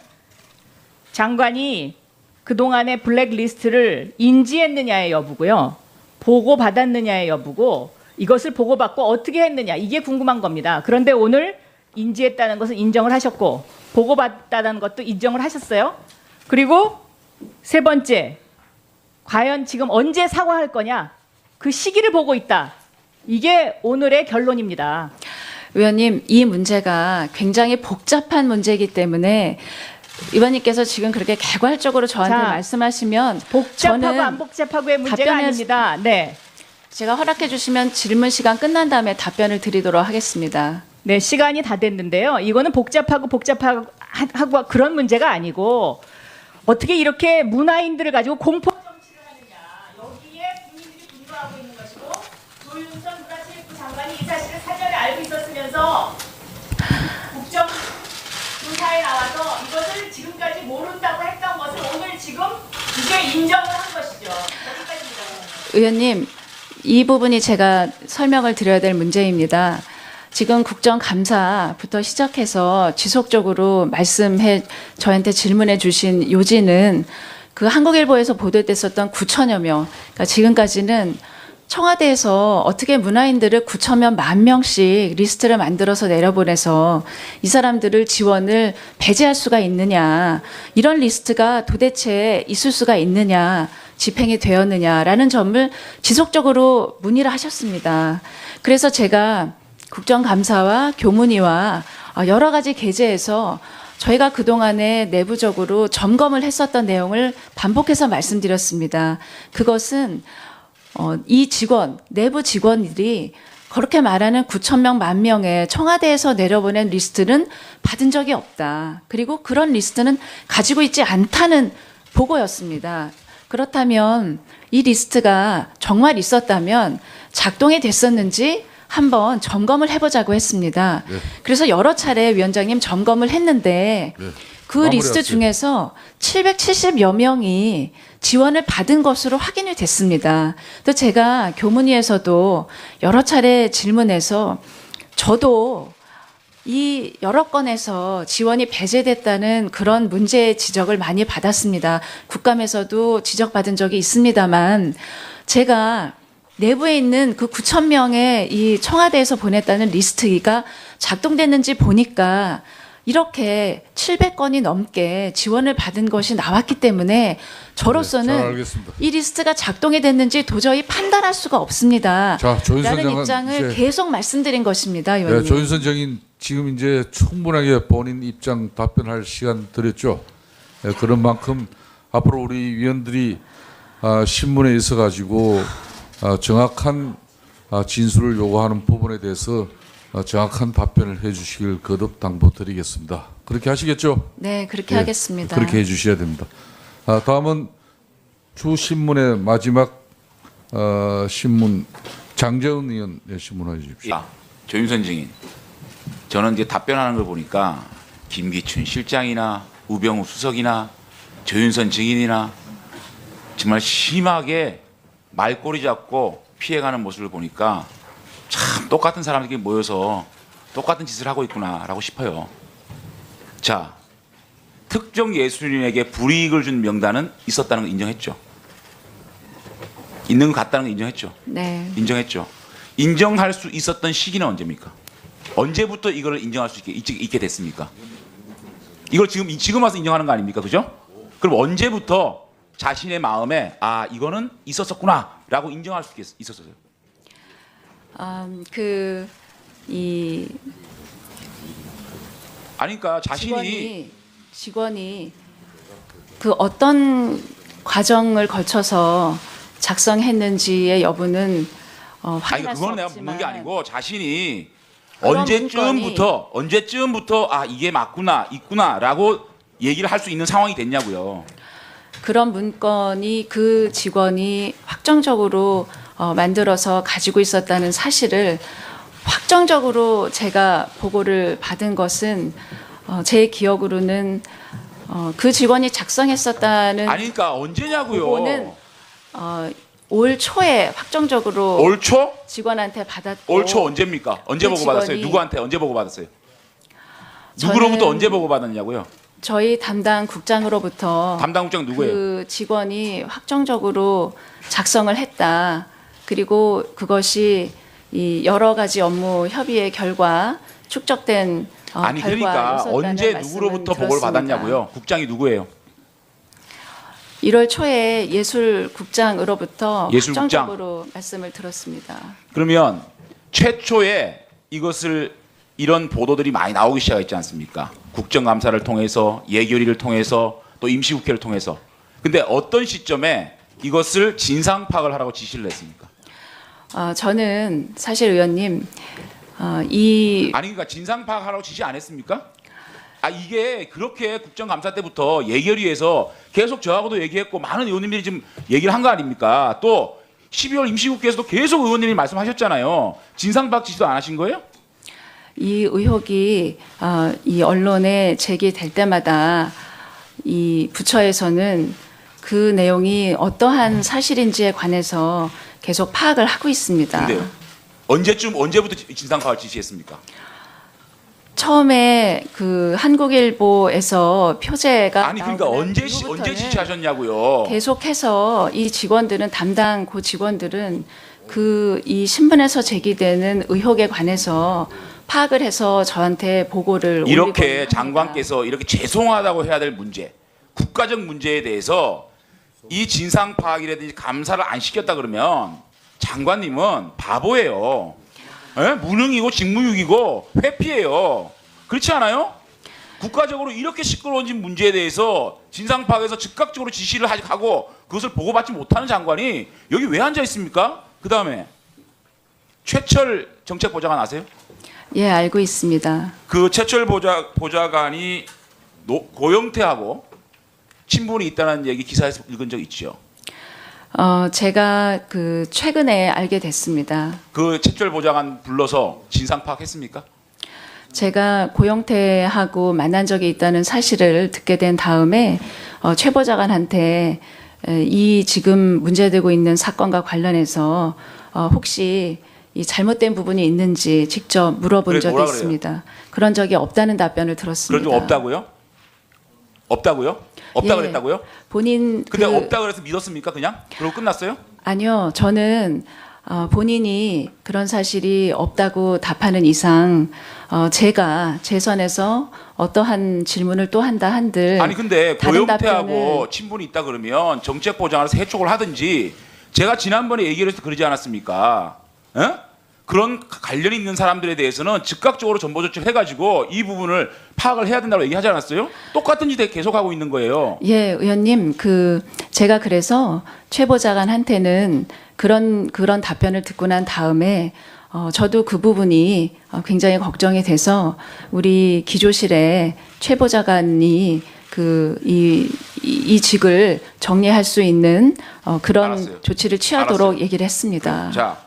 Speaker 15: 장관이 그동안의 블랙리스트를 인지했느냐의 여부고요. 보고받았느냐의 여부고 이것을 보고받고 어떻게 했느냐 이게 궁금한 겁니다. 그런데 오늘 인지했다는 것은 인정을 하셨고 보고받았다는 것도 인정을 하셨어요. 그리고 세 번째, 과연 지금 언제 사과할 거냐 그 시기를 보고 있다. 이게 오늘의 결론입니다.
Speaker 5: 의원님, 이 문제가 굉장히 복잡한 문제이기 때문에 의원님께서 지금 그렇게 개괄적으로 저한테
Speaker 15: 자,
Speaker 5: 말씀하시면
Speaker 15: 복잡하고
Speaker 5: 저는
Speaker 15: 안 복잡하고의 문제가
Speaker 5: 답변을-
Speaker 15: 아닙니다. 네.
Speaker 5: 제가 허락해 주시면 질문 시간 끝난 다음에 답변을 드리도록 하겠습니다.
Speaker 15: 네, 시간이 다 됐는데요. 이거는 복잡하고 그런 문제가 아니고 어떻게 이렇게 문화인들을 가지고 공포 정치를 하느냐. 여기에 국민들이 분노하고 있는 것이고 조윤선 문화체육부 장관이 이 사실을 사전에 알고 있었으면서 국정조사에 나와서 이것을 지금까지 모른다고 했던 것을 오늘 지금 이게 인정을 한 것이죠. 여기까지입니다.
Speaker 5: 의원님, 이 부분이 제가 설명을 드려야 될 문제입니다. 지금 국정감사부터 시작해서 지속적으로 저한테 질문해 주신 요지는 그 한국일보에서 보도됐었던 9,000여 명, 그러니까 지금까지는 청와대에서 어떻게 문화인들을 9,000명, 10,000명씩 리스트를 만들어서 내려보내서 이 사람들을 지원을 배제할 수가 있느냐, 이런 리스트가 도대체 있을 수가 있느냐, 집행이 되었느냐라는 점을 지속적으로 문의를 하셨습니다. 그래서 제가 국정감사와 교문위와 여러 가지 계제에서 저희가 그동안에 내부적으로 점검을 했었던 내용을 반복해서 말씀드렸습니다. 그것은 이 내부 직원들이 그렇게 말하는 9,000명, 10,000명의 청와대에서 내려보낸 리스트는 받은 적이 없다. 그리고 그런 리스트는 가지고 있지 않다는 보고였습니다. 그렇다면 이 리스트가 정말 있었다면 작동이 됐었는지 한번 점검을 해보자고 했습니다.
Speaker 1: 네.
Speaker 5: 그래서 여러 차례 위원장님 점검을 했는데
Speaker 1: 네.
Speaker 5: 그 리스트 중에서 770여 명이 지원을 받은 것으로 확인이 됐습니다. 또 제가 교문위에서도 여러 차례 질문해서 저도 이 여러 건에서 지원이 배제됐다는 그런 문제 지적을 많이 받았습니다. 국감에서도 지적받은 적이 있습니다만 제가 내부에 있는 그 9,000명의 이 청와대에서 보냈다는 리스트가 작동됐는지 보니까 이렇게 700건이 넘게 지원을 받은 것이 나왔기 때문에 저로서는
Speaker 1: 네, 잘 알겠습니다.
Speaker 5: 이 리스트가 작동이 됐는지 도저히 판단할 수가 없습니다.
Speaker 1: 자, 조윤선
Speaker 5: 라는
Speaker 1: 장관
Speaker 5: 입장을
Speaker 1: 이제-
Speaker 5: 계속 말씀드린 것입니다.
Speaker 1: 네,
Speaker 5: 의원님.
Speaker 1: 조윤선 장인 지금 이제 충분하게 본인 입장 답변할 시간 드렸죠. 네, 그런 만큼 앞으로 우리 위원들이 신문에 있어 가지고 정확한 진술을 요구하는 부분에 대해서 정확한 답변을 해주시길 거듭 당부드리겠습니다. 그렇게 하시겠죠?
Speaker 5: 네, 그렇게
Speaker 1: 예,
Speaker 5: 하겠습니다.
Speaker 1: 그렇게 해주셔야 됩니다. 다음은 주 신문의 마지막 신문 장재훈 의원 신문해 주십시오.
Speaker 6: 조윤선 증인, 저는 이제 답변하는 걸 보니까 김기춘 실장이나 우병우 수석이나 조윤선 증인이나 정말 심하게 말꼬리 잡고 피해가는 모습을 보니까 참 똑같은 사람들끼리 모여서 똑같은 짓을 하고 있구나라고 싶어요. 자, 특정 예술인에게 불이익을 준 명단은 있었다는 걸 인정했죠. 있는 것 같다는 걸 인정했죠.
Speaker 5: 네.
Speaker 6: 인정했죠. 인정할 수 있었던 시기는 언제입니까? 언제부터 이걸 인정할 수 있게 됐습니까? 이걸 지금 와서 인정하는 거 아닙니까? 그죠? 그럼 언제부터 자신의 마음에 아 이거는 있었었구나라고 인정할 수 있었어요? 아니 그러니까
Speaker 5: 직원이 그 어떤 과정을 거쳐서 작성했는지의 여부는 확인할 수
Speaker 6: 그건 내가
Speaker 5: 없지만
Speaker 6: 묻는 게 아니고 자신이
Speaker 5: 그런
Speaker 6: 언제쯤부터 아 이게 맞구나 있구나라고 얘기를 할 수 있는 상황이 됐냐고요.
Speaker 5: 그런 문건이 그 직원이 확정적으로 만들어서 가지고 있었다는 사실을 확정적으로 제가 보고를 받은 것은 제 기억으로는 그 직원이 작성했었다는
Speaker 6: 아니 그러니까 언제냐고요.
Speaker 5: 보고는 올 초에 확정적으로
Speaker 6: 올 초?
Speaker 5: 직원한테 받았고
Speaker 6: 올 초 언제입니까? 언제
Speaker 5: 그
Speaker 6: 보고 받았어요?
Speaker 5: 직원이-
Speaker 6: 누구한테 언제 보고 받았어요? 누구로부터 언제 보고 받았냐고요?
Speaker 5: 저희 담당 국장으로부터
Speaker 6: 담당 국장 누구예요?
Speaker 5: 그 직원이 확정적으로 작성을 했다. 그리고 그것이 이 여러 가지 업무 협의의 결과 축적된
Speaker 6: 아니 그러니까
Speaker 5: 결과였었다는
Speaker 6: 언제
Speaker 5: 말씀은
Speaker 6: 누구로부터 보고를
Speaker 5: 들었습니다.
Speaker 6: 받았냐고요? 국장이 누구예요?
Speaker 5: 1월 초에 예술국장으로부터
Speaker 6: 예술국장.
Speaker 5: 확정적으로 말씀을 들었습니다.
Speaker 6: 그러면 최초에 이런 보도들이 많이 나오기 시작했지 않습니까? 국정감사를 통해서 예결위를 통해서 또 임시국회를 통해서. 근데 어떤 시점에 이것을 진상 파악을 하라고 지시를 했습니까?
Speaker 5: 저는 사실 의원님
Speaker 6: 아니 그러니까 진상 파악하라고 지시 안 했습니까? 이게 그렇게 국정감사 때부터 예결위에서 계속 저하고도 얘기했고 많은 의원님들이 지금 얘기를 한 거 아닙니까? 또 12월 임시국회에서도 계속 의원님이 말씀하셨잖아요. 진상 파악 지시도 안 하신 거예요?
Speaker 5: 이 의혹이 이 언론에 제기될 때마다 이 부처에서는 그 내용이 어떠한 사실인지에 관해서 계속 파악을 하고 있습니다.
Speaker 6: 근데요. 언제부터 진상 파악을 지시했습니까?
Speaker 5: 처음에 그 한국일보에서 표제가
Speaker 6: 아니 그러니까
Speaker 5: 나오는
Speaker 6: 언제
Speaker 5: 이후부터는
Speaker 6: 지시하셨냐고요.
Speaker 5: 계속해서 이 직원들은 담당 그 직원들은 그 이 신문에서 제기되는 의혹에 관해서 파악을 해서 저한테 보고를
Speaker 6: 이렇게
Speaker 5: 올리곤
Speaker 6: 장관께서 이렇게 죄송하다고 해야 될 문제, 국가적 문제에 대해서 이 진상 파악이라든지 감사를 안 시켰다 그러면 장관님은 바보예요. 무능이고 직무유기고 회피예요. 그렇지 않아요? 국가적으로 이렇게 시끄러워진 문제에 대해서 진상 파악에서 즉각적으로 지시를 하고 그것을 보고받지 못하는 장관이 여기 왜 앉아 있습니까? 그 다음에 최철 정책보좌관 아세요?
Speaker 5: 예, 알고 있습니다.
Speaker 6: 그 최철 보좌관이 고영태하고 친분이 있다는 얘기 기사에서 읽은 적 있죠.
Speaker 5: 제가 그 최근에 알게 됐습니다.
Speaker 6: 그 최철 보좌관 불러서 진상 파악했습니까?
Speaker 5: 제가 고영태하고 만난 적이 있다는 사실을 듣게 된 다음에 최 보좌관한테 이 지금 문제되고 있는 사건과 관련해서 혹시 이 잘못된 부분이 있는지 직접 물어본
Speaker 6: 그래,
Speaker 5: 적이
Speaker 6: 뭐라 그래요?
Speaker 5: 있습니다. 그런 적이 없다는 답변을 들었습니다.
Speaker 6: 그런 적 없다고요? 없다고요? 없다
Speaker 5: 예.
Speaker 6: 그랬다고요?
Speaker 5: 본인
Speaker 6: 근데 없다 그래서 믿었습니까 그냥? 그러고 끝났어요?
Speaker 5: 아니요, 저는 본인이 그런 사실이 없다고 답하는 이상 제가 제 선에서 어떠한 질문을 또 한다 한들
Speaker 6: 아니 근데
Speaker 5: 다른
Speaker 6: 고영태하고 친분이 있다 그러면 정책보좌관에서 해촉을 하든지 제가 지난번에 얘기를 해서 그러지 않았습니까? 그런 관련이 있는 사람들에 대해서는 즉각적으로 전보 조치를 해가지고 이 부분을 파악을 해야 된다고 얘기하지 않았어요? 똑같은 짓 계속하고 있는 거예요.
Speaker 5: 예, 의원님, 제가 그래서 최 보좌관한테는 그런 답변을 듣고 난 다음에 저도 그 부분이 굉장히 걱정이 돼서 우리 기조실에 최 보좌관이 이 직을 정리할 수 있는 그런
Speaker 6: 알았어요.
Speaker 5: 조치를 취하도록
Speaker 6: 알았어요.
Speaker 5: 얘기를 했습니다.
Speaker 6: 자,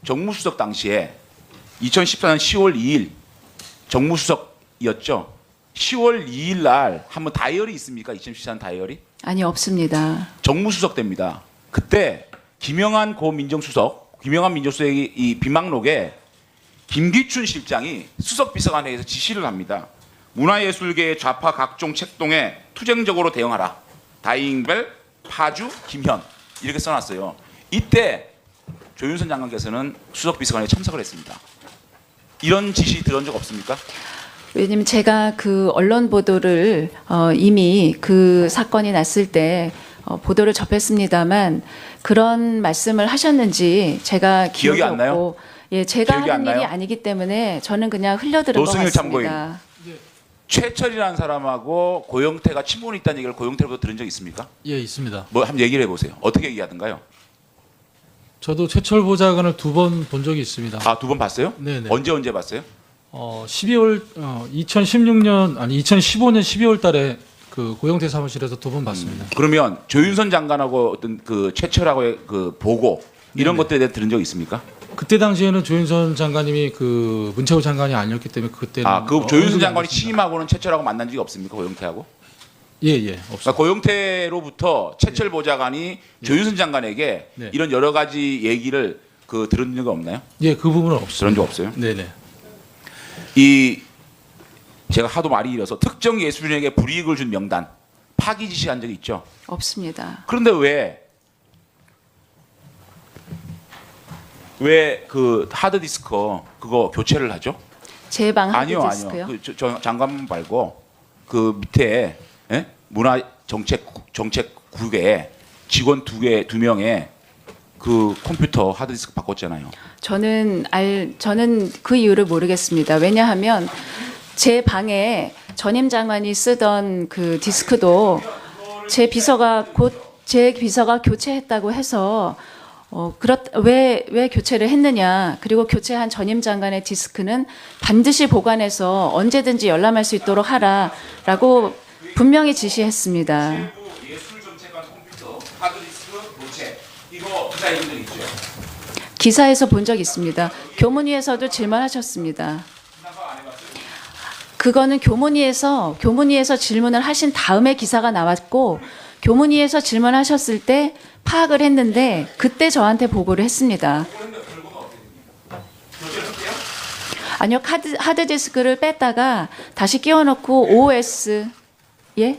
Speaker 6: 정무수석 당시에 2014년 10월 2일 정무수석이었죠. 10월 2일 날 한번 다이어리 있습니까? 2014년 다이어리?
Speaker 5: 아니, 없습니다.
Speaker 6: 정무수석 때입니다. 그때 김영한 민정수석의 이 비망록에 김기춘 실장이 수석비서관회에서 지시를 합니다. 문화예술계의 좌파 각종 책동에 투쟁적으로 대응하라. 다잉벨, 파주, 김현 이렇게 써놨어요. 이때 조윤선 장관께서는 수석비서관에 참석을 했습니다. 이런 지시 들은 적 없습니까?
Speaker 5: 왜냐면 제가 그 언론 보도를 이미 그 사건이 났을 때 보도를 접했습니다만 그런 말씀을 하셨는지 제가 기억이
Speaker 6: 안 나요?
Speaker 5: 없고, 예, 제가
Speaker 6: 기억이 안
Speaker 5: 하는 일이
Speaker 6: 나요?
Speaker 5: 아니기 때문에 저는 그냥 흘려들은 것
Speaker 6: 노승일 참고인.
Speaker 5: 같습니다.
Speaker 6: 최철이라는 사람하고 고영태가 친분이 있다는 얘기를 고영태로부터 들은 적 있습니까?
Speaker 16: 예, 있습니다.
Speaker 6: 뭐 한번 얘기를 해보세요. 어떻게 얘기하던가요?
Speaker 16: 저도 최철 보좌관을 2번 본 적이 있습니다.
Speaker 6: 아, 2번 봤어요?
Speaker 16: 네네.
Speaker 6: 언제 봤어요?
Speaker 16: 2015년 12월 달에 그 고영태 사무실에서 2번 봤습니다.
Speaker 6: 그러면 조윤선 장관하고 어떤 그 최철하고의 그 보고 이런 것들에 대해 들은 적 있습니까?
Speaker 16: 그때 당시에는 조윤선 장관님이 그 문체부 장관이 아니었기 때문에 그때는
Speaker 6: 그 조윤선 장관이 취임하고는 최철하고 만난 적이 없습니까? 고영태하고?
Speaker 16: 예, 없습니다.
Speaker 6: 그러니까 고영태로부터 최철 보좌관이 조윤선 장관에게
Speaker 16: 네.
Speaker 6: 이런 여러 가지 얘기를 들은 적이 없나요?
Speaker 16: 예, 그 부분은 없습니다.
Speaker 6: 그런 적 없어요?
Speaker 16: 네네.
Speaker 6: 제가 하도 말이 길어서 특정 예술인에게 불이익을 준 명단 파기 지시한 적이 있죠?
Speaker 5: 없습니다.
Speaker 6: 그런데 왜 그 하드디스크 그거 교체를 하죠?
Speaker 5: 제 방
Speaker 6: 아니요.
Speaker 5: 하드디스크요?
Speaker 6: 저 장관 말고 그 밑에 문화정책국에 직원 2명의 그 컴퓨터 하드디스크 바꿨잖아요.
Speaker 5: 저는 그 이유를 모르겠습니다. 왜냐하면 제 방에 전임 장관이 쓰던 그 디스크도 제 비서가 교체했다고 해서 왜 교체를 했느냐. 그리고 교체한 전임 장관의 디스크는 반드시 보관해서 언제든지 열람할 수 있도록 하라라고 분명히 지시했습니다.
Speaker 6: 예술정책관 컴퓨터 하드디스크 교체 이거 기사 읽은 적 있죠?
Speaker 5: 기사에서 본 적 있습니다. 교문위에서도 질문하셨습니다. 그거는 교문위에서 질문을 하신 다음에 기사가 나왔고 교문위에서 질문하셨을 때 파악을 했는데 그때 저한테 보고를 했습니다. 아니요, 하드디스크를 뺐다가 다시 끼워넣고 OS 예?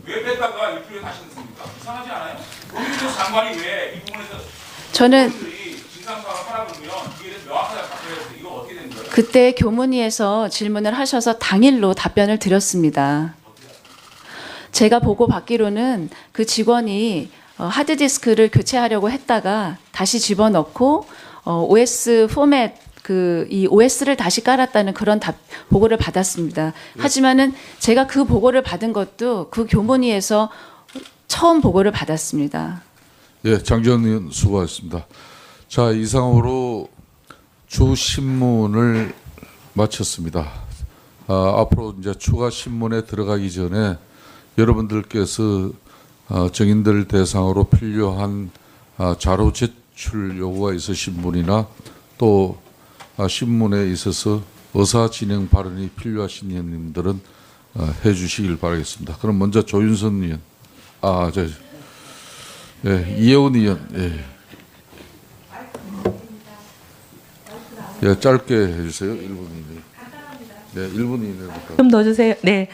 Speaker 6: 왜 뺐다가 이 부분에 다시 넣습니까? 이상하지 않아요? 거기서 장관이 왜 이 부분에서
Speaker 5: 저는
Speaker 6: 진상사가 하라고 그러면 이게 명확하게 바꿔야 돼서 이거 어떻게 된 거예요?
Speaker 5: 그때 교문위에서 질문을 하셔서 당일로 답변을 드렸습니다. 제가 보고 받기로는 그 직원이 하드디스크를 교체하려고 했다가 다시 집어넣고 OS 포맷 이 OS를 다시 깔았다는 그런 보고를 받았습니다. 하지만은 제가 그 보고를 받은 것도 그 교문위에서 처음 보고를 받았습니다.
Speaker 1: 예, 장지원 의원 수고하셨습니다. 자, 이상으로 주 신문을 마쳤습니다. 앞으로 이제 추가 신문에 들어가기 전에 여러분들께서 정인들 대상으로 필요한 자료 제출 요구가 있으신 분이나 또 신문에 있어서 의사 진행 발언이 필요하신 의원님들은 해주시길 바라겠습니다. 그럼 먼저 조윤선 의원, 이혜원 의원, 짧게 해주세요. 1분 이내. 네, 1분 이내부터.
Speaker 8: 좀 넣어주세요. 네.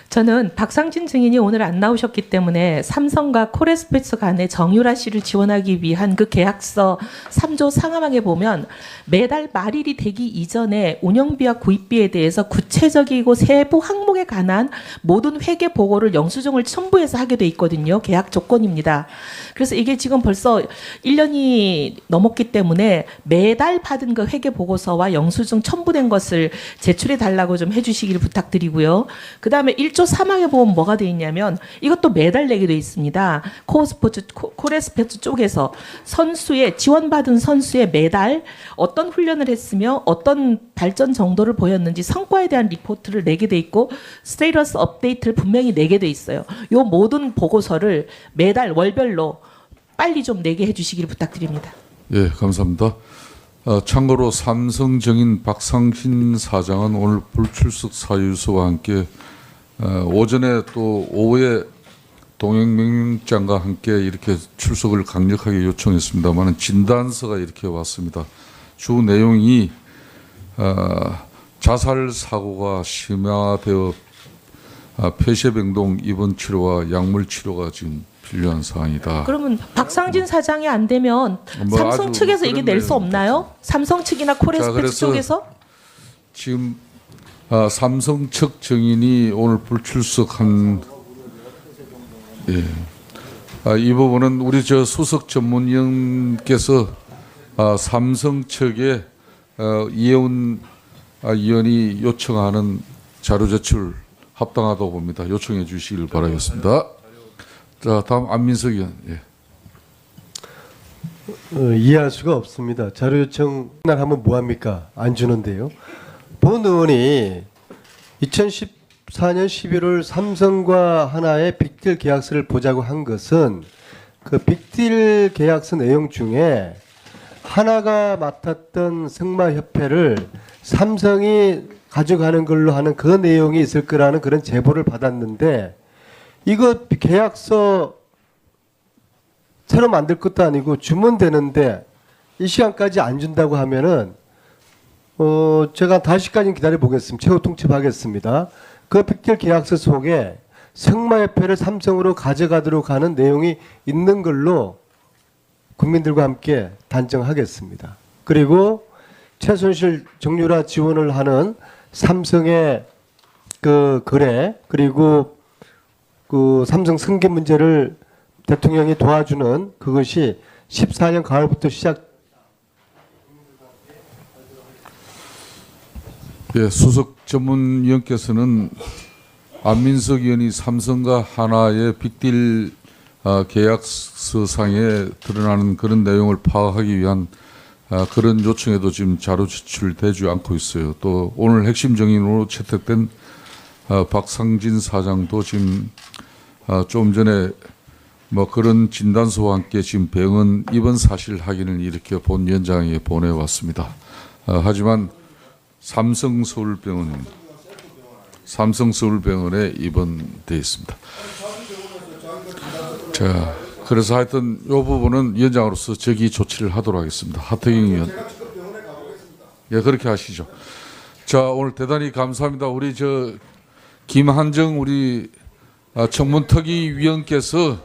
Speaker 8: 저는 박상진 증인이 오늘 안 나오셨기 때문에 삼성과 코레스페츠 간의 정유라 씨를 지원하기 위한 그 계약서 3조 상하방에 보면 매달 말일이 되기 이전에 운영비와 구입비에 대해서 구체적이고 세부 항목에 관한 모든 회계 보고를 영수증을 첨부해서 하게 돼 있거든요. 계약 조건입니다. 그래서 이게 지금 벌써 1년이 넘었기 때문에 매달 받은 그 회계 보고서와 영수증 첨부된 것을 제출해 달라고 좀 해주시기를 부탁드리고요. 그 다음에 1조 최초 3항에 보면 뭐가 돼 있냐면 이것도 매달 내게 돼 있습니다. 코레스포츠 쪽에서 선수의 지원받은 선수의 매달 어떤 훈련을 했으며 어떤 발전 정도를 보였는지 성과에 대한 리포트를 내게 돼 있고 스테이터스 업데이트를 분명히 내게 돼 있어요. 요 모든 보고서를 매달 월별로 빨리 좀 내게 해주시기를 부탁드립니다.
Speaker 1: 예, 감사합니다. 참고로 삼성 정인 박상신 사장은 오늘 불출석 사유서와 함께 오전에 또 오후에 동행명령장과 함께 이렇게 출석을 강력하게 요청했습니다만 진단서가 이렇게 왔습니다. 주 내용이 자살 사고가 심화되어 폐쇄병동 입원 치료와 약물 치료가 지금 필요한 사항이다.
Speaker 8: 그러면 박상진 사장이 안 되면 삼성 측에서 이게 낼 수 없나요? 삼성 측이나 코레스포츠 쪽에서?
Speaker 1: 지금 삼성 측 증인이 오늘 불출석한 이 부분은 우리 저 수석 전문위원께서 삼성 측에 이혜훈 의원이 요청하는 자료 제출 합당하다고 봅니다. 요청해 주시길 바라겠습니다. 자, 다음 안민석 의원. 예.
Speaker 17: 이해할 수가 없습니다. 자료 요청 날 하면 뭐합니까? 안 주는데요. 본 의원이 2014년 11월 삼성과 하나의 빅딜 계약서를 보자고 한 것은 그 빅딜 계약서 내용 중에 하나가 맡았던 승마협회를 삼성이 가져가는 걸로 하는 그 내용이 있을 거라는 그런 제보를 받았는데 이거 계약서 새로 만들 것도 아니고 주면 되는데 이 시간까지 안 준다고 하면은 제가 다시까지 기다려 보겠습니다. 최후 통첩하겠습니다. 그 빅딜 계약서 속에 승마협회를 삼성으로 가져가도록 하는 내용이 있는 걸로 국민들과 함께 단정하겠습니다. 그리고 최순실 정유라 지원을 하는 삼성의 그 거래 그리고 그 삼성 승계 문제를 대통령이 도와주는 그것이 14년 가을부터 시작.
Speaker 1: 예, 수석 전문위원께서는 안민석 의원이 삼성과 하나의 빅딜 계약서상에 드러나는 그런 내용을 파악하기 위한 그런 요청에도 지금 자료 제출되지 않고 있어요. 또 오늘 핵심 정인으로 채택된 박상진 사장도 지금 좀 전에 뭐 그런 진단서와 함께 지금 병원 입원 사실 확인을 이렇게 본 위원장에 보내왔습니다. 하지만 삼성서울병원에 입원돼 있습니다. 자, 그래서 하여튼 이 부분은 위원장으로서 적기 조치를 하도록 하겠습니다. 하태경 의원. 예, 그렇게 하시죠. 자, 오늘 대단히 감사합니다. 우리 저 김한정 우리 청문특위 위원께서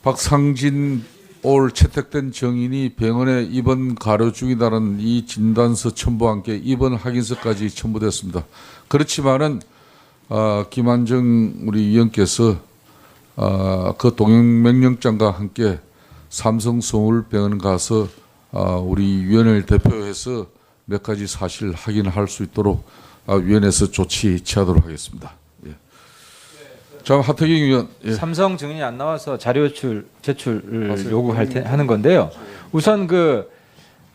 Speaker 1: 박상진 올 채택된 정인이 병원에 입원 가려 중이다는 이 진단서 첨부와 함께 입원 확인서까지 첨부됐습니다. 그렇지만은 김한정 우리 위원께서 그 동행명령장과 함께 삼성서울병원 가서 우리 위원회를 대표해서 몇 가지 사실 확인할 수 있도록 위원회에서 조치 취하도록 하겠습니다. 예. 자, 하태경 의원. 예.
Speaker 18: 삼성 증인이 안 나와서 자료 제출을 요구하는 건데요. 우선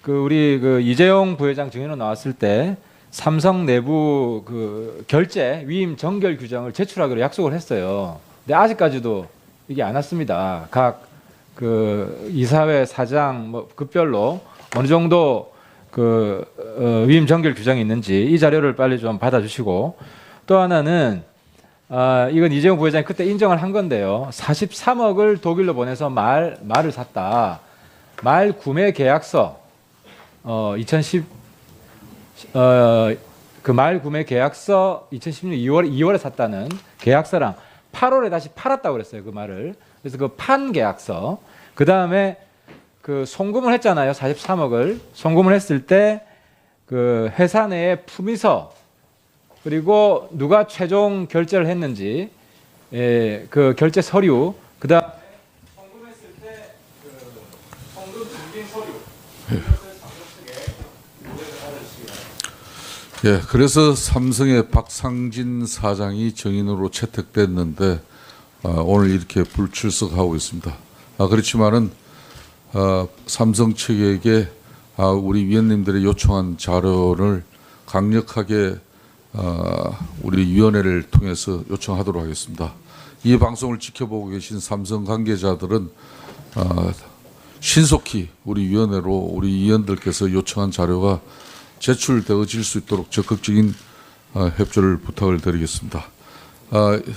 Speaker 18: 우리 이재용 부회장 증인으로 나왔을 때 삼성 내부 그 결제 위임 정결 규정을 제출하기로 약속을 했어요. 근데 아직까지도 이게 안 왔습니다. 각 그 이사회 사장 뭐 급별로 어느 정도 위임 정결 규정이 있는지 이 자료를 빨리 좀 받아주시고, 또 하나는 이건 이재용 부회장이 그때 인정을 한 건데요. 43억을 독일로 보내서 말을 샀다. 말 구매 계약서 2010 그 말 구매 계약서 2016년 2월에 샀다는 계약서랑 8월에 다시 팔았다고 그랬어요. 그 말을. 그래서 그 판 계약서. 그 다음에 그 송금을 했잖아요. 43억을. 송금을 했을 때 그 회사 내에 품위서 그리고 누가 최종 결제를 했는지 그 결제 서류, 그 다음에 송금했을 때 그 송금 증빙 서류.
Speaker 1: 예, 그래서 삼성의 박상진 사장이 정인으로 채택됐는데 오늘 이렇게 불출석하고 있습니다. 그렇지만은 삼성 측에게 우리 위원님들이 요청한 자료를 강력하게 우리 위원회를 통해서 요청하도록 하겠습니다. 이 방송을 지켜보고 계신 삼성 관계자들은 신속히 우리 위원회로 우리 위원들께서 요청한 자료가 제출되어질 수 있도록 적극적인 협조를 부탁을 드리겠습니다.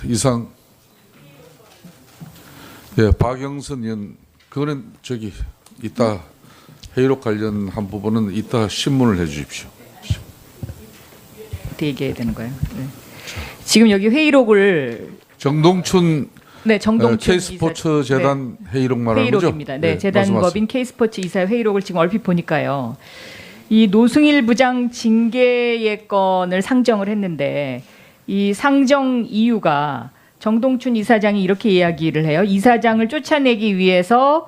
Speaker 1: 이상 예, 박영선 의원 그거는 저기 이따 회의록 관련한 부분은 이따 신문을 해주십시오.
Speaker 15: 어떻게 얘기해야 되는 거예요? 네. 지금 여기 회의록을
Speaker 1: 정동춘
Speaker 15: 네, 정동춘
Speaker 1: K스포츠 재단 회의록 말하는 거죠?
Speaker 15: 회의록입니다. 네, 재단법인 K스포츠 이사 회의록을 지금 얼핏 보니까요. 이 노승일 부장 징계 건을 상정을 했는데 이 상정 이유가 정동춘 이사장이 이렇게 이야기를 해요. 이사장을 쫓아내기 위해서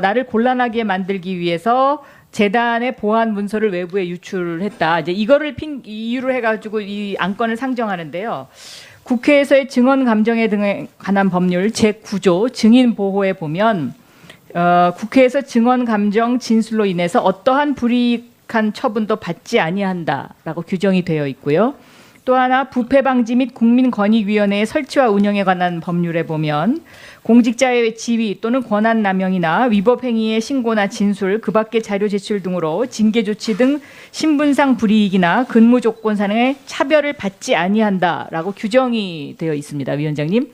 Speaker 15: 나를 곤란하게 만들기 위해서 재단의 보안 문서를 외부에 유출했다. 이제 이거를 이유로 해가지고 이 안건을 상정하는데요. 국회에서의 증언 감정에 등에 관한 법률 제9조 증인 보호에 보면 국회에서 증언 감정 진술로 인해서 어떠한 불이익한 처분도 받지 아니한다라고 규정이 되어 있고요. 또 하나 부패 방지 및 국민권익위원회의 설치와 운영에 관한 법률에 보면 공직자의 지위 또는 권한 남용이나 위법 행위의 신고나 진술, 그 밖의 자료 제출 등으로 징계 조치 등 신분상 불이익이나 근무 조건상의 차별을 받지 아니한다라고 규정이 되어 있습니다, 위원장님.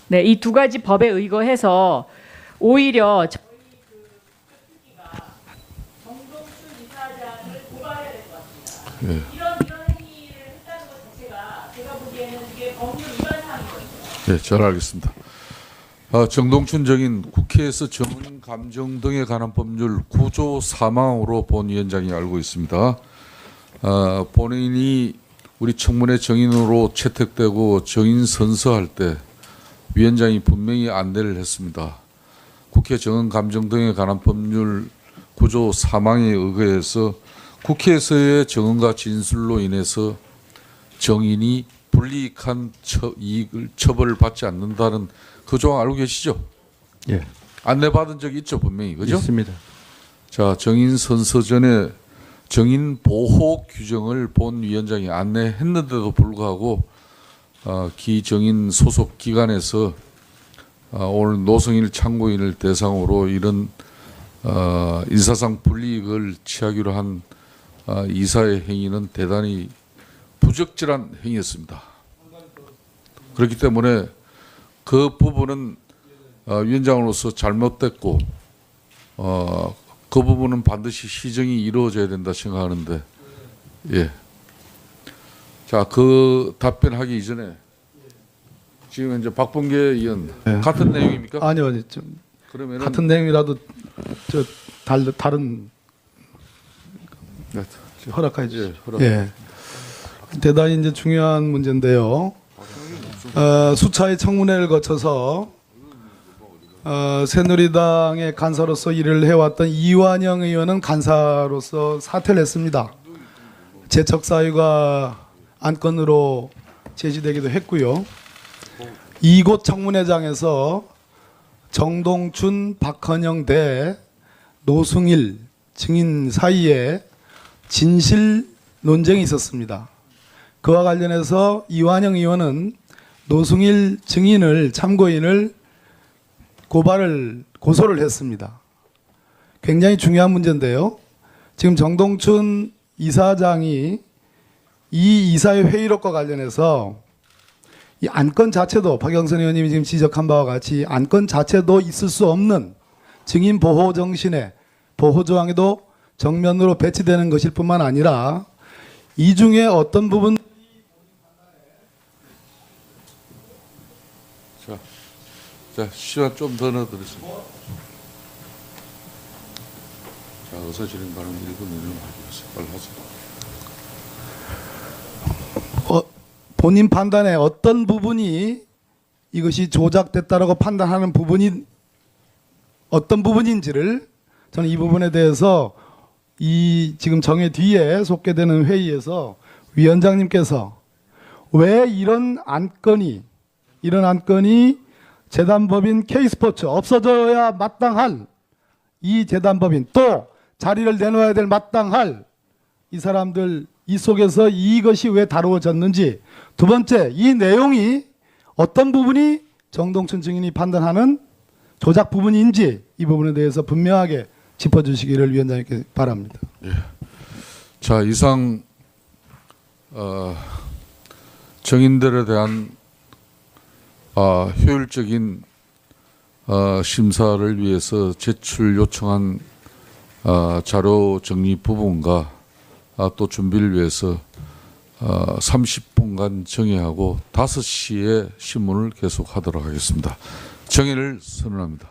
Speaker 15: 네, 이 두 가지 법에 의거해서 오히려 정동춘 이사장을 고발해야 될 것 같습니다.
Speaker 1: 예.
Speaker 15: 이런 행위를 했다는 것 자체가 제가 보기에는 이게 법률 위반 사항이거든요.
Speaker 1: 네, 잘 알겠습니다. 정동춘 정인 국회에서 정은 감정 등에 관한 법률 9조 4망으로 본 위원장이 알고 있습니다. 본인이 우리 청문회 정인으로 채택되고 정인 선서할 때 위원장이 분명히 안내를 했습니다. 국회 정은 감정 등에 관한 법률 9조 4망에 의거해서 국회에서의 정언과 진술로 인해서 정인이 불이익한 이익을 처벌받지 않는다는 그 조항 알고 계시죠?
Speaker 10: 예.
Speaker 1: 안내받은 적이 있죠, 분명히. 그죠?
Speaker 10: 있습니다.
Speaker 1: 자, 정인 선서 전에 정인 보호 규정을 본 위원장이 안내했는데도 불구하고 기정인 소속 기관에서 오늘 노승일 참고인을 대상으로 이런 인사상 불이익을 취하기로 한 이사의 행위는 대단히 부적절한 행위였습니다. 그렇기 때문에 그 부분은 위원장으로서 잘못됐고 그 부분은 반드시 시정이 이루어져야 된다 생각하는데 예. 자, 그 답변하기 이전에 지금 이제 박범계 의원
Speaker 11: 네.
Speaker 1: 같은 내용입니까?
Speaker 11: 아니요, 좀
Speaker 1: 그러면은
Speaker 11: 같은 내용이라도 다른 허락해 주세요. 예. 대단히 이제 중요한 문제인데요. 수차의 청문회를 거쳐서 새누리당의 간사로서 일을 해왔던 이완영 의원은 간사로서 사퇴를 했습니다. 재척 사유가 안건으로 제시되기도 했고요. 이곳 청문회장에서 정동춘, 박헌영 대 노승일 증인 사이에 진실 논쟁이 있었습니다. 그와 관련해서 이완영 의원은 노승일 증인을 참고인을 고소를 했습니다. 굉장히 중요한 문제인데요. 지금 정동춘 이사장이 이 이사의 회의록과 관련해서 이 안건 자체도 박영선 의원님이 지금 지적한 바와 같이 안건 자체도 있을 수 없는 증인 보호 정신의 보호 조항에도 정면으로 배치되는 것일 뿐만 아니라 이 중에 어떤 부분
Speaker 1: 자, 시간 좀 더 넣어드리겠습니다. 자, 어서 진행 발언 1분 내로 하겠습니다. 빨리 하세요.
Speaker 11: 본인 판단에 어떤 부분이 이것이 조작됐다라고 판단하는 부분이 어떤 부분인지를 저는 이 부분에 대해서 이 지금 정회 뒤에 속게 되는 회의에서 위원장님께서 왜 이런 안건이 재단법인 K스포츠 없어져야 마땅할 이 재단법인, 또 자리를 내놓아야 될 마땅할 이 사람들 이 속에서 이것이 왜 다루어졌는지, 두 번째 이 내용이 어떤 부분이 정동춘 증인이 판단하는 조작 부분인지 이 부분에 대해서 분명하게 짚어주시기를 위원장님께 바랍니다.
Speaker 1: 예. 자, 이상 정인들에 대한 효율적인 심사를 위해서 제출 요청한 자료 정리 부분과 또 준비를 위해서 30분간 정회하고 5시에 신문을 계속하도록 하겠습니다. 정회를 선언합니다.